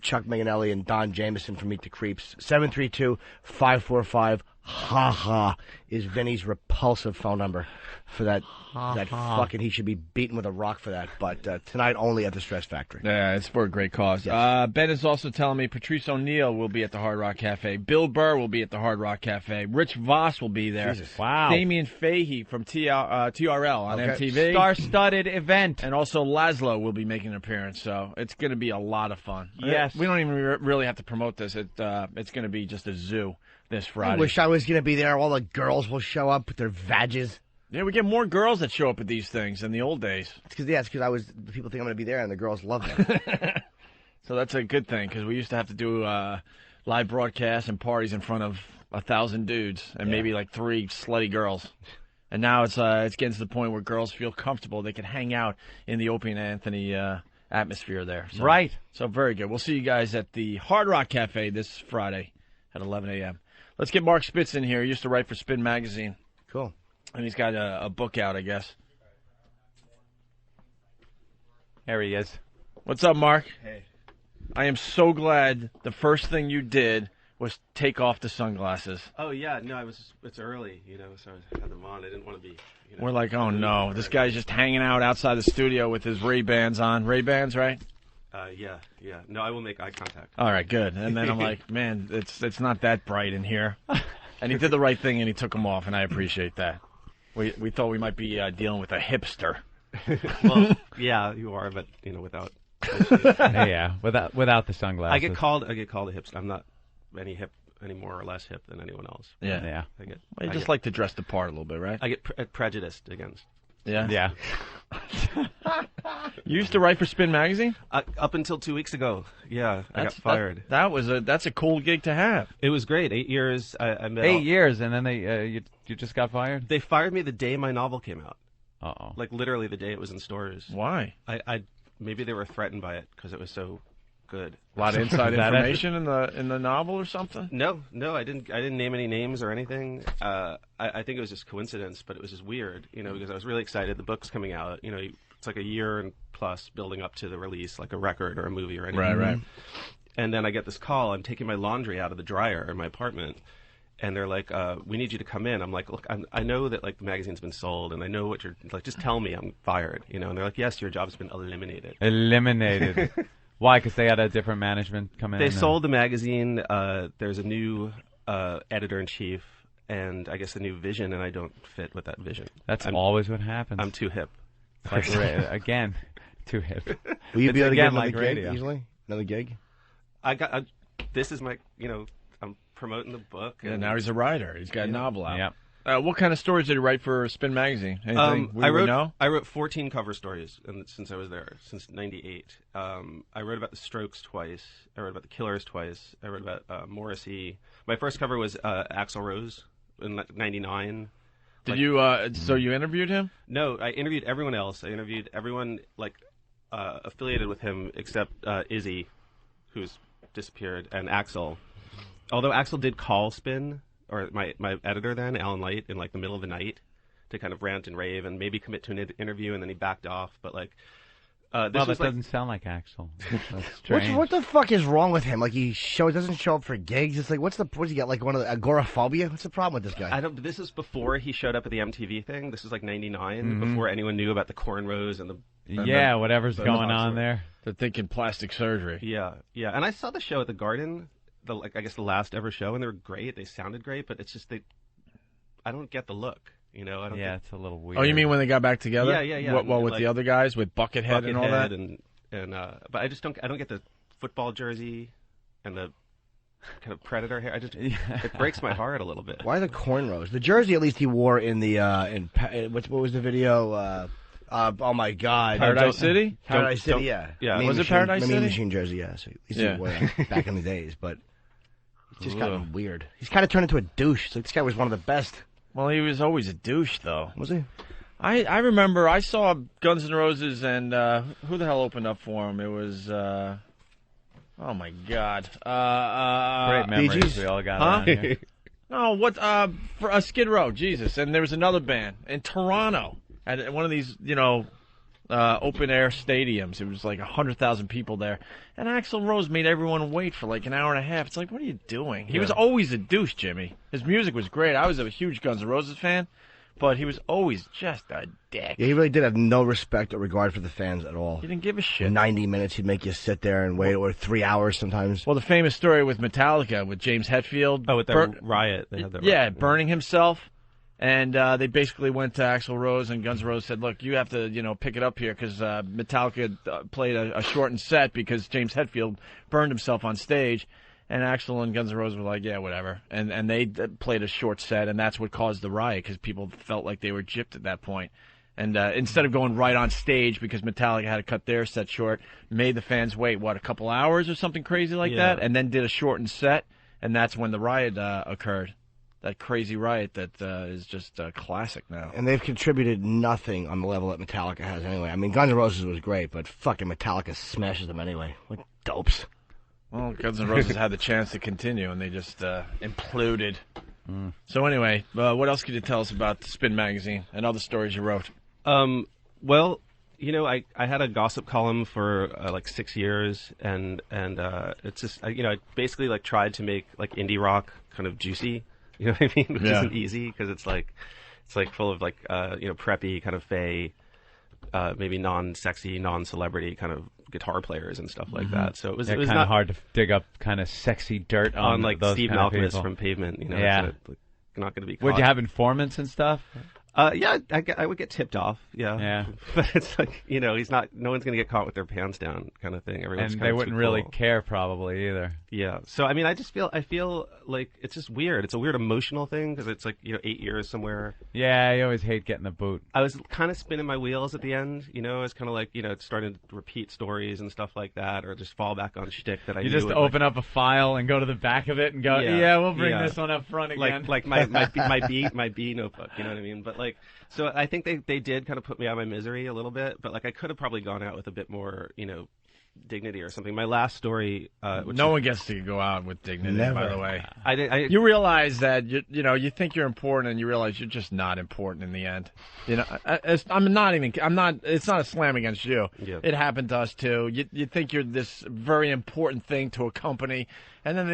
Chuck Manganelli, and Don Jameson from Meet the Creeps. 732-545-HA-HA is Vinny's repulsive phone number for that fucking, he should be beaten with a rock for that. But tonight only at the Stress Factory. Yeah, it's for a great cause. Yes. Ben is also telling me Patrice O'Neill will be at the Hard Rock Cafe. Bill Burr will be at the Hard Rock Cafe. Rich Voss will be there. Jesus. Wow. Damian Fahey from TRL on MTV. Star-studded event. And also Laszlo will be making an appearance, so it's going to be a lot of fun. Yes. We don't even really have to promote this. It's going to be just a zoo this Friday. I wish I was going to be there. All the girls will show up with their vages. Yeah, we get more girls that show up at these things than the old days. It's because people think I'm going to be there, and the girls love me. So that's a good thing, because we used to have to do live broadcasts and parties in front of 1,000 dudes and maybe like 3 slutty girls. And now it's getting to the point where girls feel comfortable. They can hang out in the Opie and Anthony atmosphere there. So, right. So very good. We'll see you guys at the Hard Rock Cafe this Friday at 11 a.m. Let's get Mark Spitz in here. He used to write for Spin Magazine. Cool. And he's got a book out, I guess. There he is. What's up, Mark? Hey. I am so glad the first thing you did was take off the sunglasses. Oh, yeah. No, it's early, so I had them on. I didn't want to be... We're like, oh, no. This guy's just hanging out outside the studio with his Ray-Bans on. Ray-Bans, right? Yeah. No, I will make eye contact. All right, good. And then I'm like, man, it's not that bright in here. And he did the right thing, and he took them off, and I appreciate that. We thought we might be dealing with a hipster. Well, yeah, you are, but without. Without the sunglasses. I get called a hipster. I'm not any more or less hip than anyone else. Yeah. I just like to dress the part a little bit, right? I get prejudiced against. Yeah. Yeah. You used to write for Spin Magazine? Up until 2 weeks ago. Yeah, I got fired. That's a cool gig to have. It was great. 8 years. I met 8 years, and then you just got fired? They fired me the day my novel came out. Uh-oh. Like literally the day it was in stores. Why? I maybe they were threatened by it because it was so good. A lot of inside information in the novel or something? No, I didn't name any names or anything. I think it was just coincidence, but it was just weird, because I was really excited. The book's coming out. It's like a year and plus building up to the release, like a record or a movie or anything. Right. And then I get this call. I'm taking my laundry out of the dryer in my apartment, and they're like, "We need you to come in." I'm like, "Look, I know that like the magazine's been sold, and I know what you're like. Just tell me I'm fired, And they're like, "Yes, your job's been eliminated." Eliminated. Why? Because they had a different management come in? They sold the magazine. There's a new editor-in-chief. and I guess a new vision, and I don't fit with that vision. That's always what happens. I'm too hip. Like, again, too hip. Will you be able to get another like gig radio. easily? Another gig? This is my, I'm promoting the book. And And now he's a writer. He's got a novel out. Yep. What kind of stories did he write for Spin Magazine? Anything we would know? I wrote 14 cover stories since I was there, since '98. I wrote about the Strokes twice. I wrote about the Killers twice. I wrote about Morrissey. My first cover was Axl Rose in '99. Did you? So you interviewed him? No, I interviewed everyone else. I interviewed everyone affiliated with him except Izzy, who's disappeared, and Axl. Although Axl did call Spin, or my editor then, Alan Light, in like the middle of the night to kind of rant and rave and maybe commit to an interview, and then he backed off. But like, that doesn't sound like Axl. That's strange. What the fuck is wrong with him? Like doesn't show up for gigs. It's like what's he got? Like one of the agoraphobia? What's the problem with this guy? This is before he showed up at the MTV thing. This is like '99, before anyone knew about the cornrows and the whatever's going on there. They're thinking plastic surgery. Yeah. And I saw the show at the Garden, I guess the last ever show, and they were great. They sounded great, but it's just I don't get the look. I don't. Yeah, it's a little weird. Oh, you mean when they got back together? Yeah. Well, with the other guys, with Buckethead and all that. But I just don't get the football jersey and the kind of Predator hair. It breaks my heart a little bit. Why the cornrows? The jersey, at least he wore in the what was the video? Oh my God! Paradise City. Paradise City, yeah. Was it Paradise City? Mean Machine jersey, yeah. So at least he wore that back in the days, but it's just gotten weird. He's kind of turned into a douche. It's like this guy was one of the best. Well, he was always a douche, though. Was he? I remember I saw Guns N' Roses, and who the hell opened up for him? It was, oh my God. Great memories we all got around here. No, for Skid Row, Jesus. And there was another band in Toronto at one of these, open-air stadiums. It was like 100,000 people there. And Axl Rose made everyone wait for like an hour and a half. It's like, what are you doing? He was always a douche, Jimmy. His music was great. I was a huge Guns N' Roses fan, but he was always just a dick. Yeah, he really did have no respect or regard for the fans at all. He didn't give a shit. 90 minutes, he'd make you sit there and wait, or 3 hours sometimes. Well, the famous story with Metallica, with James Hetfield. Oh, with that riot. They had that riot. Burning himself. And they basically went to Axl Rose, and Guns N' Roses said, look, you have to, pick it up here, because Metallica played a shortened set because James Hetfield burned himself on stage. And Axl and Guns N' Roses were like, yeah, whatever. And they played a short set, and that's what caused the riot, because people felt like they were gypped at that point. And instead of going right on stage, because Metallica had to cut their set short, made the fans wait, a couple hours or something crazy like that, and then did a shortened set, and that's when the riot occurred. That crazy riot that is just classic now. And they've contributed nothing on the level that Metallica has anyway. I mean, Guns N' Roses was great, but fucking Metallica smashes them anyway. Like dopes. Well, Guns N' Roses had the chance to continue, and they just imploded. So anyway, what else could you tell us about Spin Magazine and other stories you wrote? Well, I had a gossip column for like 6 years, and it's just I basically tried to make like indie rock kind of juicy. You know what I mean? Which isn't easy, because it's full of preppy kind of fey, maybe non-sexy, non-celebrity kind of guitar players and stuff like that. So it was kind of not hard to dig up kind of sexy dirt on like those Steve kind of Malkmus people. from Pavement. Yeah, it's not going to be. Would you have informants and stuff? Yeah, I would get tipped off. Yeah. But it's like no one's going to get caught with their pants down, kind of thing. Everyone's and kind they of wouldn't really care probably either. Yeah. So I mean, I feel like it's just weird. It's a weird emotional thing, because it's like 8 years somewhere. Yeah, you always hate getting the boot. I was kind of spinning my wheels at the end. I was kind of like starting to repeat stories and stuff like that, or just fall back on shtick that I You knew just open up a file and go to the back of it and go, we'll bring this one up front again. Like my B notebook. You know what I mean? But so I think they did kind of put me out of my misery a little bit, but I could have probably gone out with a bit more, dignity or something. My last story, no one gets to go out with dignity. Never. By the way, you realize that you think you're important, and you realize you're just not important in the end. It's not a slam against you. Yeah. It happened to us too. You think you're this very important thing to a company, and then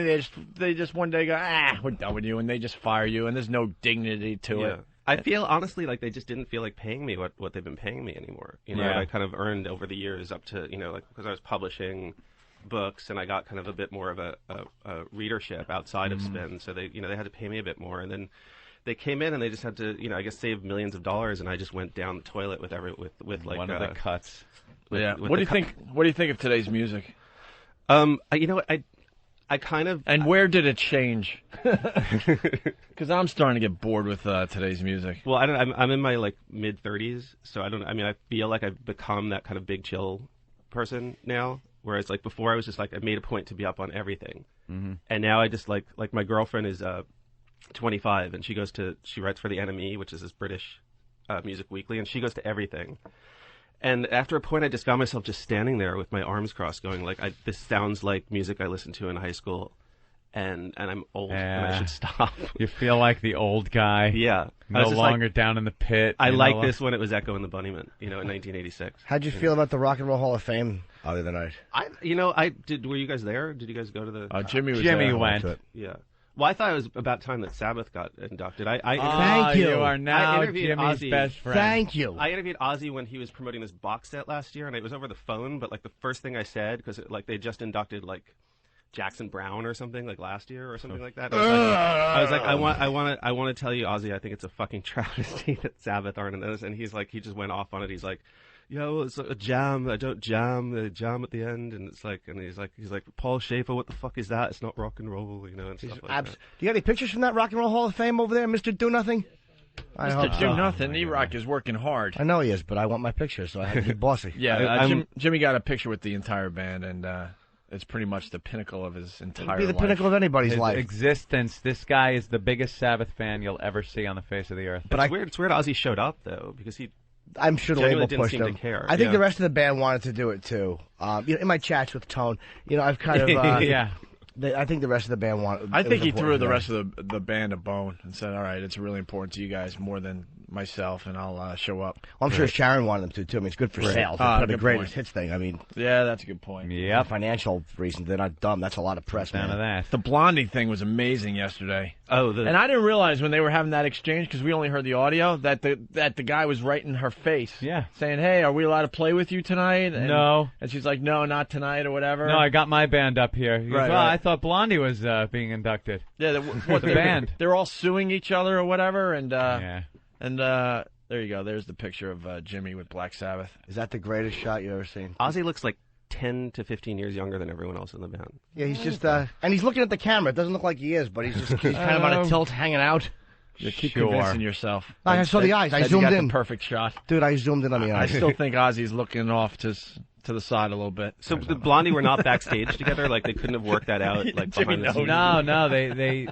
they just one day go, we're done with you, and they just fire you, and there's no dignity to it. I feel honestly like they just didn't feel like paying me what they've been paying me anymore. I kind of earned over the years up to because I was publishing books, and I got kind of a bit more of a readership outside of Spin, so they had to pay me a bit more, and then they came in and they just had to, I guess save millions of dollars, and I just went down the toilet with like one of the cuts. What do you think? What do you think of today's music? I kind of. And where did it change? Because I'm starting to get bored with today's music. Well, I'm in my like mid-30s, so I feel like I've become that kind of big chill person now. Whereas like before, I was just like I made a point to be up on everything, and now I just like my girlfriend is 25, and she writes for the NME, which is this British music weekly, and she goes to everything. And after a point, I just found myself just standing there with my arms crossed, going like, "This sounds like music I listened to in high school, and I'm old and I should stop." You feel like the old guy. Yeah, no longer down in the pit. I like this when it was Echo and the Bunnymen, in 1986. How'd you feel about the Rock and Roll Hall of Fame the other night? Were you guys there? Did you guys go to the? Jimmy went. Yeah. Well, I thought it was about time that Sabbath got inducted. Thank you. You are now Jimmy's Ozzy. Best friend. Thank you. I interviewed Ozzy when he was promoting this box set last year, and it was over the phone. But like the first thing I said, because they just inducted like Jackson Browne or something like last year or something like that. I was like, I want to tell you, Ozzy, I think it's a fucking travesty that Sabbath aren't in this. And he just went off on it. He's like, yo, it's a jam. I don't jam. They jam at the end, and it's like, and he's like, Paul Schaefer, what the fuck is that? It's not rock and roll, and stuff like that. Do you got any pictures from that Rock and Roll Hall of Fame over there, Mr. Do Nothing? Mr. Do Nothing. E-Rock is working hard. I know he is, but I want my picture, so I have to be bossy. Yeah, Jimmy got a picture with the entire band, and it's pretty much the pinnacle of his entire life. It'd be the pinnacle of anybody's life. Existence. This guy is the biggest Sabbath fan you'll ever see on the face of the earth. But it's weird Ozzy showed up though, because I'm sure the label pushed him. To care. I think the rest of the band wanted to do it too. In my chats with Tone, I've kind of I think the rest of the band wanted. I think he threw the rest of the band a bone and said, "All right, it's really important to you guys more than myself, and I'll show up." Well, I'm sure Sharon wanted them to too. I mean, it's good for sales. It's the greatest hits thing. I mean, yeah, that's a good point. Yeah, financial reasons, they're not dumb. That's a lot of press. None of that. The Blondie thing was amazing yesterday. And I didn't realize when they were having that exchange, because we only heard the audio, that the guy was right in her face. Yeah, saying, "Hey, are we allowed to play with you tonight?" And, no, and she's like, "No, not tonight," or whatever. No, I got my band up here. He goes, I thought Blondie was being inducted. Yeah, the band. They're all suing each other or whatever, and there you go. There's the picture of Jimmy with Black Sabbath. Is that the greatest shot you've ever seen? Ozzy looks like 10 to 15 years younger than everyone else in the band. Yeah, he's just and he's looking at the camera. It doesn't look like he is, but he's kind of on a tilt, hanging out. You keep convincing yourself. I saw the eyes. I zoomed in. The perfect shot, dude. I zoomed in on the eyes. I still think Ozzy's looking off to the side a little bit. So the Blondie were not backstage together? Like they couldn't have worked that out like behind the scenes? No, they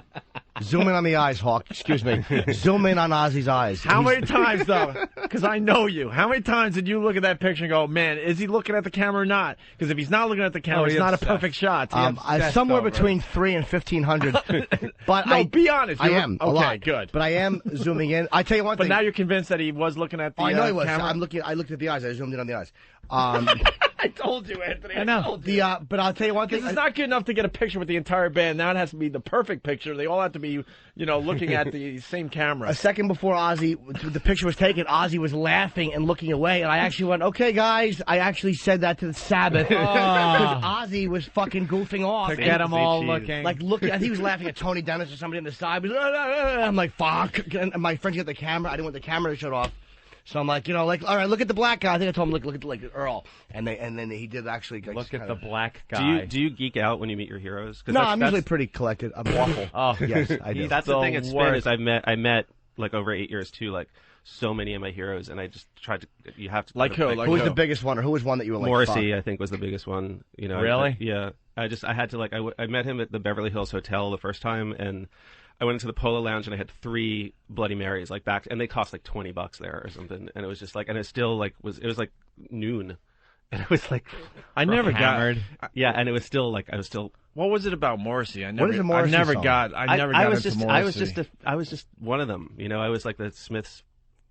zoom in on the eyes, Hawk. Excuse me. Zoom in on Ozzy's eyes. How many times, though? Because I know you. How many times did you look at that picture and go, man, is he looking at the camera or not? Because if he's not looking at the camera, it's not a perfect shot. Somewhere between 3 and 1,500. But no, be honest. I am. Okay, a lot. Good. But I am zooming in. I tell you one thing. But now you're convinced that he was looking at the I know he was. camera? I looked at the eyes. I zoomed in on the eyes. I told you, Anthony. I know. But I'll tell you one thing. It's not good enough to get a picture with the entire band. Now it has to be the perfect picture. They all have to be, looking at the same camera. A second before the picture was taken, Ozzy was laughing and looking away, and I actually went, "Okay, guys." I actually said that to the Sabbath because Ozzy was fucking goofing off to get them all looking. Like looking. I think he was laughing at Tony Dennis or somebody on the side. I'm like, "Fuck!" And my friends got the camera. I didn't want the camera to shut off. So I'm like, all right, look at the black guy. I think I told him, look at Earl, and then he did actually look at the black guy. Do you geek out when you meet your heroes? No, I'm usually pretty collected. I'm awful. Oh yes, I do. That's the thing at Spin is I met like over 8 years too, like so many of my heroes, and I just tried to. You have to like who? Who was the biggest one, or who was one that you were like? Morrissey, I think, was the biggest one. Really? Yeah. I had to I met him at the Beverly Hills Hotel the first time, and I went into the Polo Lounge and I had 3 Bloody Marys back, and they cost like $20 there or something. And it was just and it still it was like noon, and it was like I never hammered. Yeah, and it was still I was still. What was it about Morrissey? I never got into Morrissey. I was just one of them. I was like the Smiths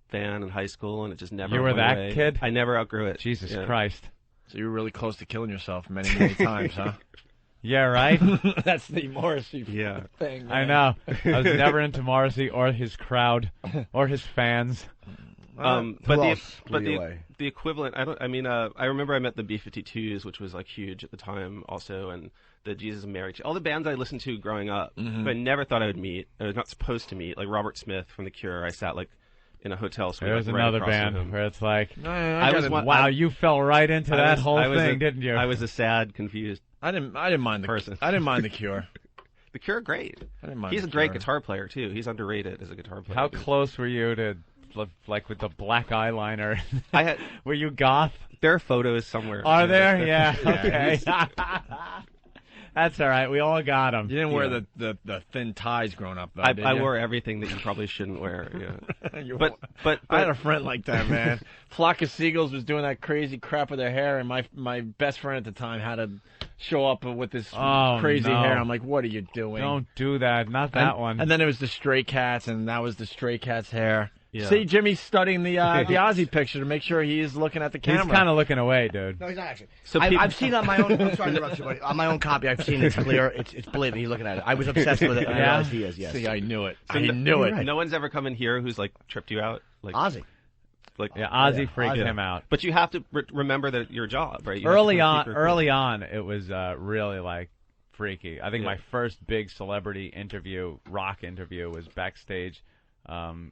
fan in high school, and it just never. You were went that away. kid? I never outgrew it. Jesus Christ! So you were really close to killing yourself many, many times, huh? Yeah, right? That's the Morrissey thing. I know. I was never into Morrissey or his crowd or his fans. The equivalent. I remember I met the B-52s, which was like huge at the time, also, and the Jesus and Mary. All the bands I listened to growing up, but I never thought I would meet. I was not supposed to meet. Like Robert Smith from The Cure. I sat like in a hotel suite. There's right another across from band him. where it's like, wow, you fell right into that whole thing, didn't you? I was a sad, confused. I didn't mind the person. I didn't mind the Cure. The Cure are great. I didn't mind He's the a great Cure. guitar player too. He's underrated as a guitar player. How close were you to, like, with the black eyeliner? I had. Were you goth? There are photos somewhere. Are there? Yeah. Okay. That's all right. We all got them. You didn't wear the thin ties growing up, though, did I you? wore everything that you probably shouldn't wear. Yeah. but I had a friend like that, man. Flock of Seagulls was doing that crazy crap with their hair, and my best friend at the time had to show up with this crazy hair. I'm like, what are you doing? Don't do that. Not that one. And then it was the Stray Cats, and that was the Stray Cats' hair. Yeah. See, Jimmy's studying the Ozzy picture to make sure he is looking at the camera. He's kind of looking away, dude. No, he's not actually. So I've seen on my own. I'm sorry to interrupt you, buddy. On my own copy, I've seen it's clear. It's believe me, he's looking at it. I was obsessed with it. And I realized he is. Yes. See, I knew it. So I knew it. Right. No one's ever come in here who's like tripped you out. Like Ozzy. Like Ozzy freaked him out. But you have to remember that your job, right? Early on, it was really like freaky. I think my first big celebrity interview, rock interview, was backstage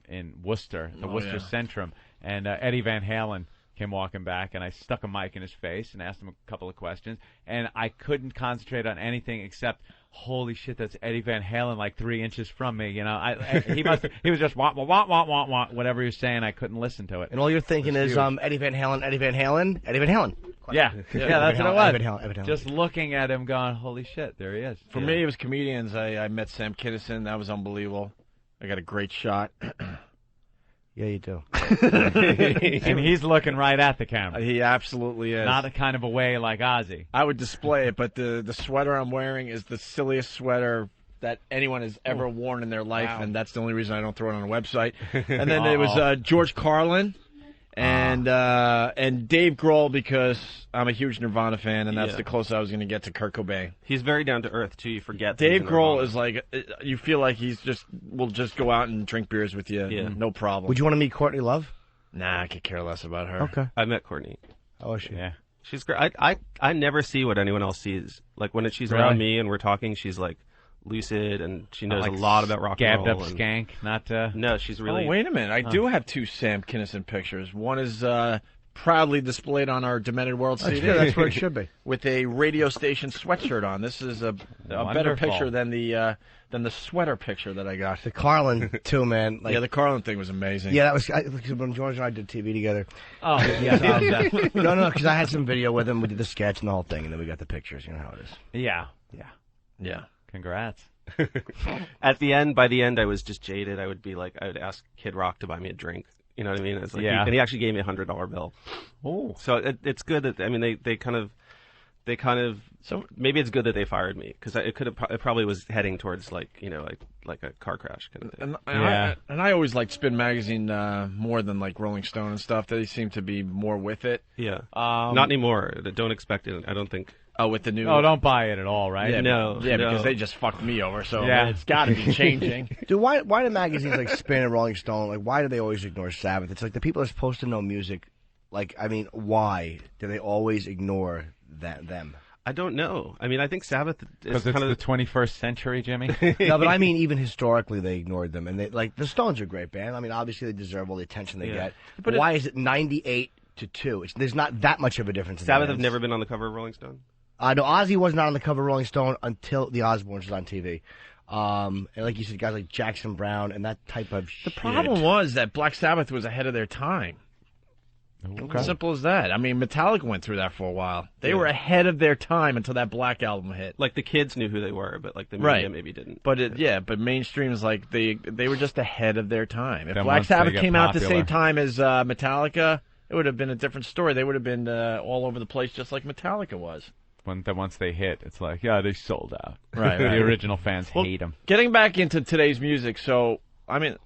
in Worcester, the Worcester Centrum, and Eddie Van Halen came walking back, and I stuck a mic in his face and asked him a couple of questions, and I couldn't concentrate on anything except, holy shit, that's Eddie Van Halen, like 3 inches from me. You know, he was just wah, wah, wah, wah, wah, wah, whatever he was saying. I couldn't listen to it. And all you're thinking is Eddie Van Halen, Eddie Van Halen, Eddie Van Halen. Yeah, that's what it was. Eddie Van Halen. Just looking at him, going, holy shit, there he is. For me, it was comedians. I met Sam Kinison. That was unbelievable. I got a great shot. Yeah, you do. And he's looking right at the camera. He absolutely is. Not a kind of a way like Ozzy. I would display it, but the sweater I'm wearing is the silliest sweater that anyone has ever worn in their life, and that's the only reason I don't throw it on a website. And then it was George Carlin and Dave Grohl, because I'm a huge Nirvana fan, and that's the closest I was going to get to Kurt Cobain. He's very down to earth too. You forget. Dave Grohl is like, you feel like will just go out and drink beers with you, no problem. Would you want to meet Courtney Love? Nah, I could care less about her. Okay. I met Courtney. Oh, is she? Yeah. She's great. I never see what anyone else sees. Like when she's around me and we're talking, she's like lucid and she knows a lot about rock and roll. Gabbed up skank, not No, she's really. Oh, wait a minute! I do have 2 Sam Kinison pictures. One is proudly displayed on our Demented World CD. That's where it should be. With a radio station sweatshirt on. This is a better picture than the sweater picture that I got. The Carlin too, man. Like, the Carlin thing was amazing. Yeah, that was when George and I did TV together. Oh, yeah. No, because I had some video with him. We did the sketch and the whole thing, and then we got the pictures. You know how it is. Yeah. Congrats. By the end, I was just jaded. I would ask Kid Rock to buy me a drink. You know what I mean? It's like and he actually gave me $100 bill. Oh, so it's good that they kind of. So maybe it's good that they fired me, because it probably was heading towards like a car crash kind of thing. And I always liked Spin Magazine more than like Rolling Stone and stuff. They seem to be more with it. Yeah. Not anymore. Don't expect it. I don't think. Oh, with the new. Oh, don't buy it at all, right? Yeah, no. Because they just fucked me over. So it's got to be changing. Dude, why do magazines like Spin and Rolling Stone, like, why do they always ignore Sabbath? It's like the people are supposed to know music. Like, I mean, why do they always ignore them? I don't know. I mean, I think Sabbath is kind of the 21st century, Jimmy. No, but I mean, even historically, they ignored them, and the Stones are a great band. I mean, obviously they deserve all the attention they get. But why is it 98-2? There's not that much of a difference. Sabbath have never been on the cover of Rolling Stone. No, Ozzy was not on the cover of Rolling Stone until the Osbournes was on TV. And like you said, guys like Jackson Browne and that type of shit. The problem was that Black Sabbath was ahead of their time. Okay. Simple as that. I mean, Metallica went through that for a while. They were ahead of their time until that Black album hit. Like the kids knew who they were, but like the media maybe didn't. But but mainstream is like they were just ahead of their time. If Black Sabbath came out at the same time as Metallica, it would have been a different story. They would have been all over the place, just like Metallica was. Once they hit, it's like, they sold out. Right. The original fans hate them. Getting back into today's music, so I mean,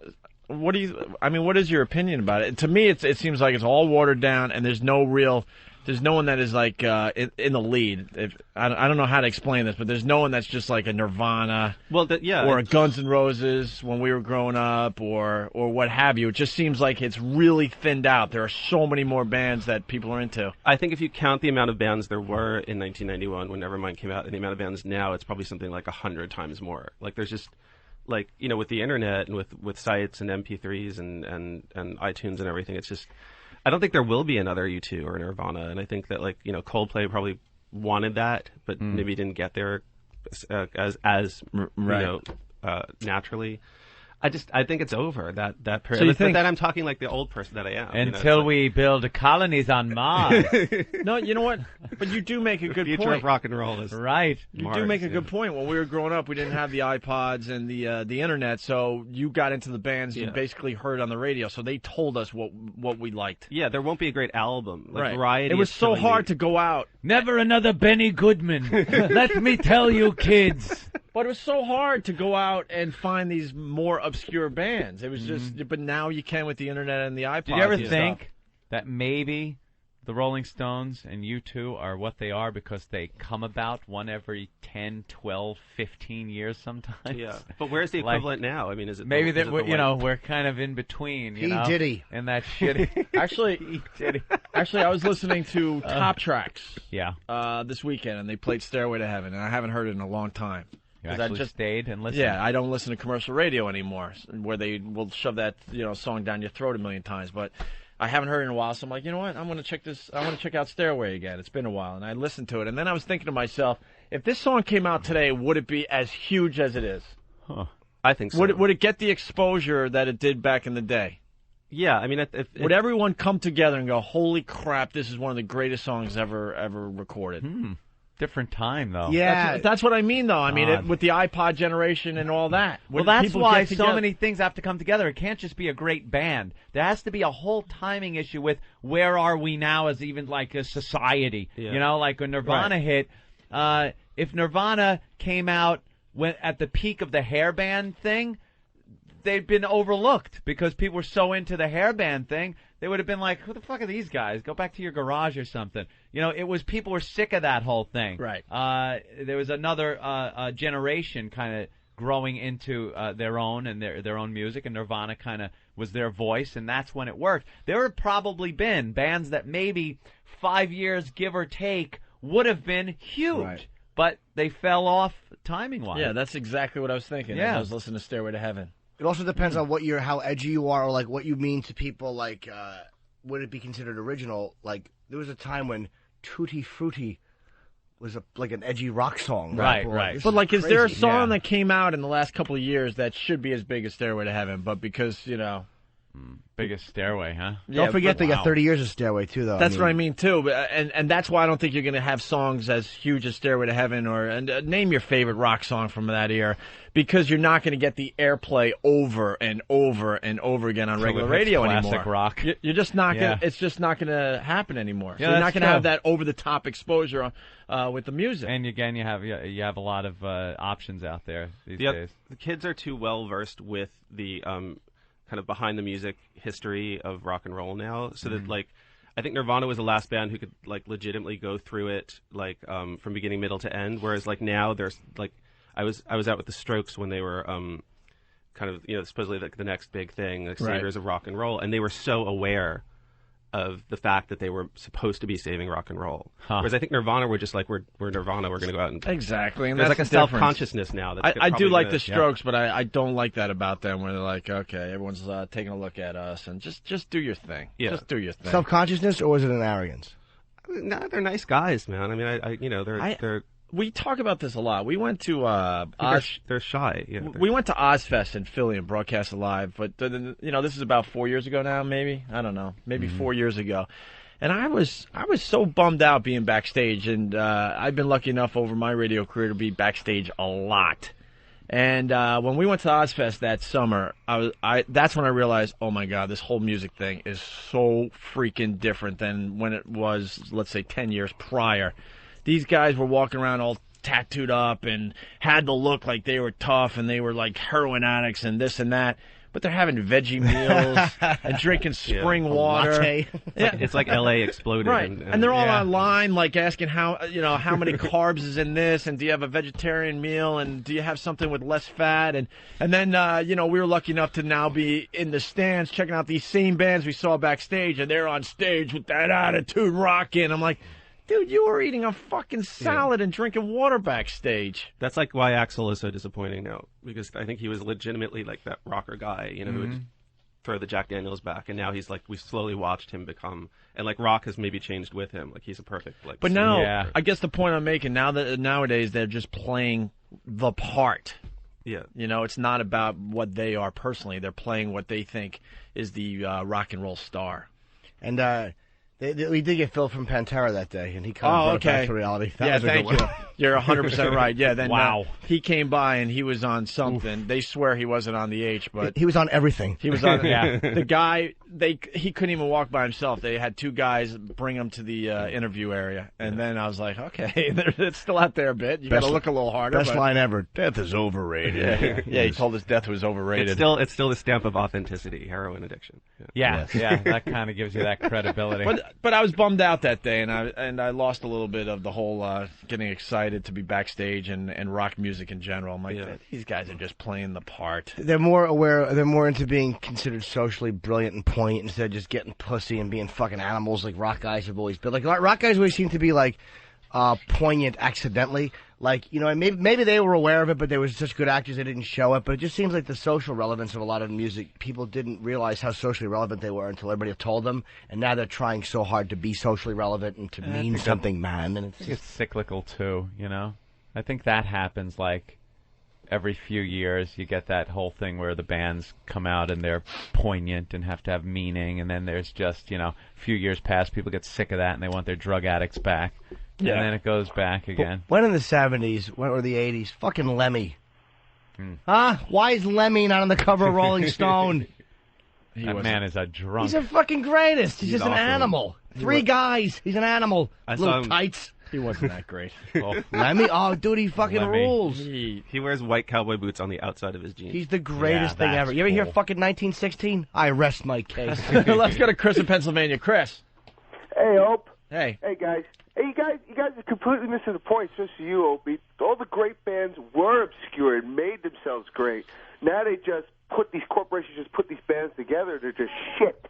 what is your opinion about it? To me, it seems like it's all watered down, and there's no one that is like in the lead. I don't know how to explain this, but there's no one that's just like a Nirvana, or a Guns N' Roses when we were growing up, or what have you. It just seems like it's really thinned out. There are so many more bands that people are into. I think if you count the amount of bands there were in 1991 when Nevermind came out, and the amount of bands now, it's probably something like 100 times more. Like there's just like with the internet and with sites and MP3s and iTunes and everything, it's just. I don't think there will be another U2 or Nirvana, and I think that Coldplay probably wanted that, but maybe didn't get there as naturally. I think it's over that period. So you think that I'm talking like the old person that I am. Until we build colonies on Mars. No, you know what? But you do make a good future point. Of rock and roll is right. You do make a good point. When we were growing up, we didn't have the iPods and the internet, so you got into the bands you basically heard on the radio. So they told us what we liked. Yeah, there won't be a great album. Like right. Variety. It was so hard to go out. Never another Benny Goodman. Let me tell you, kids. But it was so hard to go out and find these more obscure bands. It was just, but now you can with the internet and the iPod. Did you ever think that maybe the Rolling Stones and U2 are what they are because they come about one every 10, 12, 15 years sometimes? Yeah. But where's the equivalent now? I mean, is it maybe that we're kind of in between, Diddy. And that shitty. Actually, I was listening to Top Tracks. Yeah. This weekend, and they played Stairway to Heaven, and I haven't heard it in a long time. You actually just stayed and listened? Yeah, I don't listen to commercial radio anymore, where they will shove that song down your throat a million times. But I haven't heard it in a while, so I'm like, you know what? I'm going to check this. I want to check out Stairway again. It's been a while, and I listened to it, and then I was thinking to myself, if this song came out today, would it be as huge as it is? Huh. I think so. Would it get the exposure that it did back in the day? Yeah, I mean, would everyone come together and go, "Holy crap, this is one of the greatest songs ever recorded"? Different time, though. Yeah, that's what I mean, though. I mean, with the iPod generation and all that. Well, that's why so many things have to come together. It can't just be a great band. There has to be a whole timing issue with where are we now as even like a society. Yeah. Like when Nirvana hit. If Nirvana came out at the peak of the hairband thing, they'd been overlooked because people were so into the hairband thing. They would have been like, who the fuck are these guys? Go back to your garage or something. It was people were sick of that whole thing. Right. There was another generation kind of growing into their own and their own music, and Nirvana kind of was their voice, and that's when it worked. There have probably been bands that maybe 5 years, give or take, would have been huge. Right. But they fell off timing-wise. Yeah, that's exactly what I was thinking. Yeah. As I was listening to Stairway to Heaven. It also depends on how edgy you are, or like what you mean to people. Like, would it be considered original? Like, there was a time when Tutti Frutti was like an edgy rock song. Right. But like, is there a song that came out in the last couple of years that should be as big as Stairway to Heaven? But because biggest Stairway, huh? Don't forget they got 30 years of Stairway too, though. That's what I mean too. And that's why I don't think you're going to have songs as huge as Stairway to Heaven or name your favorite rock song from that era, because you're not going to get the airplay over and over and over again on regular radio anymore. Classic rock. You're just not going. It's just not going to happen anymore. Yeah, so you're not going to true. have that over the top exposure with the music. And again, you have a lot of options out there these days. The kids are too well versed with the kind of behind the music history of rock and roll now, so that like I think Nirvana was the last band who could like legitimately go through it like from beginning, middle to end, whereas like now there's like I was out with the Strokes when they were kind of supposedly like the next big thing, like saviors of rock and roll, and they were so aware of the fact that they were supposed to be saving rock and roll. Whereas I think Nirvana were just like, we're Nirvana, we're going to go out and... Exactly. And there's that's like a self-consciousness now. That's I do like the Strokes, but I don't like that about them, where they're like, okay, everyone's taking a look at us, and just do your thing. Yeah. Just do your thing. Self-consciousness, or was it an arrogance? No, they're nice guys, man. I mean, they're... We talk about this a lot. We went to they're shy. Yeah, we went to Ozfest in Philly and broadcast live, but this is about 4 years ago now, maybe. I don't know, maybe 4 years ago. And I was so bummed out being backstage, and I've been lucky enough over my radio career to be backstage a lot. And when we went to Ozfest that summer, that's when I realized, oh my God, this whole music thing is so freaking different than when it was, let's say, 10 years prior. These guys were walking around all tattooed up and had to look like they were tough and they were like heroin addicts and this and that. but they're having veggie meals and drinking spring water. Latte. It's like L.A. exploded. Right, and they're all online, like asking how many carbs is in this, and do you have a vegetarian meal, and do you have something with less fat, and then we were lucky enough to now be in the stands checking out these same bands we saw backstage, and they're on stage with that attitude, rocking. I'm like, dude, you were eating a fucking salad and drinking water backstage. That's like why Axl is so disappointing now, because I think he was legitimately like that rocker guy, who would throw the Jack Daniels back, and now he's like, we've slowly watched him become, and like rock has maybe changed with him. Like he's a perfect like. But now, I guess the point I'm making now that nowadays they're just playing the part. Yeah. It's not about what they are personally. They're playing what they think is the rock and roll star. And we did get Phil from Pantera that day, and he kind of brought it back to reality. That was a thank good you. one. You're 100% right. Yeah, then wow. He came by and he was on something. Oof. They swear he wasn't on the H, but he was on everything. He was on. The guy. He couldn't even walk by himself. They had two guys bring him to the interview area, and then I was like, okay, it's still out there a bit. You got to look a little harder. Best line ever. Death is overrated. Yeah, he told us death was overrated. It's still the stamp of authenticity. Heroin addiction. Yeah, that kind of gives you that credibility. But I was bummed out that day, and I lost a little bit of the whole getting excited to be backstage and rock music in general. I'm like, these guys are just playing the part. They're more aware. They're more into being considered socially brilliant and point instead of just getting pussy and being fucking animals like rock guys have always been. Like rock guys always seem to be like poignant accidentally. Like, maybe they were aware of it, but they were such good actors they didn't show it. But it just seems like the social relevance of a lot of music, people didn't realize how socially relevant they were until everybody told them. And now they're trying so hard to be socially relevant and to mean something, man. And it's cyclical too, I think that happens like every few years. You get that whole thing where the bands come out and they're poignant and have to have meaning, and then there's just, a few years pass, people get sick of that and they want their drug addicts back. Yeah. And then it goes back again. When in the 70s or the 80s, fucking Lemmy. Huh? Why is Lemmy not on the cover of Rolling Stone? That man is a drunk. He's a fucking greatest. He's just awesome. An animal. Three guys. He's an animal. Little tights. He wasn't that great. Lemmy? Oh, dude, he fucking rules. He wears white cowboy boots on the outside of his jeans. He's the greatest thing ever. You ever hear fucking 1916? I rest my case. Let's go to Chris in Pennsylvania. Chris. Hey, Ope. Hey. Hey, guys. Hey, you guys are completely missing the point, especially you, Opie. All the great bands were obscure and made themselves great. Now corporations just put these bands together. They're just shit.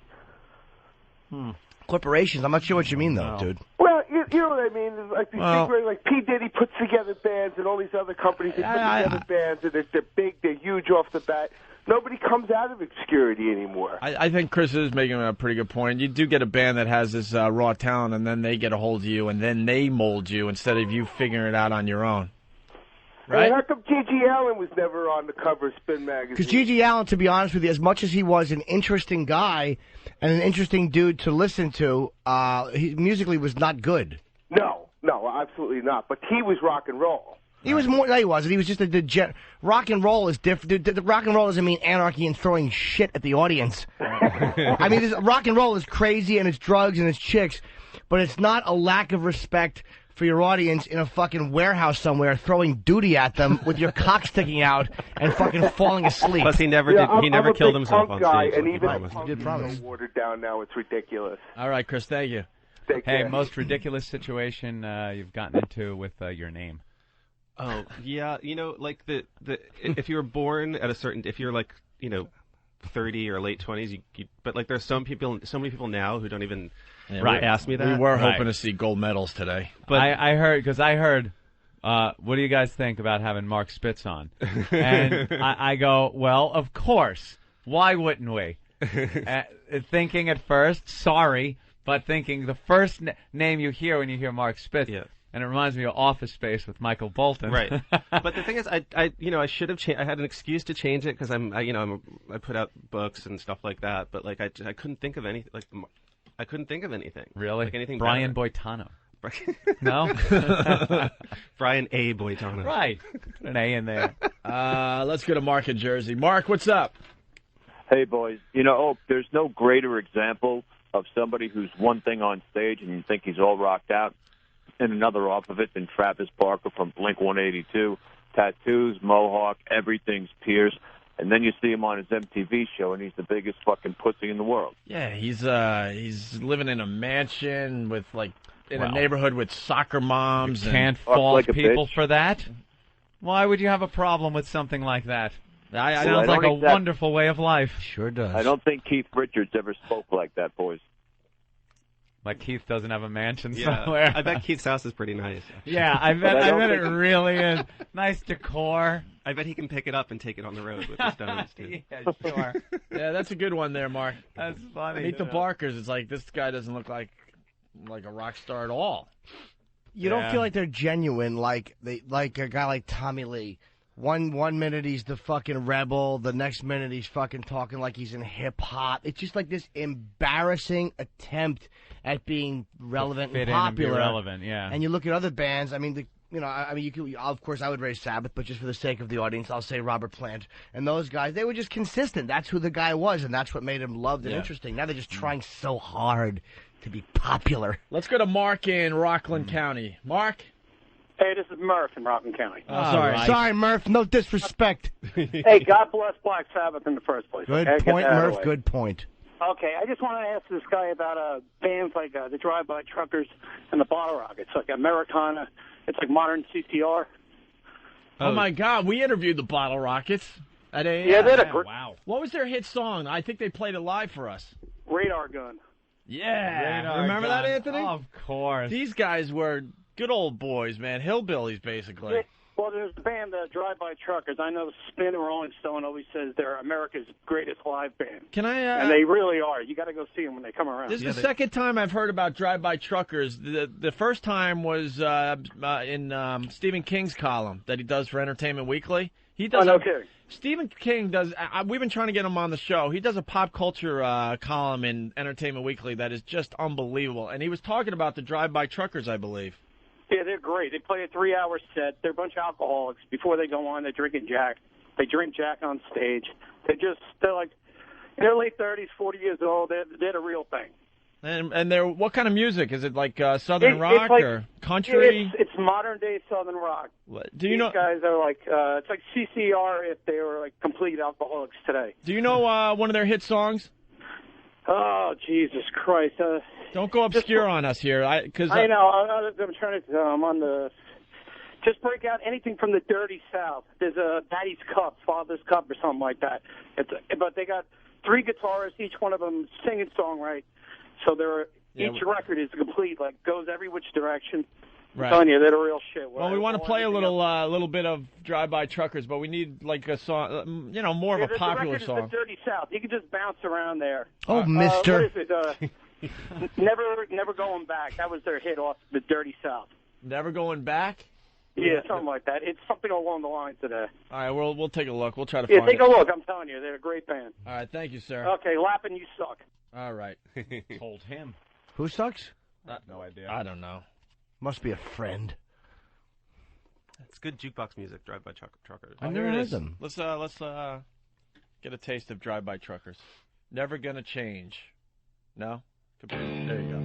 Corporations? I'm not sure what you mean, though, dude. Well, you know what I mean. Like these big, like P. Diddy puts together bands, and all these other companies they put together bands, and they're big, they're huge off the bat. Nobody comes out of obscurity anymore. I think Chris is making a pretty good point. You do get a band that has this raw talent, and then they get a hold of you, and then they mold you instead of you figuring it out on your own. Right? How come G.G. Allen was never on the cover of Spin Magazine? Because G.G. Allen, to be honest with you, as much as he was an interesting guy and an interesting dude to listen to, he musically was not good. No, absolutely not. But he was rock and roll. He was more. No, he wasn't. He was just a degenerate. Rock and roll is different. The rock and roll doesn't mean anarchy and throwing shit at the audience. I mean, rock and roll is crazy and it's drugs and it's chicks, but it's not a lack of respect for your audience in a fucking warehouse somewhere, throwing duty at them with your cock sticking out and fucking falling asleep. Plus, he never did. He never killed himself on stage. And even he did promise. So watered down now, it's ridiculous. All right, Chris. Thank you. Hey, most ridiculous situation you've gotten into with your name. Oh yeah, like if you were born at a certain, if you're like 30 or late 20s, but like there's so many people now who don't even ask me that. We were hoping to see gold medals today, but I heard what do you guys think about having Mark Spitz on? And I go, well, of course. Why wouldn't we? Thinking at first, sorry, but thinking the first name you hear when you hear Mark Spitz. Yeah. And it reminds me of Office Space with Michael Bolton. Right. But the thing is, I should have changed. I had an excuse to change it because I put out books and stuff like that. But like I couldn't think of anything. Like I couldn't think of anything. Really? Like anything. Brian better. Boitano. No. Brian A. Boitano. Right. An A in there. Let's go to Mark in Jersey. Mark, what's up? Hey boys. There's no greater example of somebody who's one thing on stage and you think he's all rocked out, and another off of it than Travis Barker from Blink-182. Tattoos, mohawk, everything's pierced. And then you see him on his MTV show, and he's the biggest fucking pussy in the world. Yeah, he's living in a mansion with in a neighborhood with soccer moms. You can't fault people for that. Why would you have a problem with something like that? Sounds like a wonderful way of life. Sure does. I don't think Keith Richards ever spoke like that, boys. Like Keith doesn't have a mansion somewhere. I bet Keith's house is pretty nice. Yeah, I bet it really is. Nice decor. I bet he can pick it up and take it on the road with the Stones, too. Yeah, sure. Yeah, that's a good one there, Mark. That's funny. Meet the Barkers. It's like, this guy doesn't look like a rock star at all. You don't feel like they're genuine, like a guy like Tommy Lee. One minute he's the fucking rebel, the next minute he's fucking talking like he's in hip hop. It's just like this embarrassing attempt at being relevant and popular. And be relevant, yeah. And you look at other bands. I mean, of course, I would raise Sabbath, but just for the sake of the audience, I'll say Robert Plant. And those guys, they were just consistent. That's who the guy was, and that's what made him loved and interesting. Now they're just trying so hard to be popular. Let's go to Mark in Rockland County. Mark? Hey, this is Murph in Rockland County. Sorry, Murph. No disrespect. Hey, God bless Black Sabbath in the first place. Good okay? point, Murph. Good point. Okay, I just want to ask this guy about bands like the Drive-By Truckers and the Bottle Rockets, like Americana. It's like modern CCR. Oh, my God. We interviewed the Bottle Rockets. Yeah, they're wow. What was their hit song? I think they played it live for us. Radar Gun. Yeah. Radar Remember Gun. that, Anthony? Of course. These guys were good old boys, man. Hillbillies, basically. Yeah. Well, there's the band, the Drive-By Truckers. I know Spin and Rolling Stone always says they're America's greatest live band. Can I? And they really are. You got to go see them when they come around. This is the second time I've heard about Drive-By Truckers. The first time was in Stephen King's column that he does for Entertainment Weekly. He does. No kidding. Stephen King does. We've been trying to get him on the show. He does a pop culture column in Entertainment Weekly that is just unbelievable. And he was talking about the Drive-By Truckers, I believe. Yeah, they're great. They play a 3-hour set. They're a bunch of alcoholics. Before they go on, they're drinking Jack. They drink Jack on stage. They're like in their late 30s, 40 years old. They're the real thing. And they're what kind of music? Is it like Southern rock or country? It's modern day Southern rock. Do you know? These guys are like it's like CCR if they were like complete alcoholics today. Do you know one of their hit songs? Oh, Jesus Christ! Don't go obscure on us here, because I know. I'm trying to. I'm on the. Just break out anything from the Dirty South. There's a Daddy's Cup, Father's Cup, or something like that. But they got 3 guitarists, each one of them singing songwrite. So each record is complete, like goes every which direction. Right. I'm telling you, they're the real shit. Well, we want to play a little bit of Drive-By Truckers, but we need like a song, more of a popular song. song. The record is the Dirty South. You can just bounce around there. Oh, Mister. What is it? Never Going Back. That was their hit off the Dirty South. Never Going Back? Yeah, something like that. It's something along the lines of that. All right, we'll take a look. We'll try to find it. Yeah, take a look. I'm telling you, they're a great band. All right, thank you, sir. Okay, Lappin, you suck. All right. Told him. Who sucks? No idea. I don't know. Must be a friend. It's good jukebox music, Drive-By Truckers. I never heard them. Let's get a taste of Drive-By Truckers. Never Gonna Change. No? There you go.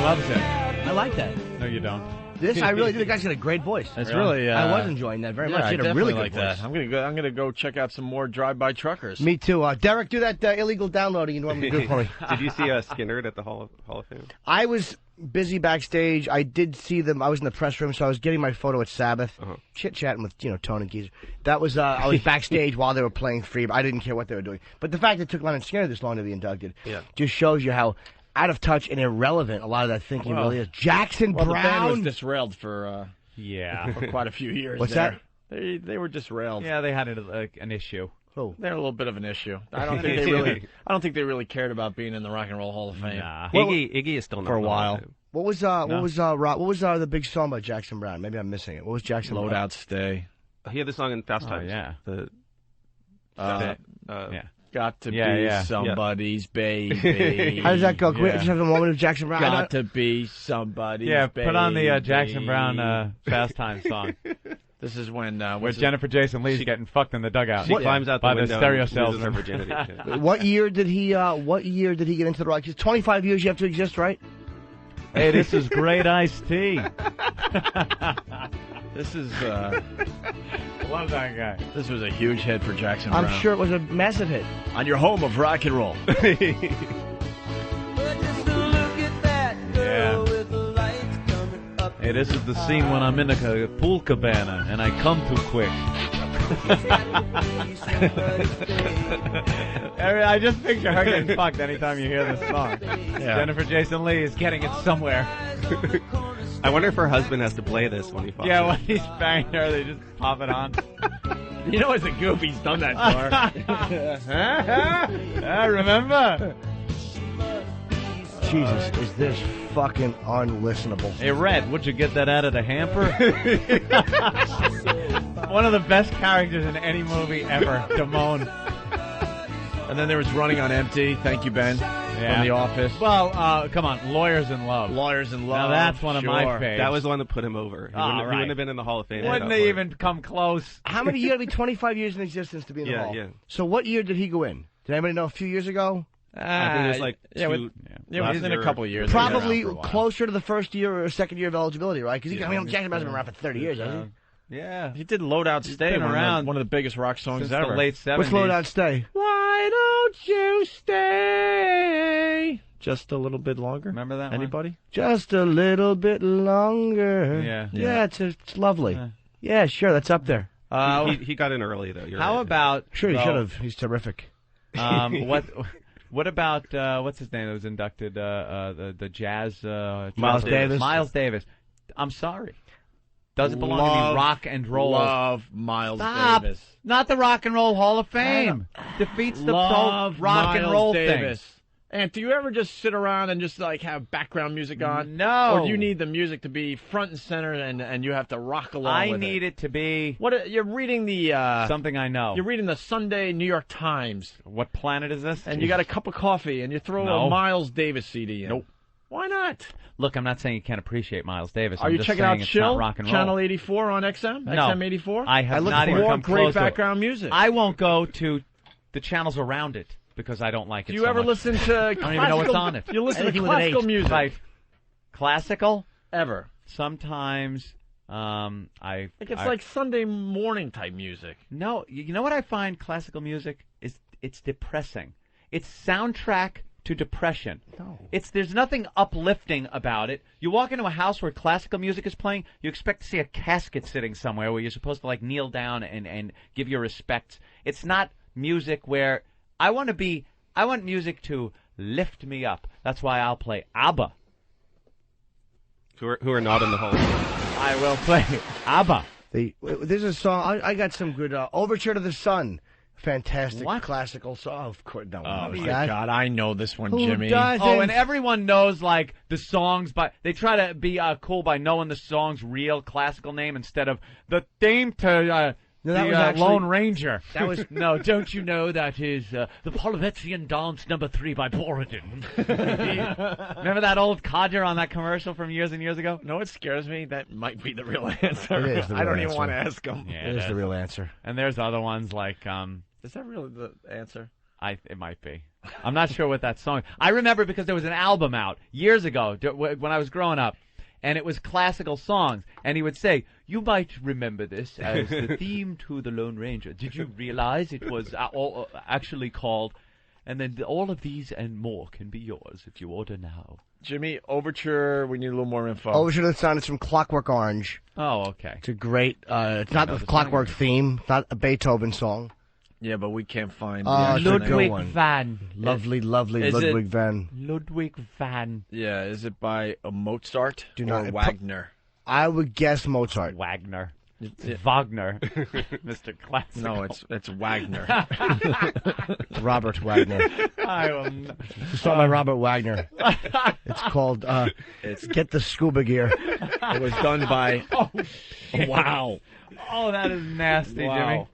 loves it. I like that. No, you don't. This I really do. The guy's got a great voice. It's really. I was enjoying that very much. I He had a really like good voice. that. I'm gonna go check out some more drive-by truckers. Me too. Derek, do that illegal downloading you normally do for me. Did you see Skinner at the Hall of Fame? I was busy backstage. I did see them. I was in the press room, so I was getting my photo at Sabbath, chit-chatting with Tone and Geezer. That was I was backstage while they were playing free, but I didn't care what they were doing. But the fact it took Leonard Skinner this long to be inducted just shows you how out of touch and irrelevant a lot of that thinking really is. Jackson Brown. The band was disrailed for for quite a few years. What's there. that? They were disrailed. Yeah, they had an issue. Oh. They're a little bit of an issue. I don't think they really cared about being in the Rock and Roll Hall of Fame. Nah. Iggy is still not for a while. What was the big song by Jackson Brown? Maybe I'm missing it. What was Jackson Brown? Loadout Stay. He had the song in Fast Times. Got to be somebody's baby. How does that go? Can we just have a moment of Jackson Brown? Got to be somebody's baby. Put on the Jackson Brown Fast Time song. This is when where Jennifer Jason Leigh's getting fucked in the dugout. She climbs out the window the stereo and cells. loses her virginity. What year did he get into the Rock? 25 years you have to exist, right? Hey, this is great iced tea. This is love that guy. This was a huge hit for Jackson Brown. I'm sure it was a massive hit. On your home of rock and roll. Hey, this is the scene when I'm in a pool cabana and I come too quick. I just picture her getting fucked anytime you hear this song. Yeah. Jennifer Jason Leigh is getting it somewhere. I wonder if her husband has to play this when he fucks Yeah, her. when he's banging her, they just pop it on. You know, as a goof, he's done that for her. Remember? Jesus, is this fucking unlistenable? Hey, Red, would you get that out of the hamper? One of the best characters in any movie ever, Damone. And then there was Running on Empty. Thank you, Ben. From The Office. Well, come on, Lawyers in Love. Lawyers in Love. Now that's one of my faves. That was the one that put him over. He wouldn't have been in the Hall of Fame. Wouldn't they even come close? How many years? 25 years in existence to be in the Hall. Yeah. So what year did he go in? Did anybody know? A few years ago? I think it was like within a couple of years. Probably closer to the first year or second year of eligibility, right? Because Jackson Brown's been around for 30 years, hasn't he? Yeah. He did Loadout Stay, one of the biggest rock songs since ever. The late 70s. What's Loadout Stay? Why don't you stay just a little bit longer? Remember that Anybody? one? Just a little bit longer. Yeah. It's lovely. Yeah, sure, that's up there. He got in early, though. How about... Sure, he should have. He's terrific. What about what's his name that was inducted? The jazz Miles Davis. Miles Davis. I'm sorry. Doesn't belong to the Rock and Roll. Love Miles Stop. Davis. Not the Rock and Roll Hall of Fame. Defeats the whole rock and roll Davis. thing. And do you ever just sit around and just like have background music on? No. Or do you need the music to be front and center and you have to rock along with it? I need it to be... You're reading the... something I know. You're reading the Sunday New York Times. What planet is this? And you got a cup of coffee and you throw a Miles Davis CD in. Nope. Why not? Look, I'm not saying you can't appreciate Miles Davis. Are I'm you just checking saying out it's Chill, not rock and roll. Channel 84 on XM? No. XM 84? I have not even come great close to it. background music. I won't go to the channels around it because I don't like it. Do you so ever much. listen to I don't even know what's on it. You listen to classical music? Right. Classical? Ever. Sometimes. It's like Sunday morning type music. No, you know what I find classical music is? It's depressing. It's soundtrack to depression. No. There's nothing uplifting about it. You walk into a house where classical music is playing, you expect to see a casket sitting somewhere where you're supposed to like kneel down and give your respects. It's not music where I want music to lift me up. That's why I'll play ABBA. Who are not in the Hall of Fame. I will play ABBA. There's a song, I got some good, Overture to the Sun. Fantastic classical song. Of course, no one knows that. God, I know this one, Who Jimmy. doesn't? Oh, and everyone knows like the songs, but they try to be cool by knowing the song's real classical name instead of the theme to Lone Ranger. That was no. Don't you know that is the Polyvetzian Dance No. 3 by Borodin? Remember that old codger on that commercial from years and years ago? No, it scares me. That might be the real answer. It is the real I don't answer. even want to ask him. Yeah, it is the real answer. And there's other ones like Is that really the answer? It might be. I'm not sure what that song. I remember because there was an album out years ago when I was growing up, and it was classical songs. And he would say, "You might remember this as the theme to the Lone Ranger. Did you realize it was actually called?" And then all of these and more can be yours if you order now. Jimmy, Overture, we need a little more info. Overture to the Sun is from Clockwork Orange. Oh, okay. It's a great, it's not the Clockwork theme, it's not a Beethoven song. Yeah, but we can't find the Ludwig van. Lovely Ludwig van. Ludwig van. Yeah, is it by Mozart or Wagner? I would guess Mozart. Wagner. It's Wagner, Mr. Classical. No, it's Wagner. Robert Wagner. It's song by Robert Wagner. It's called Get the Scuba Gear. It was done by... Wow. Oh, that is nasty, Jimmy.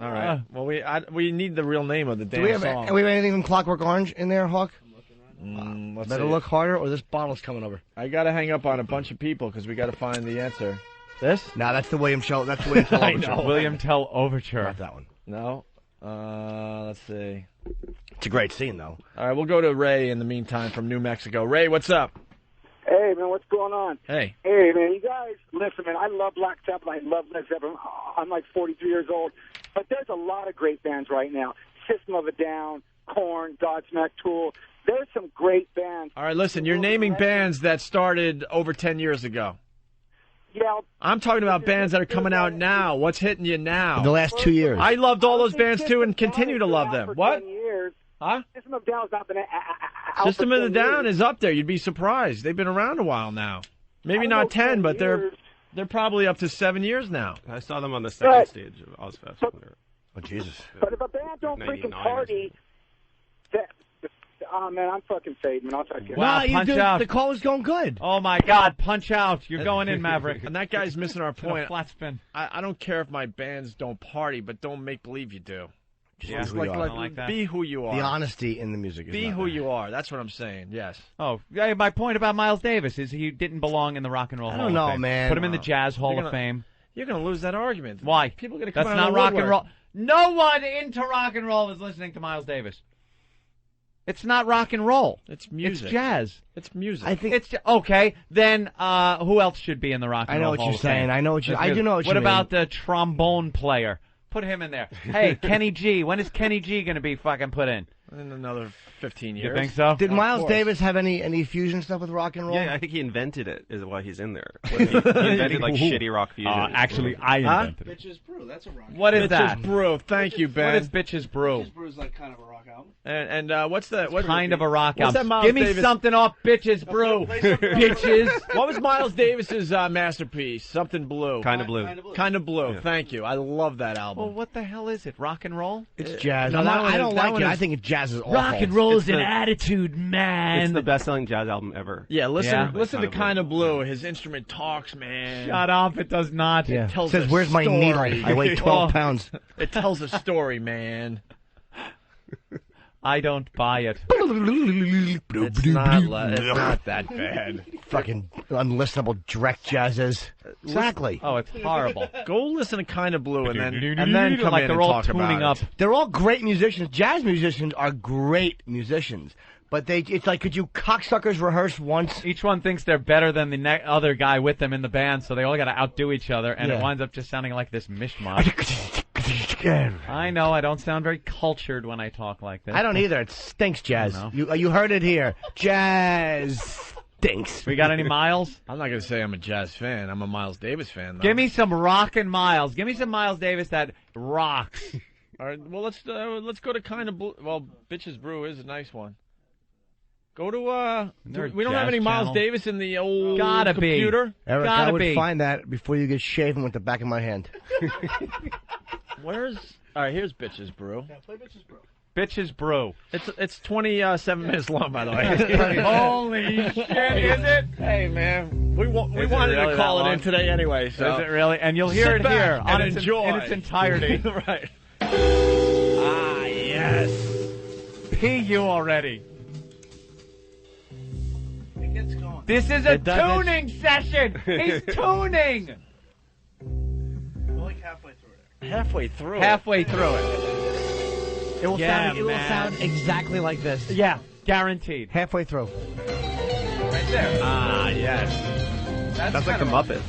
All right. Well, we need the real name of the damn song. Do we have anything from Clockwork Orange in there, Hawk? Better look harder, or this bottle's coming over. I got to hang up on a bunch of people because we got to find the answer. This? No, that's the William Tell. That's the William Tell Overture. William Tell Overture. Not that one. No. Let's see. It's a great scene, though. All right, we'll go to Ray in the meantime from New Mexico. Ray, what's up? Hey, man, what's going on? Hey. Hey, man, you guys, listen, man, I love Black Sabbath. I love Led Zeppelin. I'm like 43 years old. But there's a lot of great bands right now. System of a Down, Korn, Godsmack, Tool. There's some great bands. All right, listen, you're naming bands that started over 10 years ago. Yeah. I'm talking about bands that are coming out now. What's hitting you now? In the last 2 years. I loved all those bands, too, and continue to love them. What? Huh? System of a Down has not been out. System of a Down is up there. You'd be surprised. They've been around a while now. Maybe not 10, but they're probably up to 7 years now. I saw them on the second stage of Ozfest. Oh, Jesus. But if a band don't freaking party, oh, man, I'm fucking fading, man. I'll talk to you. Wow, punch out. The call is going good. Oh, my God, punch out. You're going in, Maverick. And that guy's missing our point. Flat spin. I don't care if my bands don't party, but don't make believe you do. Yeah, like that. Be who you are. The honesty in the music is Be who you are. That's what I'm saying, yes. Oh, my point about Miles Davis is he didn't belong in the Rock and Roll Hall of Fame. I don't know, man. Put him in the Jazz Hall of Fame. You're going to lose that argument. Why? People are going to come That's out not of rock woodwork. and roll. No one into rock and roll is listening to Miles Davis. It's not rock and roll. It's music. It's jazz. It's music. I think it's okay. Then who else should be in the Rock and Roll Hall of Fame? I know what you're saying. I do know what you mean. What about the trombone player? Put him in there. Hey, Kenny G. When is Kenny G going to be fucking put in? In another 15 years. You think so? Did Miles Davis have any fusion stuff with rock and roll? Yeah, I think he invented it, is why he's in there. He invented, like, shitty rock fusion. Actually, I invented it. Bitches Brew, that's a rock album. What is that? Bitches Brew. Thank you, Ben. What is Bitches Brew? Bitches Brew is like kind of a rock album. And what's that? What's kind of a rock what's album? That Miles Give me Davis? something off Bitches Brew. Bitches. What was Miles Davis's masterpiece? Something Blue. Kind of Blue. Kind of Blue. Yeah. Thank you. I love that album. Well, what the hell is it? Rock and roll? It's jazz. No, I don't like it. I think jazz is awful. Rock and roll is an attitude, man. It's the best-selling jazz album ever. Yeah, listen to Kind of Blue. His instrument talks, man. Shut up, it does not. Yeah. It tells says, a "Where's my story." needle? I weigh 12 pounds. It tells a story, man. I don't buy it. It's not that bad. Fucking unlistenable direct jazzes. Exactly. Oh, it's horrible. Go listen to Kind of Blue and then come like in they're and all talk tuning about up. it. They're all great musicians. Jazz musicians are great musicians. But it's like, could you cocksuckers rehearse once? Each one thinks they're better than the other guy with them in the band, so they all got to outdo each other, and it winds up just sounding like this mishmash. I know, I don't sound very cultured when I talk like this. I don't either. It stinks, jazz. You heard it here. Jazz stinks. We got any Miles? I'm not going to say I'm a jazz fan. I'm a Miles Davis fan, though. Give me some rockin' Miles. Give me some Miles Davis that rocks. All right, well, let's go to Kind of Blue. Well, Bitches Brew is a nice one. Go to, we don't have any Miles Davis in the old computer? Eric, I would find that before you get shaven with the back of my hand. All right, here's Bitches Brew. Yeah, play Bitches Brew. Bitches Brew. It's 27 minutes long, by the way. Holy shit, is it? Hey, man, we wanted to call it in today anyway. So. Is it really? And you'll hear it here and in its entirety. Right. Ah, yes. You already. It gets going. This is a tuning session. He's tuning. We're like halfway through it. Halfway through it. It will sound exactly like this. Yeah, guaranteed. Halfway through. Right there. Ah, yes. That's like the Muppets.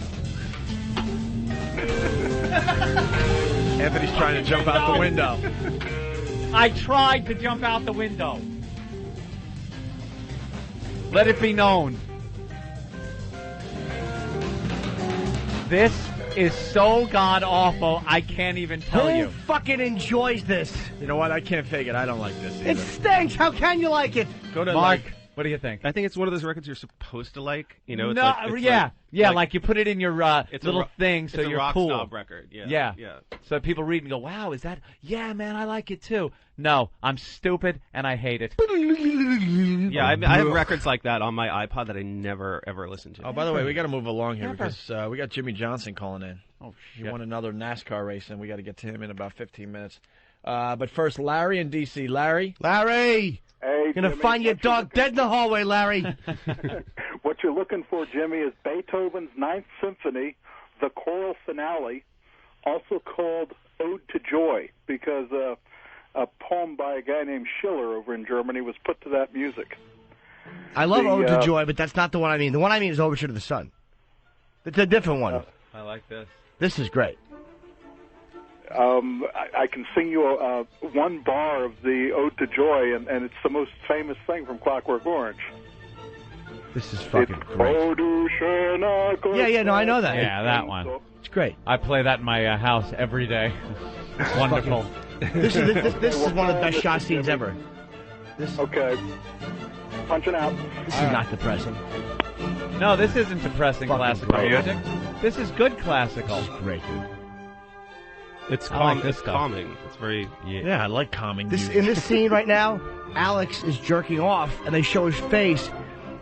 Anthony's trying to jump out the window. I tried to jump out the window. Let it be known. This is so god-awful, I can't even tell Who you. fucking enjoys this? You know what? I can't fake it. I don't like this either. It stinks. How can you like it? Go to Mark, what do you think? I think it's one of those records you're supposed to like. You know, it's No, like, it's like you put it in your it's little thing it's so a you're rock cool. snob record. Yeah. Yeah. So people read and go, wow, is that? Yeah, man, I like it too. No, I'm stupid and I hate it. Yeah, I have records like that on my iPod that I never ever listen to. Oh, by the way, we got to move along here Never. because we got Jimmy Johnson calling in. Oh, He shit. won another NASCAR race, and we got to get to him in about 15 minutes. But first, Larry in D.C. Larry? Larry! Hey, Gonna Jimmy, find your dog dead in the hallway, Larry. What you're looking for, Jimmy, is Beethoven's Ninth Symphony, the choral finale, also called Ode to Joy, because a poem by a guy named Schiller over in Germany was put to that music. I love Ode to Joy, but that's not the one I mean. The one I mean is Overture to the Sun. It's a different one. I like this. This is great. I can sing you one bar of the Ode to Joy, and it's the most famous thing from Clockwork Orange. This is fucking great. Yeah, no, I know that. Yeah, that one. It's great. I play that in my house every day. It's wonderful. This is one of the best shot scenes ever. Okay. Punching out. This is not depressing. No, this isn't depressing Fucking classical great. music. This is good classical. This is great. It's I like calm. this It's stuff. calming. It's very. Yeah, I like calming music. In this scene right now, Alex is jerking off, and they show his face,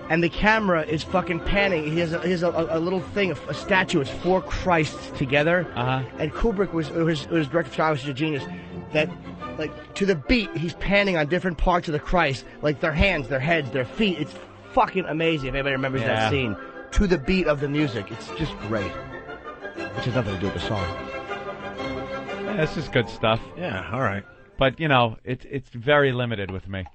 and the camera is fucking panning. He has a little thing, a statue. It's four Christs together. And Kubrick was director of photography, was a genius. That, like, to the beat, he's panning on different parts of the Christ, like their hands, their heads, their feet. It's fucking amazing. If anybody remembers that scene, to the beat of the music, it's just great. Which has nothing to do with the song. This is good stuff. Yeah, all right. But, you know, it's very limited with me.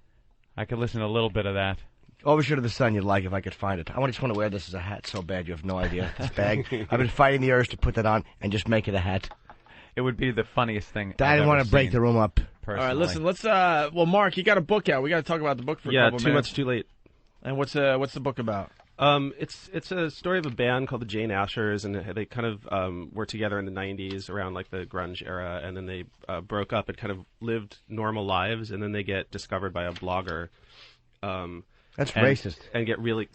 I could listen to a little bit of that. Overture to the Sun you'd like if I could find it. I just want to wear this as a hat so bad you have no idea. This bag. I've been fighting the urge to put that on and just make it a hat. It would be the funniest thing I didn't want to break the room up. Personally. All right, listen, let's, well, Mark, you got a book out. We got to talk about the book for a couple too minutes. much, too late. And what's the book about? It's a story of a band called the Jane Ashers, and they kind of were together in the 90s around like the grunge era, and then they broke up and kind of lived normal lives, and then they get discovered by a blogger. That's racist. And get really,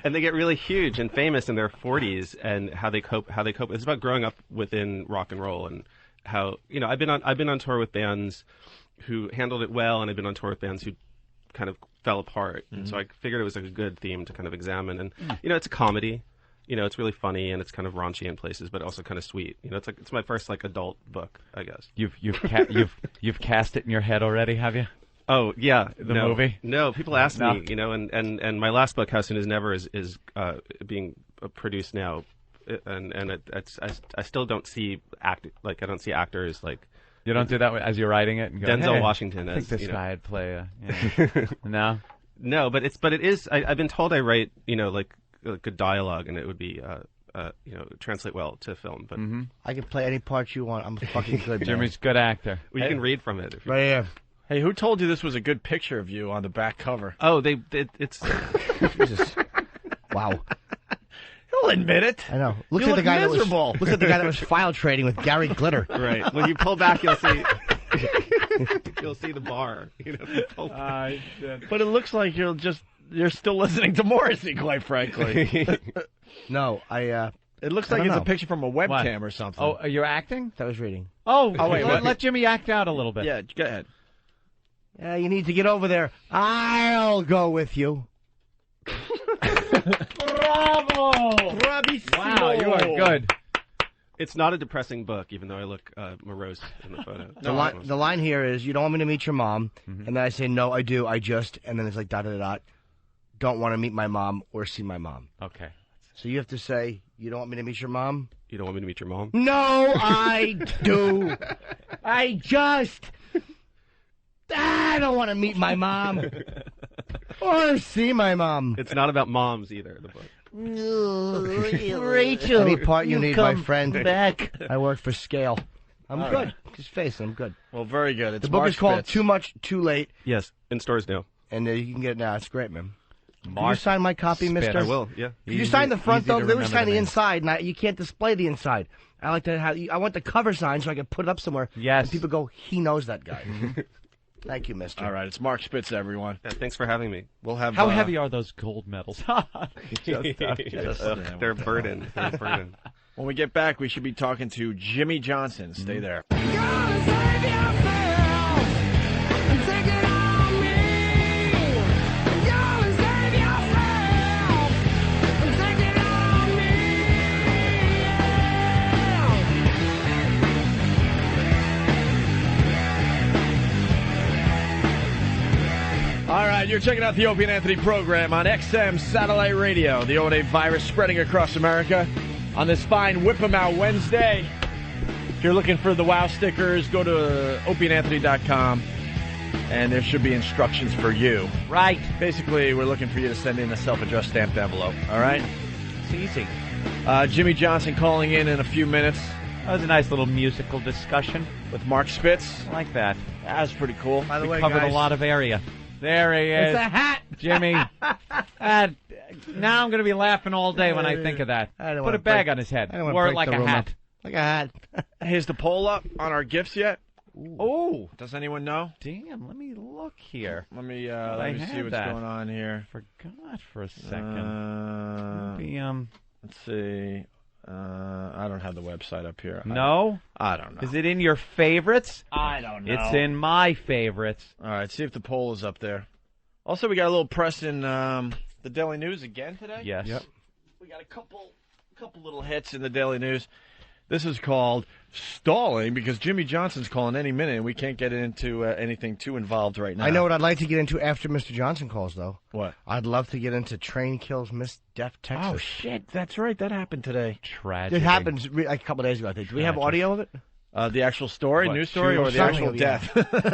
and they get really huge and famous in their 40s, and how they cope. It's about growing up within rock and roll, and how I've been on tour with bands who handled it well, and I've been on tour with bands who kind of fell apart. And so I figured it was a good theme to kind of examine. And it's a comedy. It's really funny, and it's kind of raunchy in places, but also kind of sweet. It's my first like adult book, I guess. You've cast it in your head already, have you? Oh yeah, the movie. No, people ask me, and my last book, How Soon Is Never, is being produced now, and I still don't see I don't see actors like. You don't do that as you're writing it and go, Denzel hey, Washington. I think this guy would play no. No, but it is. I've been told I write like good dialogue, and it would be translate well to film. But I can play any part you want. I'm fucking good. Jimmy's a good actor. Well, you can read from it. Right here. Hey, who told you this was a good picture of you on the back cover? Oh, it's Jesus. Wow. He'll admit it. I know. Looks You like the look guy miserable. that was. Looks like the guy that was file trading with Gary Glitter. Right. When you pull back, you'll see. You'll see the bar. But it looks like you're still listening to Morrissey, quite frankly. No, It looks like it's a picture from a webcam or something. Oh, you're acting? That was reading. Oh, wait. Let Jimmy act out a little bit. Yeah, go ahead. You need to get over there. I'll go with you. Bravo! Bravissimo! Wow, you are good. It's not a depressing book, even though I look morose in the photo. The line here is, you don't want me to meet your mom. And then I say, no, I do, I just, and then it's like dot. Don't want to meet my mom or see my mom. Okay. So you have to say, you don't want me to meet your mom? You don't want me to meet your mom? No, I do. I just. don't want to meet my mom or see my mom. It's not about moms either, the book. Rachel, any part you need, my friend. Back. I work for Scale. I'm All good. right. Just face it, I'm good. Well, very good. It's The book Mark is called Spitz. Too Much, Too Late. Yes, in stores now. And you can get it now. It's great, man. Can Mark you sign my copy, Spitz. mister? I will, yeah. Can you sign the front, easy though? to They were remember signing the the name. inside. Now, you can't display the inside. I like to have. I want the cover sign so I can put it up somewhere. Yes. And people go, he knows that guy. Thank you, mister. All right, it's Mark Spitz, everyone. Yeah, thanks for having me. We'll have. How heavy are those gold medals? They're burdened. They're burdened. When we get back, we should be talking to Jimmy Johnson. Stay there. All right, you're checking out the Opie and Anthony program on XM Satellite Radio. The O&A virus spreading across America on this fine Whip 'em Out Wednesday. If you're looking for the WOW stickers, go to opieandanthony.com, and there should be instructions for you. Right. Basically, we're looking for you to send in a self-addressed stamped envelope, all right? It's easy. Jimmy Johnson calling in a few minutes. That was a nice little musical discussion. With Mark Spitz. I like that. That was pretty cool. By the We way, covered guys, a lot of area. There he is. It's a hat, Jimmy. Now I'm going to be laughing all day when I think of that. I don't Put wanna a bag break- on his head. I don't wanna Wear it break like the a room hat. up. Like a hat. Here's the poll up on our gifts yet. Oh, does anyone know? Damn, let me look here. Let me I see had what's that. going on here. Forgot for a second. Maybe, Let's see. I don't have the website up here. no? I don't know. Is it in your favorites? I don't know. It's in my favorites. All right, see if the poll is up there. Also, we got a little press in the Daily News again today. Yes. Yep. We got a couple little hits in the Daily News. This is called stalling because Jimmy Johnson's calling any minute, and we can't get into anything too involved right now. I know what I'd like to get into after Mr. Johnson calls, though. What? I'd love to get into train kills Miss Deaf Texas. Oh, shit. That's right. That happened today. Tragic. It happened like a couple days ago, I think. Do we have audio of it? The actual story, What, news story, or the Something actual of- death?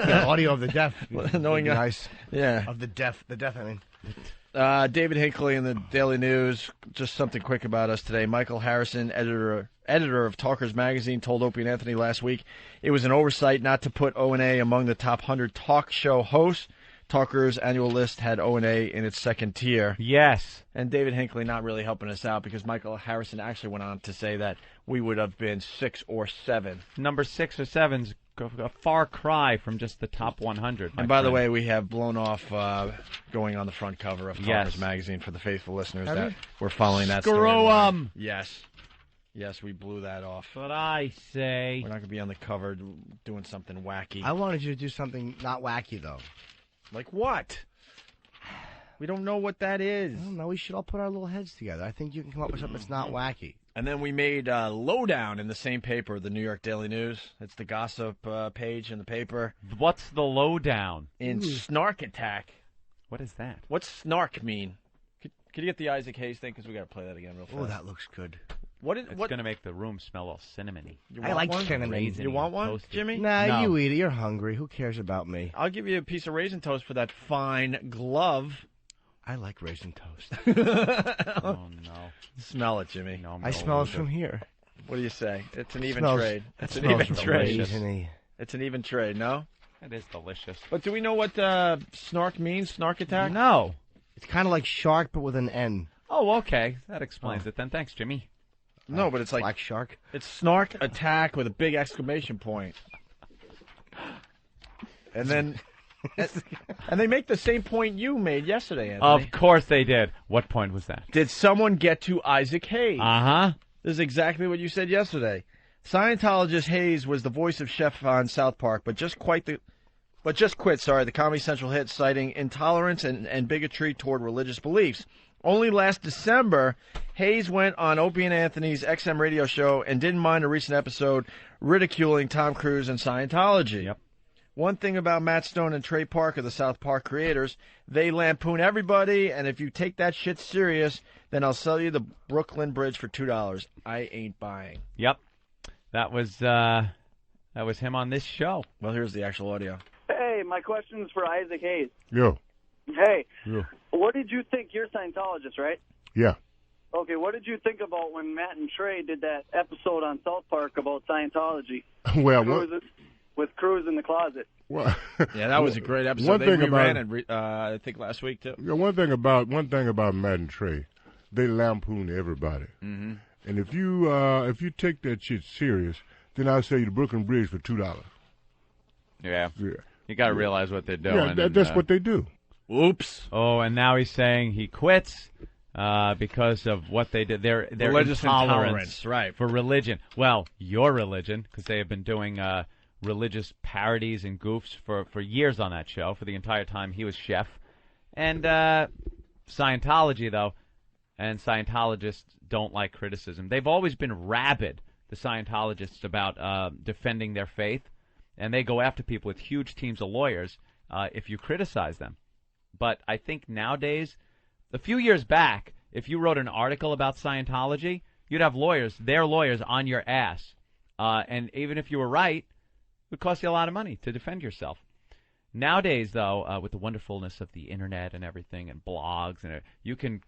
Yeah, audio of the deaf. Knowing nice. Yeah. Of the deaf, I mean. David Hinckley in the Daily News. Just something quick about us today. Michael Harrison, editor of Talkers Magazine, told Opie and Anthony last week it was an oversight not to put O&A among the top 100 talk show hosts. Talkers' annual list had O&A in its second tier. Yes. And David Hinckley not really helping us out because Michael Harrison actually went on to say that we would have been 6 or 7. Number 6 or 7's a far cry from just the top 100. And by the way, we have blown off going on the front cover of Talkers Yes. Magazine for the faithful listeners Have that you? we're following that Screw story. 'em. Yes. Yes, we blew that off. But I say. We're not going to be on the cover doing something wacky. I wanted you to do something not wacky, though. Like what? We don't know what that is. I don't know. We should all put our little heads together. I think you can come up with something that's not wacky. And then we made Lowdown in the same paper, the New York Daily News. It's the gossip page in the paper. What's the lowdown? In Snark Attack. What is that? What's snark mean? Could you get the Isaac Hayes thing? Because we got to play that again real fast. Oh, that looks good. It's going to make the room smell all cinnamony. I like cinnamon. Raisiny You want and one, toasted. Jimmy? Nah, No. you eat it. You're hungry. Who cares about me? I'll give you a piece of raisin toast for that fine glove. I like raisin toast. Oh, no. Smell it, Jimmy. No, I smell it from here. What do you say? It's an even Smells- trade. it It's an smells even trade. raisiny. It's an even trade, no? That is delicious. But do we know what snark means? Snark attack? No. It's kind of like shark, but with an N. Oh, okay. That explains it then. Thanks, Jimmy. No, but it's like Black shark. it's snark attack with a big exclamation point. And then and they make the same point you made yesterday, Anthony. Of course they did. What point was that? Did someone get to Isaac Hayes? Uh-huh. This is exactly what you said yesterday. Scientologist Hayes was the voice of Chef on South Park, but just quit the Comedy Central hit, citing intolerance and bigotry toward religious beliefs. Only last December, Hayes went on Opie and Anthony's XM radio show and didn't mind a recent episode ridiculing Tom Cruise and Scientology. Yep. One thing about Matt Stone and Trey Parker, the South Park creators, they lampoon everybody, and if you take that shit serious, then I'll sell you the Brooklyn Bridge for $2. I ain't buying. Yep. That was him on this show. Well, here's the actual audio. Hey, my question is for Isaac Hayes. Yo. Hey, Yo. what did you think? You're a Scientologist, right? Yeah. Okay, what did you think about when Matt and Trey did that episode on South Park about Scientology? Well, with Cruz in the closet. Well, yeah, that was a great episode. One They thing reran about it, I think last week too. Yeah, one thing about Matt and Trey, they lampoon everybody. Mm-hmm. And if you take that shit serious, then I'll sell you the Brooklyn Bridge for $2. Yeah. Yeah. You got to realize what they're doing. Yeah, that's what they do. Oops. Oh, and now he's saying he quits because of what they did. Their Religious intolerance right. for religion. Well, your religion, because they have been doing religious parodies and goofs for years on that show, for the entire time he was chef. And Scientology, though, and Scientologists don't like criticism. They've always been rabid, the Scientologists, about defending their faith, and they go after people with huge teams of lawyers if you criticize them. But I think nowadays, a few years back, if you wrote an article about Scientology, you'd have their lawyers on your ass. And even if you were right, it would cost you a lot of money to defend yourself. Nowadays, though, with the wonderfulness of the Internet and everything and blogs, and you can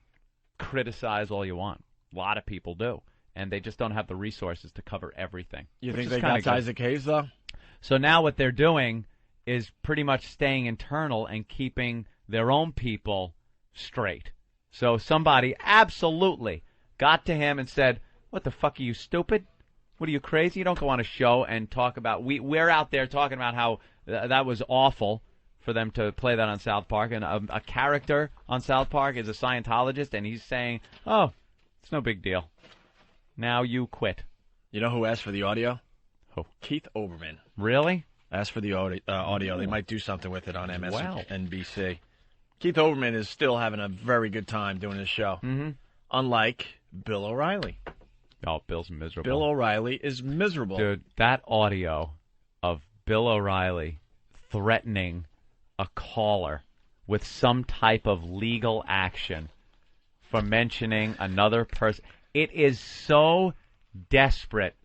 criticize all you want. A lot of people do. And they just don't have the resources to cover everything. You think they got Isaac Hayes, though? So now what they're doing is pretty much staying internal and keeping their own people straight. So somebody absolutely got to him and said, "What the fuck, are you stupid? What, are you crazy? You don't go on a show and talk about..." We're out there talking about how that was awful for them to play that on South Park, and a character on South Park is a Scientologist, and he's saying, "Oh, it's no big deal. Now you quit." You know who asked for the audio? Who? Keith Olbermann. Really? Asked for the audio. They might do something with it on Wow. MSNBC. Keith Olbermann is still having a very good time doing his show. Mm-hmm. Unlike Bill O'Reilly. Oh, Bill's miserable. Bill O'Reilly is miserable. Dude, that audio of Bill O'Reilly threatening a caller with some type of legal action for mentioning another person. It is so desperate,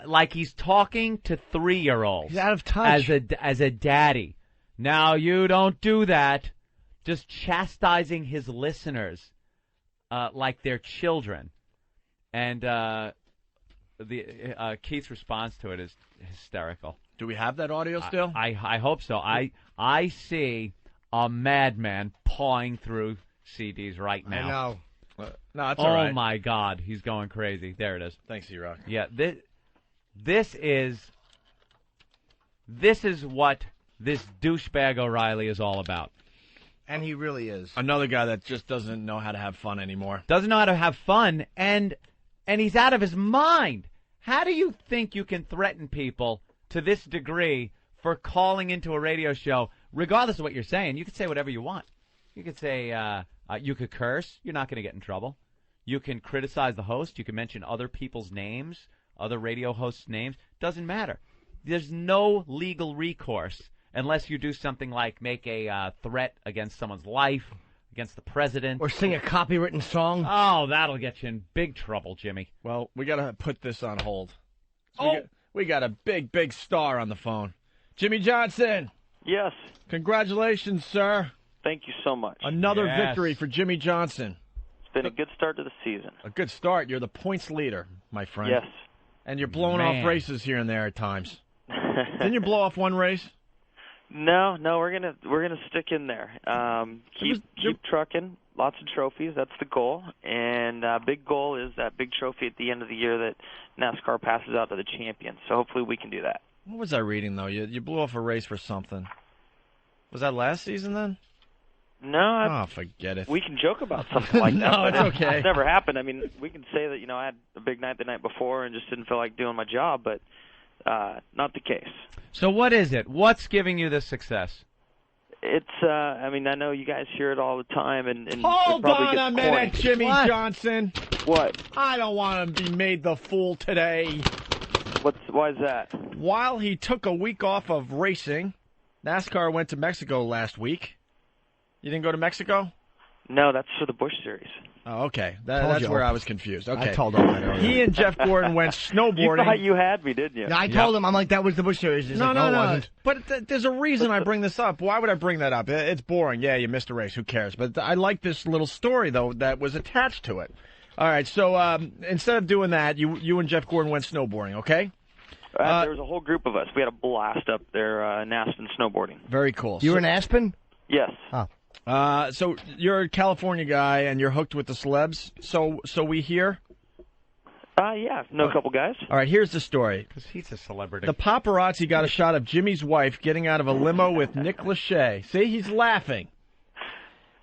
like he's talking to 3-year-olds. He's out of touch. As a daddy. Now you don't do that. Just chastising his listeners like they're children. And Keith's response to it is hysterical. Do we have that audio still? I hope so. I see a madman pawing through CDs right now. I know. No, that's all right. Oh, my God. He's going crazy. There it is. Thanks, E-Rock. Yeah, this is what this douchebag O'Reilly is all about. And he really is. Another guy that just doesn't know how to have fun anymore. Doesn't know how to have fun, and he's out of his mind. How do you think you can threaten people to this degree for calling into a radio show, regardless of what you're saying? You can say whatever you want. You could say, you could curse. You're not going to get in trouble. You can criticize the host. You can mention other people's names, other radio hosts' names. Doesn't matter. There's no legal recourse unless you do something like make a threat against someone's life, against the president. Or sing a copywritten song. Oh, that'll get you in big trouble, Jimmy. Well, we got to put this on hold. So we got a big star on the phone. Jimmy Johnson. Yes. Congratulations, sir. Thank you so much. Another victory for Jimmy Johnson. It's been a good start to the season. A good start. You're the points leader, my friend. Yes. And you're blowing off races here and there at times. Didn't you blow off one race? No, we're gonna stick in there. Keep trucking. Lots of trophies. That's the goal. And big goal is that big trophy at the end of the year that NASCAR passes out to the champions. So hopefully we can do that. What was I reading though? You blew off a race for something. Was that last season then? No. Forget it. We can joke about something like that. No, but it's okay. It's never happened. I mean, we can say that I had a big night the night before and just didn't feel like doing my job, but not the case. So what is it? What's giving you this success? It's, I know you guys hear it all the time, and Hold it probably on gets a minute, corny. Jimmy Johnson. What? I don't want to be made the fool today. Why is that? While he took a week off of racing, NASCAR went to Mexico last week. You didn't go to Mexico? No, that's for the Busch Series. Oh, okay. That's where I was confused. Okay. I told him that earlier. He and Jeff Gordon went snowboarding. You thought you had me, didn't you? Yeah, I told him. I'm like, that was the Bush series. He's No, like, no, it no. wasn't. But there's a reason I bring this up. Why would I bring that up? It's boring. Yeah, you missed a race. Who cares? But I like this little story, though, that was attached to it. All right, so instead of doing that, you and Jeff Gordon went snowboarding, okay? There was a whole group of us. We had a blast up there in Aspen snowboarding. Very cool. You were in Aspen? Yes. Oh. So you're a California guy, and you're hooked with the celebs. So we hear? Yeah, know a couple guys. All right, here's the story. Because he's a celebrity. The paparazzi got a shot of Jimmy's wife getting out of a limo with Nick Lachey. See, he's laughing.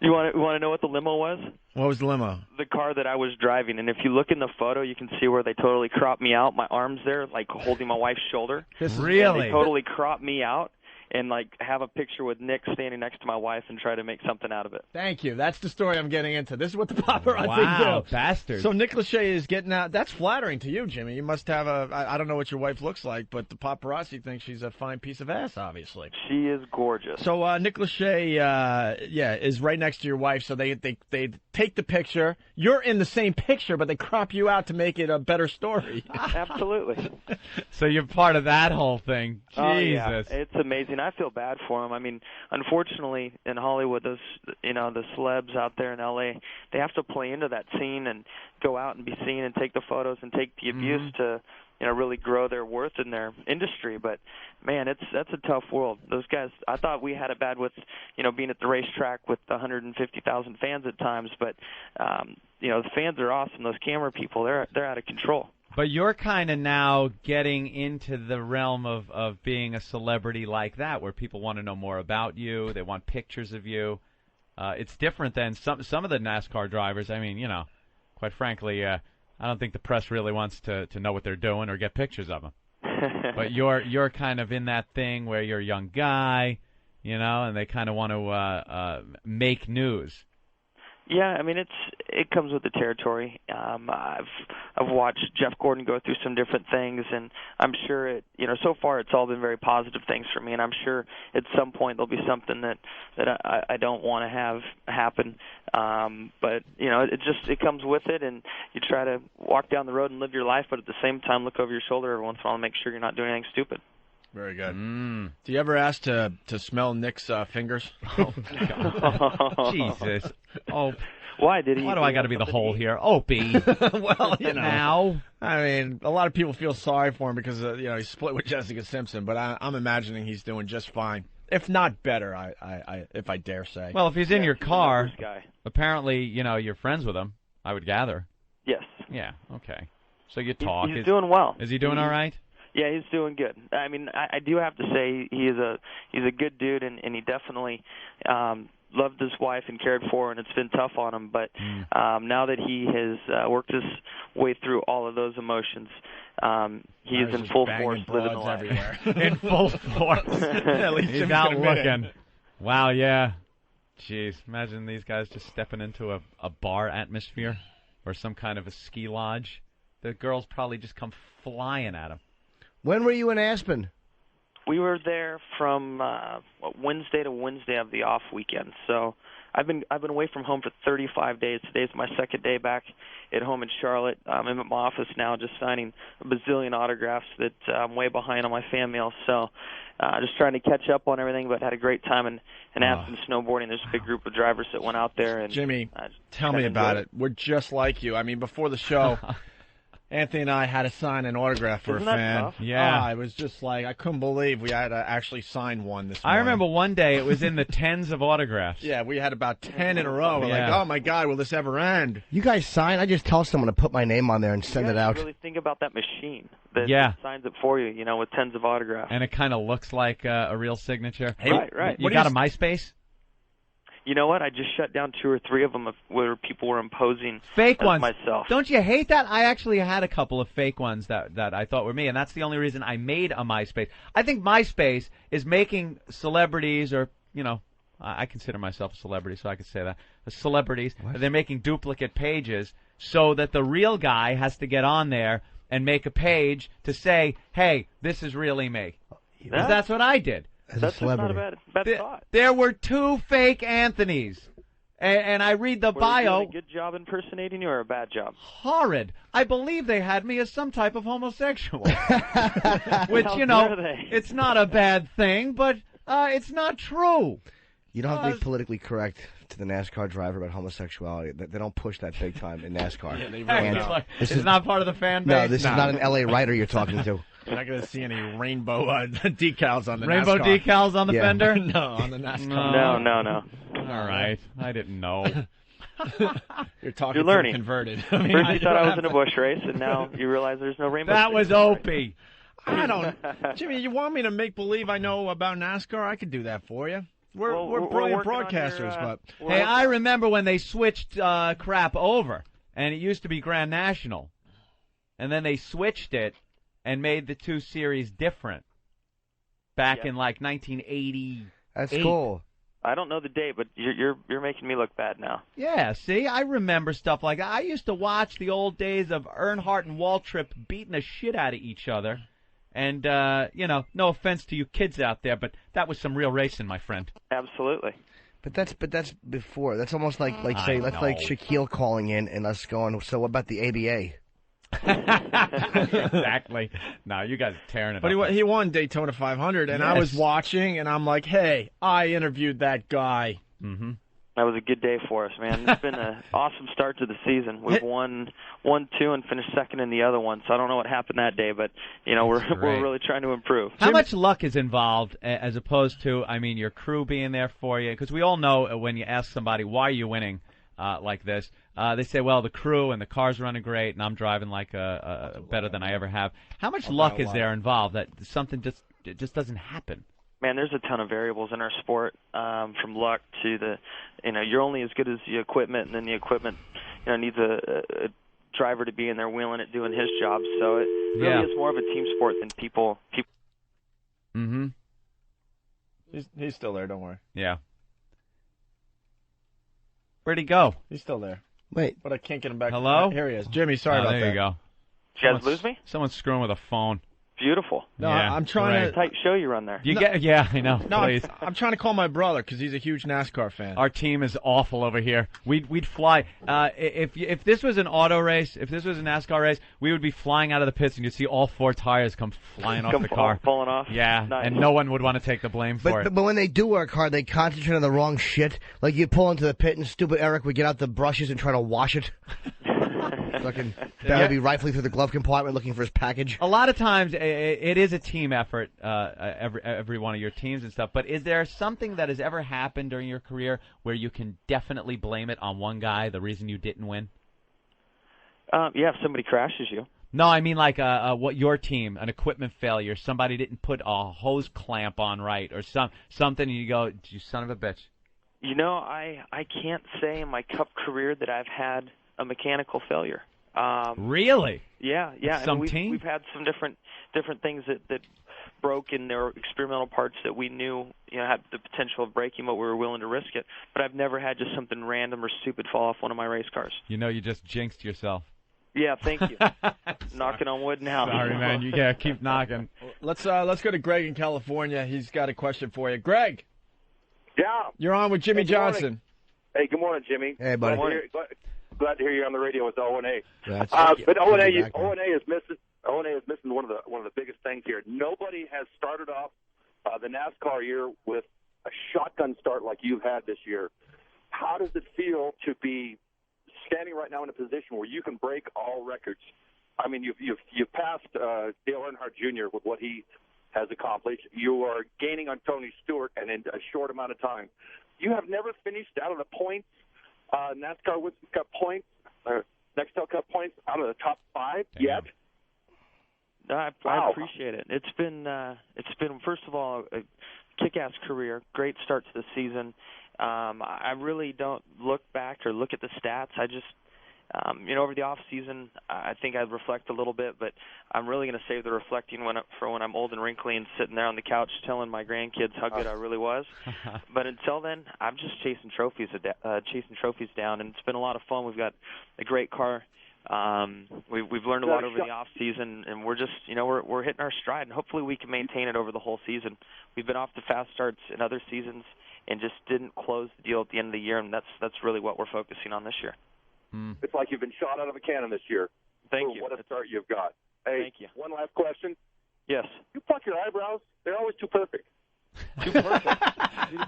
You want to know what the limo was? What was the limo? The car that I was driving, and if you look in the photo, you can see where they totally cropped me out. My arms there, like holding my wife's shoulder. Really? They totally cropped me out. And, like, have a picture with Nick standing next to my wife and try to make something out of it. Thank you. That's the story I'm getting into. This is what the paparazzi do. Wow, bastard. So Nick Lachey is getting out. That's flattering to you, Jimmy. You must have I don't know what your wife looks like, but the paparazzi think she's a fine piece of ass, obviously. She is gorgeous. So Nick Lachey, is right next to your wife, so they take the picture. You're in the same picture, but they crop you out to make it a better story. Absolutely. So you're part of that whole thing. Jesus. Oh, yeah. It's amazing. I feel bad for him. I mean, unfortunately, in Hollywood, the celebs out there in L.A., they have to play into that scene and go out and be seen and take the photos and take the abuse to, really grow their worth in their industry. But, man, that's a tough world. Those guys, I thought we had it bad with, being at the racetrack with 150,000 fans at times. But, the fans are awesome. Those camera people, they're out of control. But you're kind of now getting into the realm of being a celebrity like that, where people want to know more about you. They want pictures of you. It's different than some of the NASCAR drivers. I mean, quite frankly, I don't think the press really wants to know what they're doing or get pictures of them. But you're kind of in that thing where you're a young guy, and they kind of want to make news. Yeah, I mean it comes with the territory. I've watched Jeff Gordon go through some different things, and I'm sure so far it's all been very positive things for me, and I'm sure at some point there'll be something that I don't want to have happen. But it comes with it, and you try to walk down the road and live your life, but at the same time look over your shoulder every once in a while and make sure you're not doing anything stupid. Very good. Do you ever ask to smell Nick's fingers? Oh, God. Jesus. Oh, why did he? Why do I got to be the hole here? Opie. Well, Now. I mean, a lot of people feel sorry for him because he split with Jessica Simpson, but I'm imagining he's doing just fine, if not better. If I dare say. Well, if he's in your car, apparently you're friends with him. I would gather. Yes. Yeah. Okay. So you talk. He's doing well. Is he doing all right? Yeah, he's doing good. I mean, I do have to say he's a good dude, and he definitely loved his wife and cared for her, and it's been tough on him. But now that he has worked his way through all of those emotions, he's in full force living the life. In full force. At least he's out looking. Wow, yeah. Jeez, imagine these guys just stepping into a bar atmosphere or some kind of a ski lodge. The girls probably just come flying at him. When were you in Aspen? We were there from Wednesday to Wednesday of the off weekend. So I've been away from home for 35 days. Today's my second day back at home in Charlotte. I'm in my office now just signing a bazillion autographs that I'm way behind on my fan mail. So just trying to catch up on everything, but had a great time in Aspen snowboarding. There's a big group of drivers that went out there. And Jimmy, tell me about it. We're just like you. I mean, before the show... Anthony and I had to sign an autograph for Isn't a that fan. tough? Yeah. I was just like, I couldn't believe we had to actually sign one this morning. I remember one day it was in the tens of autographs. Yeah, we had about 10 in a row. We're like, oh my God, will this ever end? You guys sign? I just tell someone to put my name on there and send it out. Really think about that machine that signs it for you, with tens of autographs. And it kind of looks like a real signature. Hey, right. You got a MySpace? You know what? I just shut down 2 or 3 of them where people were imposing fake as ones. myself. Don't you hate that? I actually had a couple of fake ones that I thought were me, and that's the only reason I made a MySpace. I think MySpace is making celebrities, or I consider myself a celebrity, so I could say that celebrities. They're making duplicate pages so that the real guy has to get on there and make a page to say, "Hey, this is really me." Yeah. That's what I did. That's just not a bad thought. There were 2 fake Anthonys. And I read the Were they bio. doing a good job impersonating you or a bad job? Horrid. I believe they had me as some type of homosexual. Which, How you know, dare they? it's not a bad thing, but it's not true. You don't have to be politically correct to the NASCAR driver about homosexuality. They don't push that big time in NASCAR. Yeah, they really don't. It's not part of the fan base? No, this is not an L.A. writer you're talking to. You're not going to see any rainbow decals on the Rainbow NASCAR. decals on the fender? No, on the NASCAR. No. All right. I didn't know. You're talking You're to learning. the converted. First you thought I was in a bush race, and now you realize there's no rainbow. That was Opie. I don't. Jimmy, you want me to make believe I know about NASCAR? I could do that for you. We're brilliant broadcasters, but hey, I remember when they switched crap over, and it used to be Grand National, and then they switched it and made the two series different back in like 1980. That's cool. I don't know the date, but you're making me look bad now. Yeah, see, I remember stuff like that. I used to watch the old days of Earnhardt and Waltrip beating the shit out of each other. And, you know, no offense to you kids out there, but that was some real racing, my friend. Absolutely. But that's before. That's almost like say, that's like Shaquille calling in and us going, so what about the ABA? Exactly. No, you guys are tearing it But up. he won Daytona 500, and I was watching, and I'm like, hey, I interviewed that guy. Mm-hmm. That was a good day for us, man. It's been an awesome start to the season. We've won 2 and finished second in the other one, so I don't know what happened that day, but you know we're really trying to improve. How much luck is involved as opposed to, I mean, your crew being there for you? Because we all know when you ask somebody, why are you winning like this, they say, well, the crew and the car's running great, and I'm driving like better than I ever have. How much luck is there involved that something just doesn't happen? Man, there's a ton of variables in our sport, from luck to you're only as good as the equipment, and then the equipment, needs a driver to be in there wheeling it, doing his job. So it really is more of a team sport than people. Mm-hmm. He's still there. Don't worry. Yeah. Where'd he go? He's still there. Wait, but I can't get him back. Hello? Here he is. Jimmy, sorry about that. There you go. Did you guys lose me? Someone's screwing with a phone. Beautiful. No, I'm trying to. Tight show you run there. Yeah, I know. No, Please. I'm trying to call my brother because he's a huge NASCAR fan. Our team is awful over here. We'd fly. If this was an auto race, if this was a NASCAR race, we would be flying out of the pits and you'd see all 4 tires come flying off the car. Falling off. Yeah, Nice. and no one would want to take the blame for it. But when they do work hard, they concentrate on the wrong shit. Like you pull into the pit and stupid Eric would get out the brushes and try to wash it. Fucking that would be rifling through the glove compartment looking for his package. A lot of times it is a team effort, every one of your teams and stuff. But is there something that has ever happened during your career where you can definitely blame it on one guy, the reason you didn't win? Yeah, if somebody crashes you. No, I mean like what your team, an equipment failure, somebody didn't put a hose clamp on right, or something, and you go, you son of a bitch. I can't say in my Cup career that I've had a mechanical failure. Really? Yeah. We've had some different things that broke, and there were experimental parts that we knew had the potential of breaking, but we were willing to risk it. But I've never had just something random or stupid fall off one of my race cars. You just jinxed yourself. Yeah, thank you. Knocking on wood now. Sorry, man. You gotta keep knocking. Let's go to Greg in California. He's got a question for you. Greg. Yeah. You're on with Jimmy Johnson. Morning. Hey, good morning, Jimmy. Hey, buddy. Glad to hear you on the radio with O&A. But O&A is missing one of the biggest things here. Nobody has started off the NASCAR year with a shotgun start like you've had this year. How does it feel to be standing right now in a position where you can break all records? I mean, you've passed Dale Earnhardt Jr. with what he has accomplished. You are gaining on Tony Stewart, and in a short amount of time. You have never finished out of the points. NASCAR Winston Cup points, Nextel Cup points out of the top 5 yet. I appreciate it. It's been first of all a kick-ass career, great start to the season. I really don't look back or look at the stats. I just over the off season, I think I'd reflect a little bit, but I'm really going to save the reflecting for when I'm old and wrinkly and sitting there on the couch telling my grandkids how good I really was. But until then, I'm just chasing trophies down, and it's been a lot of fun. We've got a great car We've learned a lot over the off season, and we're just we're hitting our stride, and hopefully we can maintain it over the whole season. We've been off to fast starts in other seasons and just didn't close the deal at the end of the year, and that's really what we're focusing on this year. It's like you've been shot out of a cannon this year. Thank you. What a start you've got. Hey, thank you. One last question. Yes. You pluck your eyebrows. They're always too perfect. Too perfect.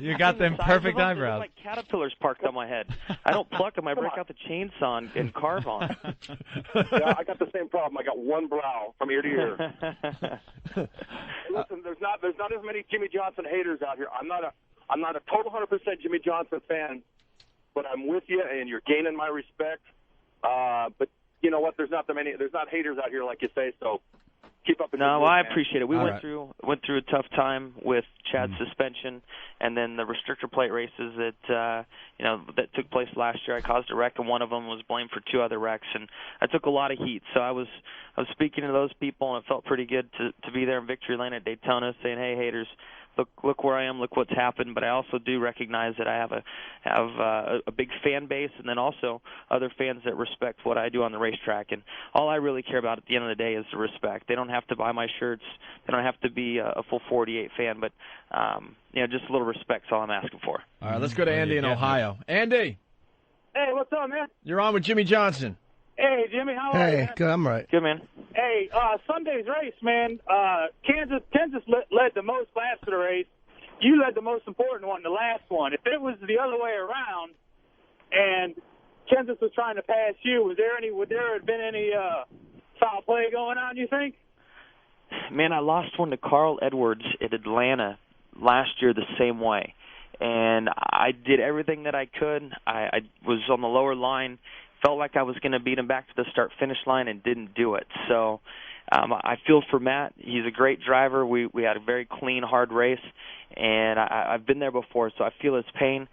You got them perfect eyebrows. They look like caterpillars parked on my head. I don't pluck them. I break out the chainsaw and carve on. Yeah, I got the same problem. I got one brow from ear to ear. Hey, listen, there's not as many Jimmy Johnson haters out here. I'm not a total 100% Jimmy Johnson fan, but I'm with you, and you're gaining my respect. But you know what? There's not haters out here like you say. So keep up. No, I appreciate it. We All went right. through a tough time with Chad's suspension, and then the restrictor plate races that that took place last year. I caused a wreck, and one of them was blamed for 2 other wrecks, and I took a lot of heat. So I was speaking to those people, and it felt pretty good to be there in victory lane at Daytona, saying, "Hey, haters, look where I am, look what's happened." But I also do recognize that I have a big fan base, and then also other fans that respect what I do on the racetrack. And all I really care about at the end of the day is the respect. They don't have to buy my shirts. They don't have to be a full 48 fan, but just a little respect's all I'm asking for. All right, let's go to Andy in Ohio. Andy, Hey, what's up, man? you're on with Jimmy Johnson. Hey, Jimmy, how are you? Hey, good. I'm right. Good, man. Hey, Sunday's race, man. Kansas led the most laps of the race. You led the most important one, the last one. If it was the other way around, and Kansas was trying to pass you, would there have been any foul play going on? You think? Man, I lost one to Carl Edwards at Atlanta last year the same way, and I did everything that I could. I was on the lower line. Felt like I was going to beat him back to the start-finish line and didn't do it. So I feel for Matt. He's a great driver. We had a very clean, hard race, and I've been there before, so I feel his pain.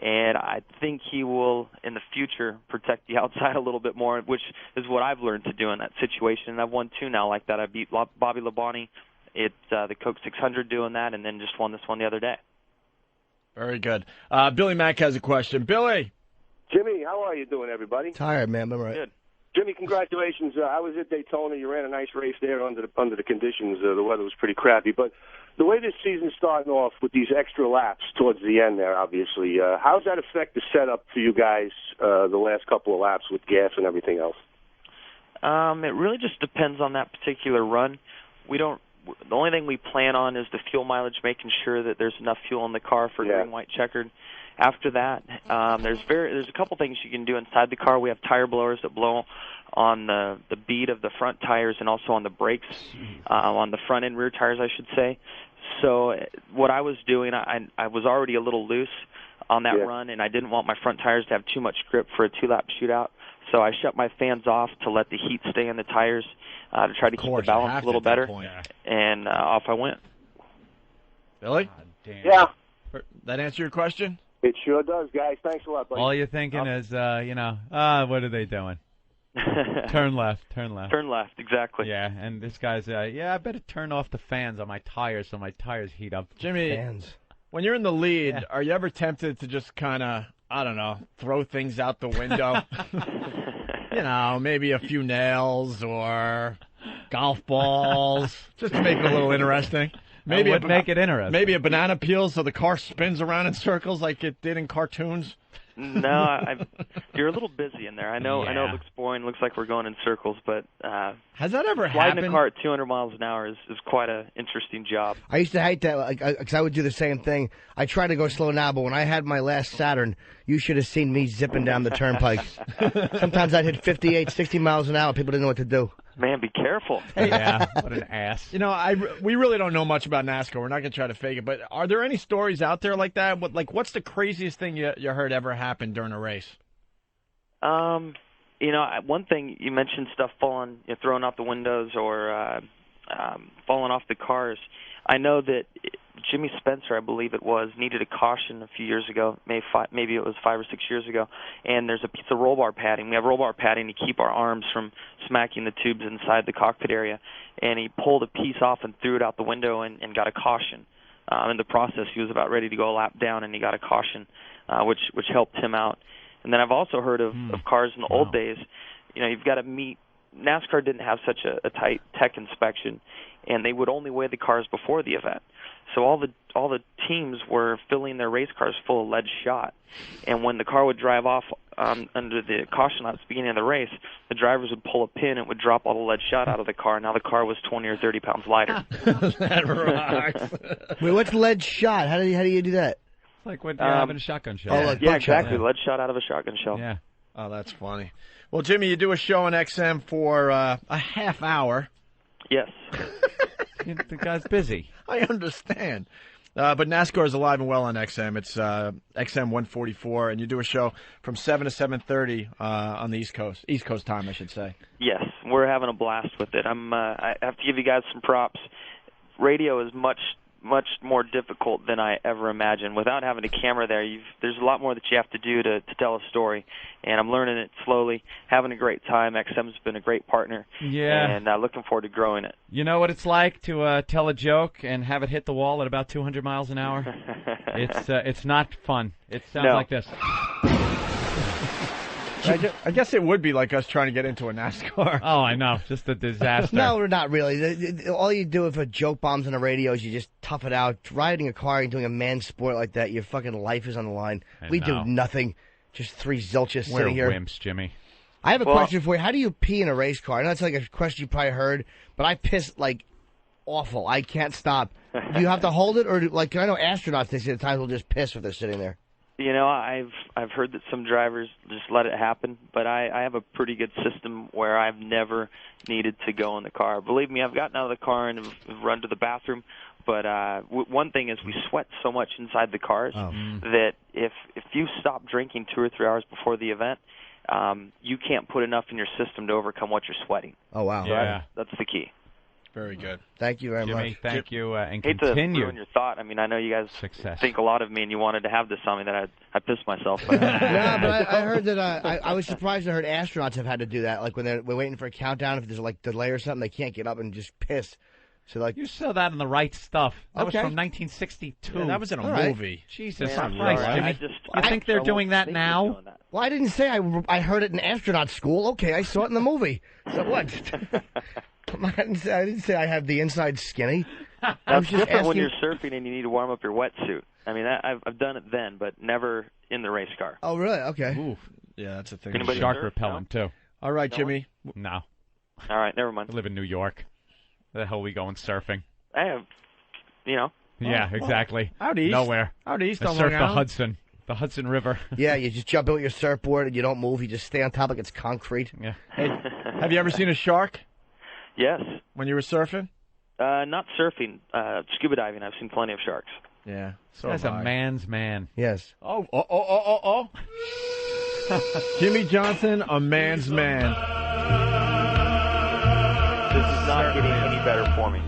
And I think he will, in the future, protect the outside a little bit more, which is what I've learned to do in that situation. And I've won 2 now like that. I beat Bobby Labonte at the Coke 600 doing that, and then just won this one the other day. Very good. Billy Mack has a question. Billy. Jimmy, how are you doing, everybody? Tired, man. I'm right. Good. Jimmy, congratulations. I was at Daytona. You ran a nice race there under the conditions. The weather was pretty crappy. But the way this season's starting off with these extra laps towards the end there, obviously, how does that affect the setup for you guys the last couple of laps with gas and everything else? It really just depends on that particular run. The only thing we plan on is the fuel mileage, making sure that there's enough fuel in the car for green, white, checkered. After that, there's a couple things you can do inside the car. We have tire blowers that blow on the bead of the front tires and also on the brakes, on the front and rear tires, I should say. So what I was doing, I was already a little loose on that run, and I didn't want my front tires to have too much grip for a 2-lap shootout. So I shut my fans off to let the heat stay in the tires to try to keep the balance a little better, and off I went. Billy? Yeah. That answer your question? It sure does, guys. Thanks a lot, buddy. All you're thinking is, what are they doing? Turn left. Turn left, exactly. Yeah, and this guy's, I better turn off the fans on my tires so my tires heat up. Jimmy, when you're in the lead, are you ever tempted to just kind of, I don't know, throw things out the window? Maybe a few nails or golf balls, just to make it a little interesting. Maybe it would make it interesting. Maybe a banana peel so the car spins around in circles like it did in cartoons. No, you're a little busy in there. I know it looks boring. Looks like we're going in circles, but has that ever happened? Sliding a car at 200 miles an hour is quite an interesting job. I used to hate that, because I would do the same thing. I try to go slow now, but when I had my last Saturn, you should have seen me zipping down the turnpike. Sometimes I'd hit 58, 60 miles an hour. People didn't know what to do. Man, be careful. Yeah, what an ass. We really don't know much about NASCAR. We're not going to try to fake it, but are there any stories out there like that? What's the craziest thing you heard ever happen during a race? One thing, you mentioned stuff falling, thrown out the windows or falling off the cars. I know that Jimmy Spencer, I believe it was, needed a caution a few years ago. Maybe it was 5 or 6 years ago. And there's a piece of roll bar padding. We have roll bar padding to keep our arms from smacking the tubes inside the cockpit area. And he pulled a piece off and threw it out the window and got a caution. In the process, he was about ready to go a lap down, and he got a caution, which helped him out. And then I've also heard of cars in the old days. you've got to meet. NASCAR didn't have such a tight tech inspection, and they would only weigh the cars before the event. So all the teams were filling their race cars full of lead shot, and when the car would drive off under the caution lights at the beginning of the race, the drivers would pull a pin and would drop all the lead shot out of the car. Now the car was 20 or 30 pounds lighter. That rocks. Wait, what's lead shot? How do you do that? It's like what you have in a shotgun shell. Yeah, exactly. Lead shot out of a shotgun shell. Yeah. Oh, that's funny. Well, Jimmy, you do a show on XM for a half hour. Yes. The guy's busy. I understand. But NASCAR is alive and well on XM. It's XM 144, and you do a show from 7 to 7:30 on the East Coast time, I should say. Yes, we're having a blast with it. I have to give you guys some props. Radio is much more difficult than I ever imagined. Without having a camera there, there's a lot more that you have to do to tell a story, and I'm learning it slowly, having a great time. XM's been a great partner, and looking forward to growing it. You know what it's like to tell a joke and have it hit the wall at about 200 miles an hour? It's not fun. It sounds like this. I guess it would be like us trying to get into a NASCAR. Oh, I know. Just a disaster. No, not really. All you do for joke bombs on the radio is you just tough it out. Riding a car and doing a man's sport like that, your fucking life is on the line. We do nothing. Just three zilches sitting here. We're wimps, Jimmy. I have a question for you. How do you pee in a race car? I know it's like a question you probably heard, but I piss like awful. I can't stop. Do you have to hold it, or like I know astronauts, they say at times will just piss if they're sitting there. I've heard that some drivers just let it happen, but I have a pretty good system where I've never needed to go in the car. Believe me, I've gotten out of the car and have run to the bathroom, but one thing is we sweat so much inside the cars that if you stop drinking 2 or 3 hours before the event, you can't put enough in your system to overcome what you're sweating. Oh, wow. So that's the key. Very good. Thank you very Jimmy, much. Thank you, and hate continue. to ruin your thought. I mean, I know you guys think a lot of me, and you wanted to have this on me that I pissed myself. But. No, but I heard that I was surprised. I heard astronauts have had to do that. Like when we're waiting for a countdown, if there's like delay or something, they can't get up and just piss. So like you saw that in the right stuff. That was Okay. from 1962. Yeah, that was in a movie. Jesus Man, Christ, sorry. Jimmy. You think they're doing that now? Well, I didn't say I heard it in astronaut school. Okay, I saw it in the movie. So what? I didn't say I have the inside skinny. That's different when you're surfing and you need to warm up your wetsuit. I mean, I've done it then, but never in the race car. Oh, really? Okay. Ooh. Yeah, that's a thing. Anybody Shark surf? repellent, too. All right, Jimmy. No. All right, never mind. I live in New York. Where the hell are we going surfing? I have, Yeah, exactly. Out east. Nowhere. Out east I on surf Long the Island. Hudson River. Yeah, you just jump out with your surfboard and you don't move. You just stay on top like it's concrete. Yeah. Hey, have you ever seen a shark? Yes. When you were surfing? Not surfing, scuba diving. I've seen plenty of sharks. Yeah. So That's a man's man. Yes. Oh. Jimmy Johnson, a man's man. This is not getting any better for me.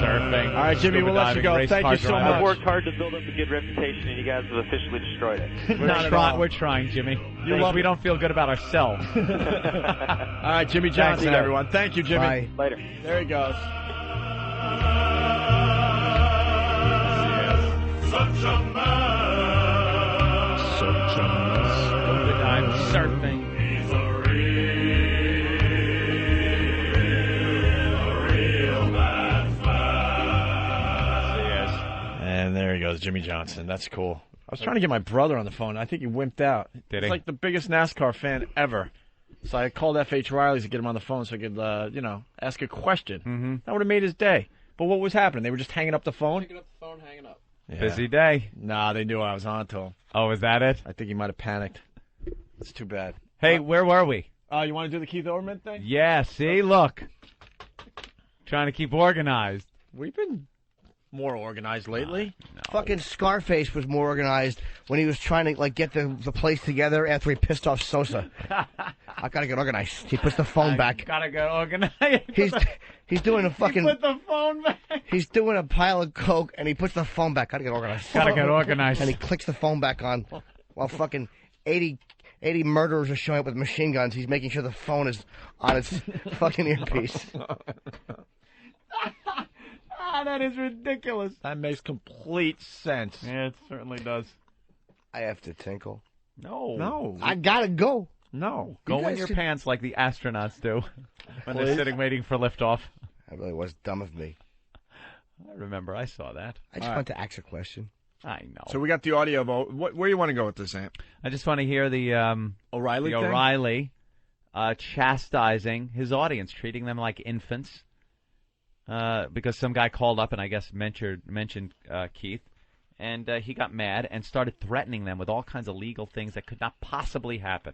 Surfing. All right, Jimmy, we'll let you go. Thank you so much. I've worked hard to build up a good reputation, and you guys have officially destroyed it. We're trying, Jimmy. We don't feel good about ourselves. All right, Jimmy Johnson, everyone. Thank you, Jimmy. Bye. Later. There he goes. Such a man. Such a man. I'm surfing. He's a real man's man. And there he goes, Jimmy Johnson. That's cool. I was trying to get my brother on the phone. I think he wimped out. Did He's he? like the biggest NASCAR fan ever. So I called F.H. Riley's to get him on the phone so I could, ask a question. Mm-hmm. That would have made his day. But what was happening? They were just hanging up the phone? Picking up the phone, hanging up. Yeah. Busy day. Nah, they knew I was on to him. Oh, is that it? I think he might have panicked. It's too bad. Hey, where were we? You want to do the Keith Olbermann thing? Yeah, see, look. Trying to keep organized. We've been more organized lately. No. Fucking Scarface was more organized when he was trying to get the place together after he pissed off Sosa. I gotta get organized. He puts the phone back. Gotta get organized. He's doing a fucking. Put the phone back. He's doing a pile of coke and he puts the phone back. Gotta get organized. Gotta get organized. And he clicks the phone back on while fucking 80 murderers are showing up with machine guns. He's making sure the phone is on its fucking earpiece. That is ridiculous. That makes complete sense. Yeah, it certainly does. I have to tinkle. No. I gotta go. No. Go in your pants like the astronauts do when they're sitting waiting for liftoff. That really was dumb of me. I remember. I saw that. I just want to ask a question. I know. So we got the audio of where you want to go with this, Ant? I just want to hear the O'Reilly thing? O'Reilly chastising his audience, treating them like infants. Because some guy called up and I guess mentioned Keith, and he got mad and started threatening them with all kinds of legal things that could not possibly happen.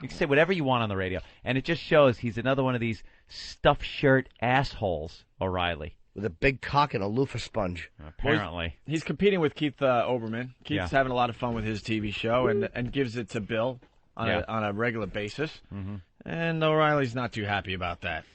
You can say whatever you want on the radio, and it just shows he's another one of these stuffed shirt assholes, O'Reilly. With a big cock and a loofah sponge. Apparently. He's competing with Keith Olbermann. Keith's having a lot of fun with his TV show and gives it to Bill on a regular basis. Mm-hmm. And O'Reilly's not too happy about that.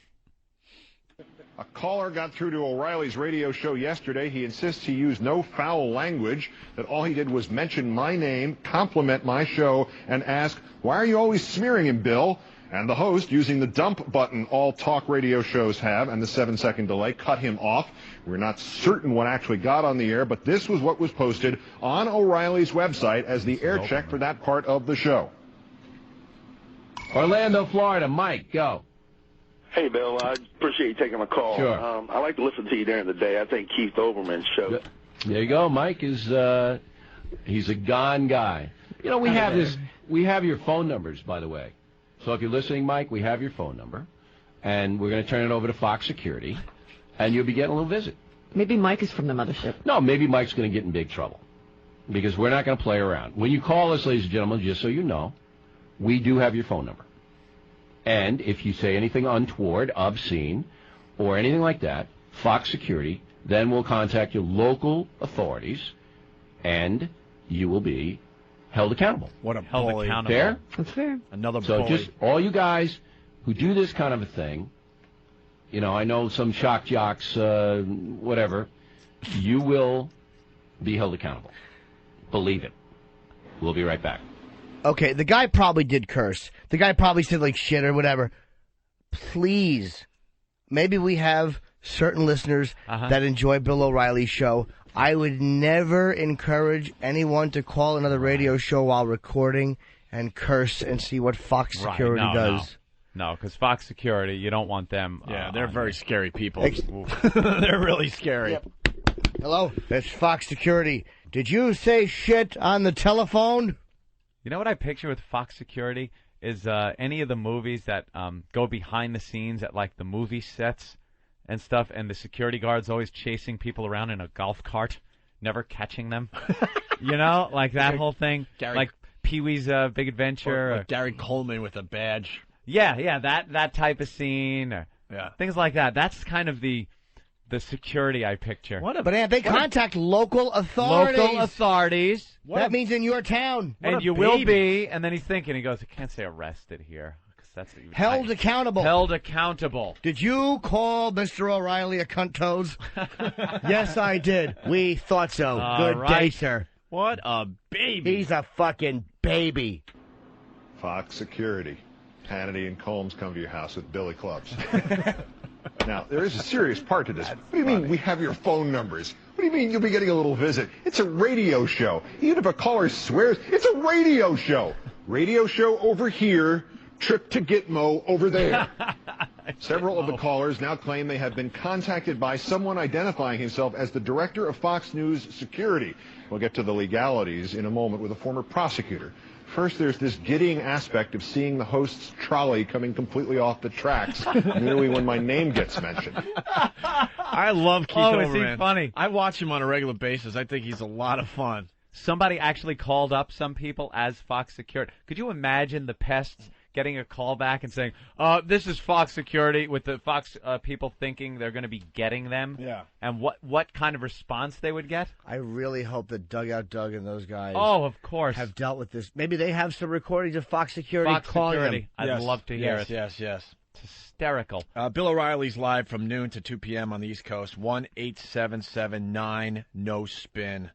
A caller got through to O'Reilly's radio show yesterday. He insists he used no foul language, that all he did was mention my name, compliment my show, and ask, "Why are you always smearing him, Bill?" And the host, using the dump button all talk radio shows have and the 7-second delay, cut him off. We're not certain what actually got on the air, but this was what was posted on O'Reilly's website as the air check for that part of the show. Orlando, Florida. Mike, go. Hey, Bill, I appreciate you taking my call. Sure. I like to listen to you during the day. I think Keith Olbermann's show. There you go. Mike is he's a gone guy. You know, we have your phone numbers, by the way. So if you're listening, Mike, we have your phone number, and we're going to turn it over to Fox Security, and you'll be getting a little visit. Maybe Mike is from the mothership. No, maybe Mike's going to get in big trouble, because we're not going to play around. When you call us, ladies and gentlemen, just so you know, we do have your phone number. And if you say anything untoward, obscene, or anything like that, Fox Security then will contact your local authorities, and you will be held accountable. What a held bully. accountable. Fair? That's fair. Another So bully. just all you guys who do this kind of a thing, you know, I know some shock jocks, whatever, you will be held accountable. Believe it. We'll be right back. Okay, the guy probably did curse. The guy probably said, like, shit or whatever. Please, maybe we have certain listeners that enjoy Bill O'Reilly's show. I would never encourage anyone to call another radio show while recording and curse and see what Fox Security does. No, because Fox Security, you don't want them. Yeah, they're very scary people. They're They're really scary. Yep. Hello, it's Fox Security. Did you say shit on the telephone? You know what I picture with Fox Security is any of the movies that go behind the scenes at like the movie sets and stuff, and the security guard's always chasing people around in a golf cart, never catching them. You know, like that whole thing, like Pee-wee's Big Adventure, or Gary Coleman with a badge. Yeah, that type of scene, or things like that. That's kind of the security I picture. But they contact local authorities. Local authorities. That means in your town. And you will be. And then he's thinking, he goes, I can't say arrested here. That's held accountable. Held accountable. Did you call Mr. O'Reilly a cunt toes? Yes, I did. We thought so. Good day, sir. What a baby. He's a fucking baby. Fox Security. Hannity and Combs come to your house with billy clubs. Now, there is a serious part to this. What do you mean we have your phone numbers? What do you mean you'll be getting a little visit? It's a radio show. Even if a caller swears, it's a radio show. Radio show over here, trip to Gitmo over there. Several of the callers now claim they have been contacted by someone identifying himself as the director of Fox News Security. We'll get to the legalities in a moment with a former prosecutor. First, there's this giddying aspect of seeing the host's trolley coming completely off the tracks, merely when my name gets mentioned. I love Keith Olbermann. Is he funny? I watch him on a regular basis. I think he's a lot of fun. Somebody actually called up some people as Fox Security. Could you imagine the pests getting a call back and saying, this is Fox Security, with the Fox people thinking they're going to be getting them? Yeah. And what kind of response they would get? I really hope that Dugout Doug and those guys of course, have dealt with this. Maybe they have some recordings of Fox Security calling them. I'd love to hear it. Yes. It's hysterical. Bill O'Reilly's live from noon to 2 p.m. on the East Coast. 1-877-9-NO-SPIN.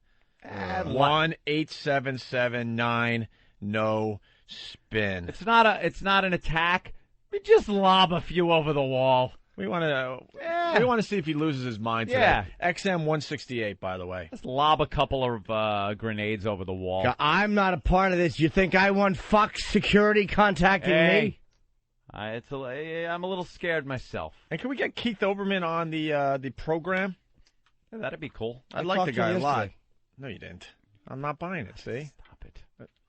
1-877-9-NO-SPIN. It's not an attack. We just lob a few over the wall. We want to see if he loses his mind today. Yeah. XM 168, by the way. Let's lob a couple of grenades over the wall. I'm not a part of this. You think I want Fox Security contacting me? I'm a little scared myself. And can we get Keith Olbermann on the program? Yeah, that'd be cool. I like the guy a lot. No, you didn't. I'm not buying it. See? Stop it.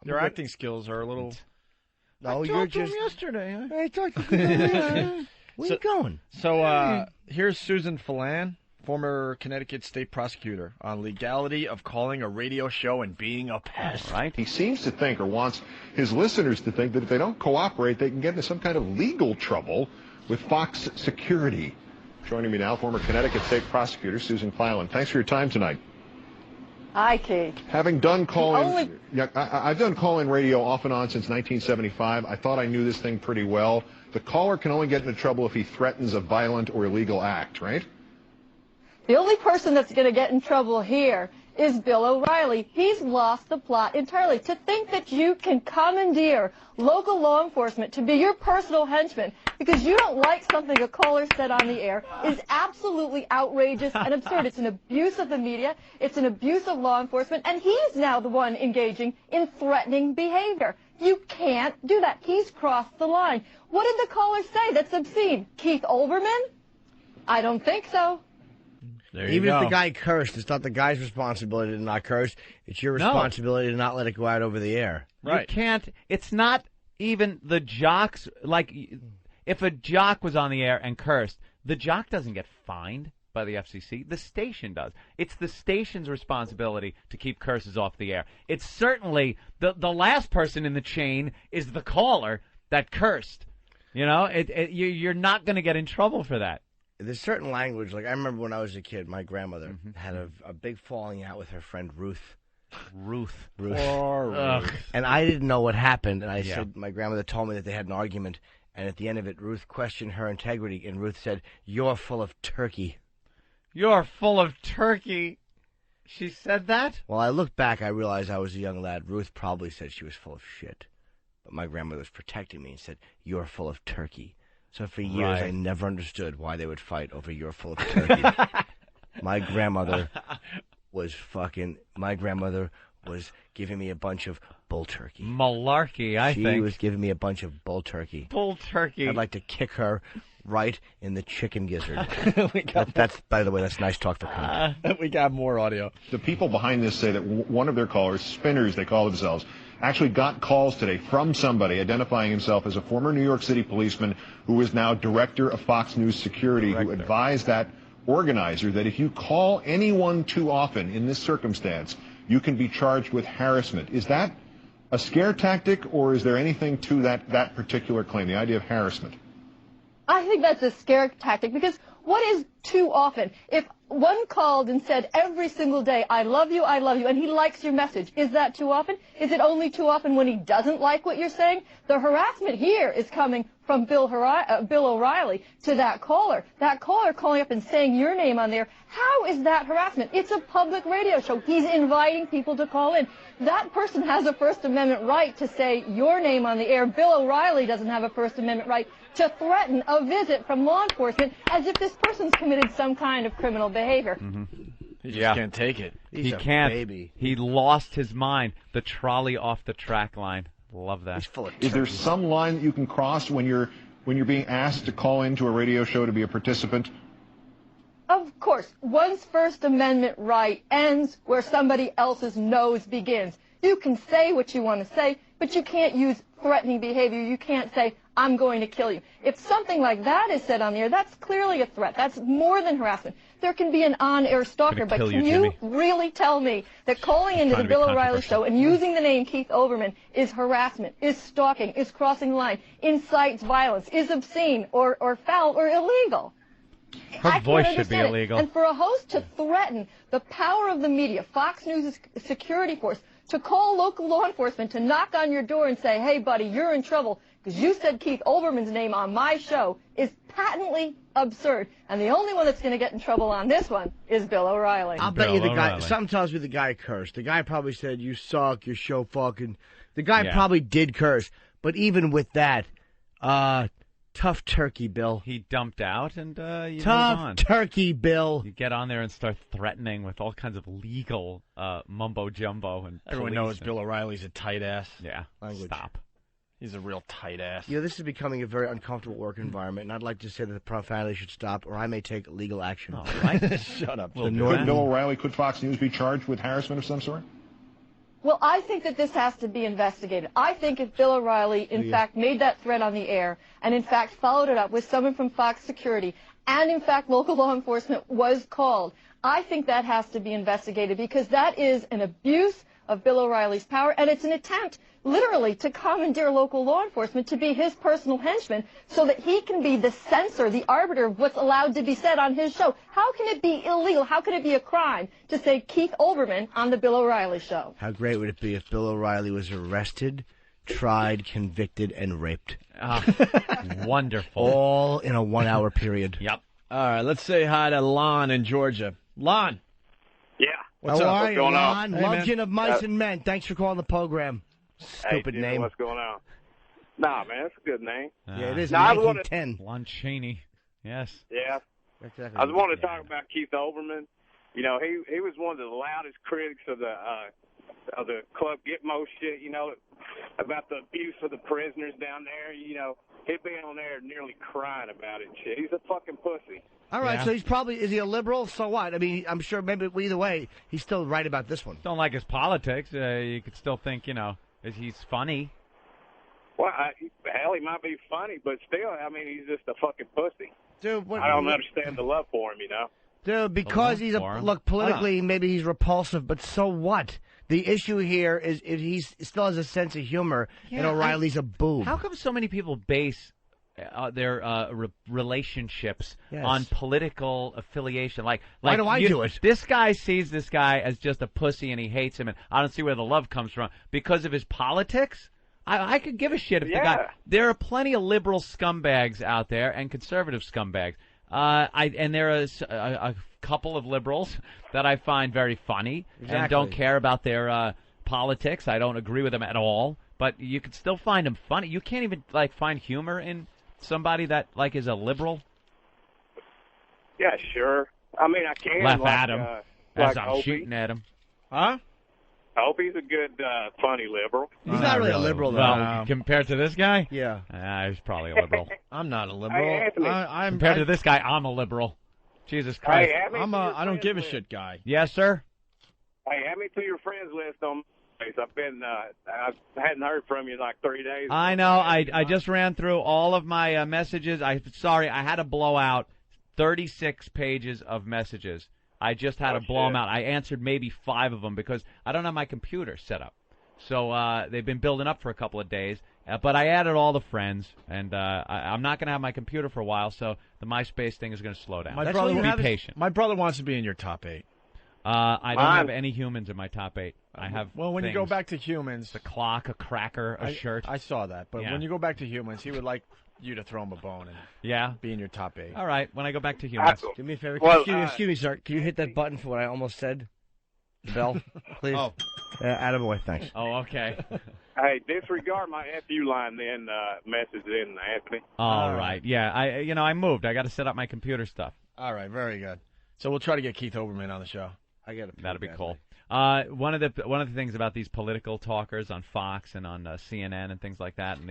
Your acting skills are a little. No, you're just. yesterday. I talked to him. Where you going? So here's Susan Phelan, former Connecticut state prosecutor, on legality of calling a radio show and being a pest. Right? He seems to think, or wants his listeners to think, that if they don't cooperate, they can get into some kind of legal trouble with Fox Security. Joining me now, former Connecticut state prosecutor Susan Phelan. Thanks for your time tonight. Hi, Keith. Having done call-in, I've done call-in radio off and on since 1975. I thought I knew this thing pretty well. The caller can only get into trouble if he threatens a violent or illegal act, right? The only person that's going to get in trouble here is Bill O'Reilly. He's lost the plot entirely. To think that you can commandeer local law enforcement to be your personal henchman because you don't like something a caller said on the air is absolutely outrageous and absurd. It's an abuse of the media. It's an abuse of law enforcement. And he's now the one engaging in threatening behavior. You can't do that. He's crossed the line. What did the caller say that's obscene? Keith Olbermann? I don't think so. Even if the guy cursed, it's not the guy's responsibility to not curse. It's your responsibility to not let it go out over the air. Right. You can't. It's not even the jock's. Like, if a jock was on the air and cursed, the jock doesn't get fined by the FCC. The station does. It's the station's responsibility to keep curses off the air. It's certainly the last person in the chain is the caller that cursed. You know, you're not going to get in trouble for that. There's certain language, like I remember when I was a kid, my grandmother had a big falling out with her friend Ruth. Ruth. And I didn't know what happened, and I said, my grandmother told me that they had an argument, and at the end of it, Ruth questioned her integrity, and Ruth said, "You're full of turkey." You're full of turkey. She said that? Well, I looked back, I realized I was a young lad. Ruth probably said she was full of shit. But my grandmother was protecting me and said, "You're full of turkey." So for years, I never understood why they would fight over "you're full of turkey." My grandmother was giving me a bunch of bull turkey. Malarkey, I think. She was giving me a bunch of bull turkey. Bull turkey. I'd like to kick her right in the chicken gizzard. That's, by the way, that's nice talk for Cumia. We got more audio. The people behind this say that one of their callers, spinners they call themselves, actually got calls today from somebody identifying himself as a former New York City policeman who is now director of Fox News Security, who advised that organizer that if you call anyone too often in this circumstance, you can be charged with harassment. Is that a scare tactic, or is there anything to that particular claim, the idea of harassment? I think that's a scare tactic because what is too often? If one called and said every single day, I love you, and he likes your message, is that too often? Is it only too often when he doesn't like what you're saying? The harassment here is coming from Bill O'Reilly to that caller. That caller calling up and saying your name on there. How is that harassment? It's a public radio show. He's inviting people to call in. That person has a First Amendment right to say your name on the air. Bill O'Reilly doesn't have a First Amendment right to threaten a visit from law enforcement as if this person's committed some kind of criminal behavior. He just can't take it. He can't. Baby. He lost his mind. The trolley off the track line. Love that. He's full of Is there some line that you can cross when you're being asked to call into a radio show to be a participant? Of course, one's First Amendment right ends where somebody else's nose begins. You can say what you want to say, but you can't use threatening behavior. You can't say, I'm going to kill you. If something like that is said on the air, that's clearly a threat. That's more than harassment. There can be an on-air stalker, but can you really tell me that calling into the Bill O'Reilly show and using the name Keith Olbermann is harassment, is stalking, is crossing the line, incites violence, is obscene or foul or illegal? Her voice should be illegal. And for a host to threaten the power of the media, Fox News' security force, to call local law enforcement to knock on your door and say, hey, buddy, you're in trouble because you said Keith Olbermann's name on my show is patently absurd. And the only one that's going to get in trouble on this one is Bill O'Reilly. I'll bet you the guy, something tells me the guy cursed. The guy probably said, you suck, your show fucking. The guy probably did curse. But even with that, Tough turkey, Bill. He dumped out, and you move Tough on. turkey, Bill. You get on there and start threatening with all kinds of legal mumbo-jumbo. And everyone knows Bill O'Reilly's a tight ass. Yeah, stop. He's a real tight ass. You know, this is becoming a very uncomfortable work environment, and I'd like to say that the profanity should stop, or I may take legal action. All right. Shut up. Could Bill O'Reilly, could Fox News be charged with harassment of some sort? Well, I think that this has to be investigated. I think if Bill O'Reilly, in fact, made that threat on the air and, in fact, followed it up with someone from Fox Security and, in fact, local law enforcement was called, I think that has to be investigated because that is an abuse of Bill O'Reilly's power, and it's an attempt, literally, to commandeer local law enforcement to be his personal henchman so that he can be the censor, the arbiter of what's allowed to be said on his show. How can it be illegal? How can it be a crime to say Keith Olbermann on the Bill O'Reilly show? How great would it be if Bill O'Reilly was arrested, tried, convicted, and raped? Wonderful. All in a 1 hour period. Yep. All right, let's say hi to Lon in Georgia. Lon. Yeah. What's How up? are What's you, going on? Lon? Hey, Lovekin man. of Mice and Men. Thanks for calling the program. Stupid Jim, name. What's going on? Nah, man, it's a good name. Yeah, it is. Now, 1910. Lon Chaney. Yes. Yeah. Exactly. I was wanting to talk about Keith Olbermann. You know, he was one of the loudest critics of the Club Gitmo shit, you know, about the abuse of the prisoners down there. You know, he'd be on there nearly crying about it and shit. He's a fucking pussy. All right, so he's probably, is he a liberal? So what? I mean, I'm sure maybe either way, he's still right about this one. Don't like his politics. You could still think, he's funny. Well, hell, he might be funny, but still, I mean, he's just a fucking pussy. Dude, I don't understand the love for him, you know. Dude, because he's look, politically, maybe he's repulsive, but so what? The issue here is if he still has a sense of humor, and O'Reilly's a boob. How come so many people base their relationships on political affiliation? Like why do I do it? This guy sees this guy as just a pussy, and he hates him, and I don't see where the love comes from because of his politics. I could give a shit if the guy. There are plenty of liberal scumbags out there and conservative scumbags. And there is a couple of liberals that I find very funny and don't care about their politics. I don't agree with them at all, but you can still find them funny. You can't even find humor in somebody that is a liberal. Yeah, sure. I mean, I can laugh at him as I'm Opie. shooting at him. Huh? Opie's a good, funny liberal. He's not really a liberal, though. Well, compared to this guy? Yeah. He's probably a liberal. I'm not a liberal. Hey, Anthony. Compared to this guy, I'm a liberal. Jesus Christ. Hey, I'm a I don't give a shit guy. Yes, sir? Hey, add me to your friends list on Facebook. I've been, I hadn't heard from you in like 3 days. I know. I just ran through all of my messages. Sorry, I had to blow out 36 pages of messages. I just had to blow them out. I answered maybe 5 of them because I don't have my computer set up. So they've been building up for a couple of days. But I added all the friends, and I'm not going to have my computer for a while, so the MySpace thing is going to slow down. Be patient. My brother wants to be in your top 8. I don't have any humans in my top 8. I have when you go back to humans, the clock, a cracker, a shirt. I saw that, but when you go back to humans, he would like you to throw him a bone and be in your top 8. All right, when I go back to humans. Do me a favor. Well, excuse me, sir. Can you hit that button for what I almost said? The bell, please. Oh. Attaboy, thanks. Oh, okay. Hey, disregard my FU line then, message in, Anthony. All right. Yeah, I moved. I got to set up my computer stuff. All right, very good. So we'll try to get Keith Olbermann on the show. That'd be cool. One of the things about these political talkers on Fox and on CNN and things like that, and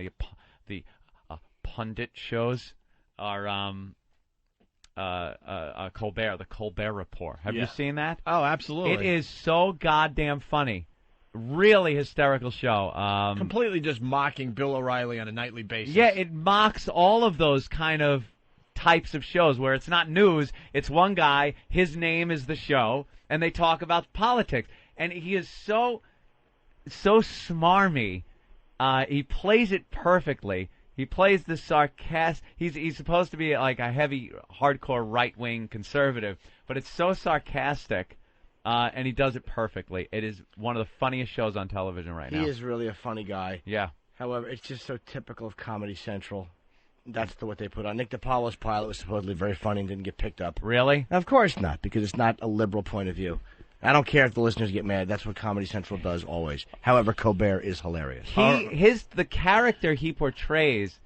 the pundit shows are Colbert, the Colbert Report. Have you seen that? Oh, absolutely. It is so goddamn funny. Really hysterical show. Completely just mocking Bill O'Reilly on a nightly basis. Yeah, it mocks all of those kind of types of shows where it's not news, it's one guy, his name is the show, and they talk about politics. And he is so smarmy. He plays it perfectly. He plays the sarcastic. He's supposed to be like a heavy, hardcore right-wing conservative, but it's so sarcastic, and he does it perfectly. It is one of the funniest shows on television right now. He is really a funny guy. Yeah. However, it's just so typical of Comedy Central. That's what they put on. Nick DiPaolo's pilot was supposedly very funny and didn't get picked up. Really? Of course not, because it's not a liberal point of view. I don't care if the listeners get mad. That's what Comedy Central does always. However, Colbert is hilarious. The character he portrays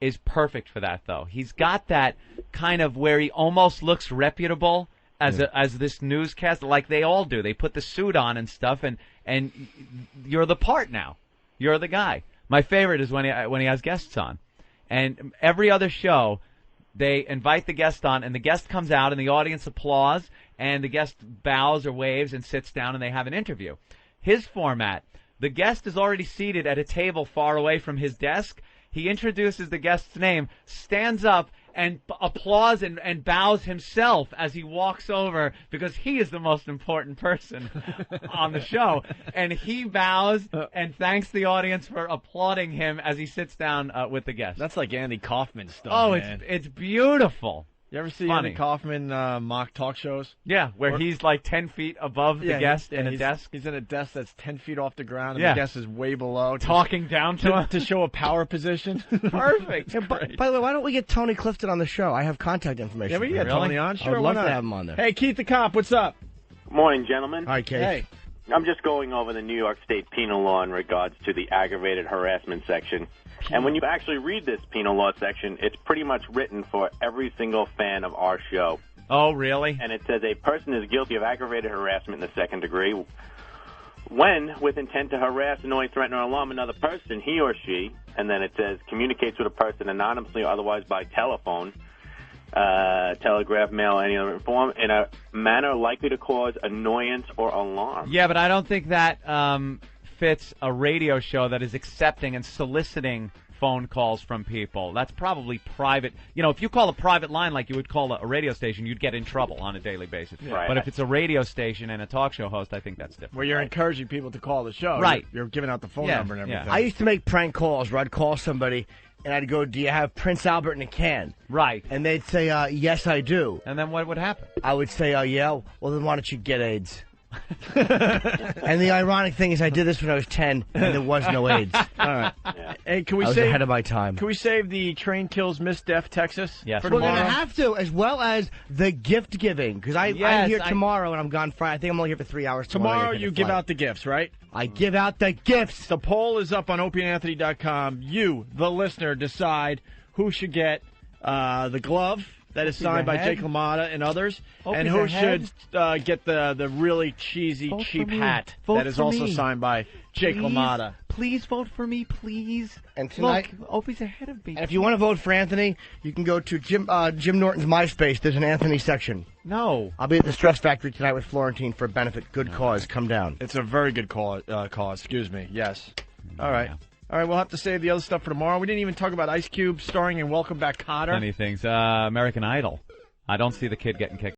is perfect for that, though. He's got that kind of where he almost looks reputable as this newscaster, like they all do. They put the suit on and stuff, and you're the part now. You're the guy. My favorite is when he has guests on. And every other show, they invite the guest on, and the guest comes out, and the audience applauds, and the guest bows or waves and sits down, and they have an interview. His format, the guest is already seated at a table far away from his desk. He introduces the guest's name, stands up, and applauds and bows himself as he walks over because he is the most important person on the show. And he bows and thanks the audience for applauding him as he sits down with the guest. That's like Andy Kaufman stuff. Oh, man. It's beautiful. You ever see Funny. Andy Kaufman mock talk shows? Yeah, where he's like 10 feet above the guest in a desk. He's in a desk that's 10 feet off the ground, and Yeah. the guest is way below. Talking down to him. To show a power position. Perfect. Yeah, by the way, why don't we get Tony Clifton on the show? I have contact information. Yeah, we can for get him. Tony on. Sure, I would why love not? to have him on there. Hey, Keith the Cop, what's up? Morning, gentlemen. Hi, Keith. Hey. I'm just going over the New York State penal law in regards to the aggravated harassment section. And when you actually read this penal law section, it's pretty much written for every single fan of our show. Oh, really? And it says a person is guilty of aggravated harassment in the second degree when, with intent to harass, annoy, threaten, or alarm another person, he or she, and then it says communicates with a person anonymously or otherwise by telephone, telegraph, mail, any other form, in a manner likely to cause annoyance or alarm. Yeah, but I don't think that fits a radio show that is accepting and soliciting phone calls from people. That's probably private. You know, if you call a private line like you would call a radio station, you'd get in trouble on a daily basis. Right. But if it's a radio station and a talk show host, I think that's different. Where you're encouraging people to call the show. Right. You're giving out the phone Yeah, number and yeah. everything. I used to make prank calls where I'd call somebody and I'd go, "Do you have Prince Albert in a can?" Right. And they'd say, "Yes, I do." And then what would happen? I would say, "Yeah, well, then why don't you get AIDS?" And the ironic thing is I did this when I was 10 and there was no AIDS. All right. Hey, can we I was save ahead of my time. Can we save the train kills Miss Deaf Texas? Yes. For We're tomorrow? going to have to, as well as the gift giving, because I'm here tomorrow and I'm gone Friday. I think I'm only here for 3 hours tomorrow. Tomorrow you give out the gifts, right? I give out the gifts. The poll is up on opieandanthony.com. You, the listener, decide who should get the glove that is signed by Jake LaMotta and others, and who should get the really cheesy, cheap hat that is also signed by Jake LaMotta. Please vote for me, please. And tonight, look, Opie's ahead of me. And if you want to vote for Anthony, you can go to Jim Norton's MySpace. There's an Anthony section. No. I'll be at the Stress Factory tonight with Florentine for a benefit. Good cause. Come down. It's a very good cause. Excuse me. Yes. All right. All right, we'll have to save the other stuff for tomorrow. We didn't even talk about Ice Cube starring in Welcome Back, Kotter. Many things. American Idol. I don't see the kid getting kicked.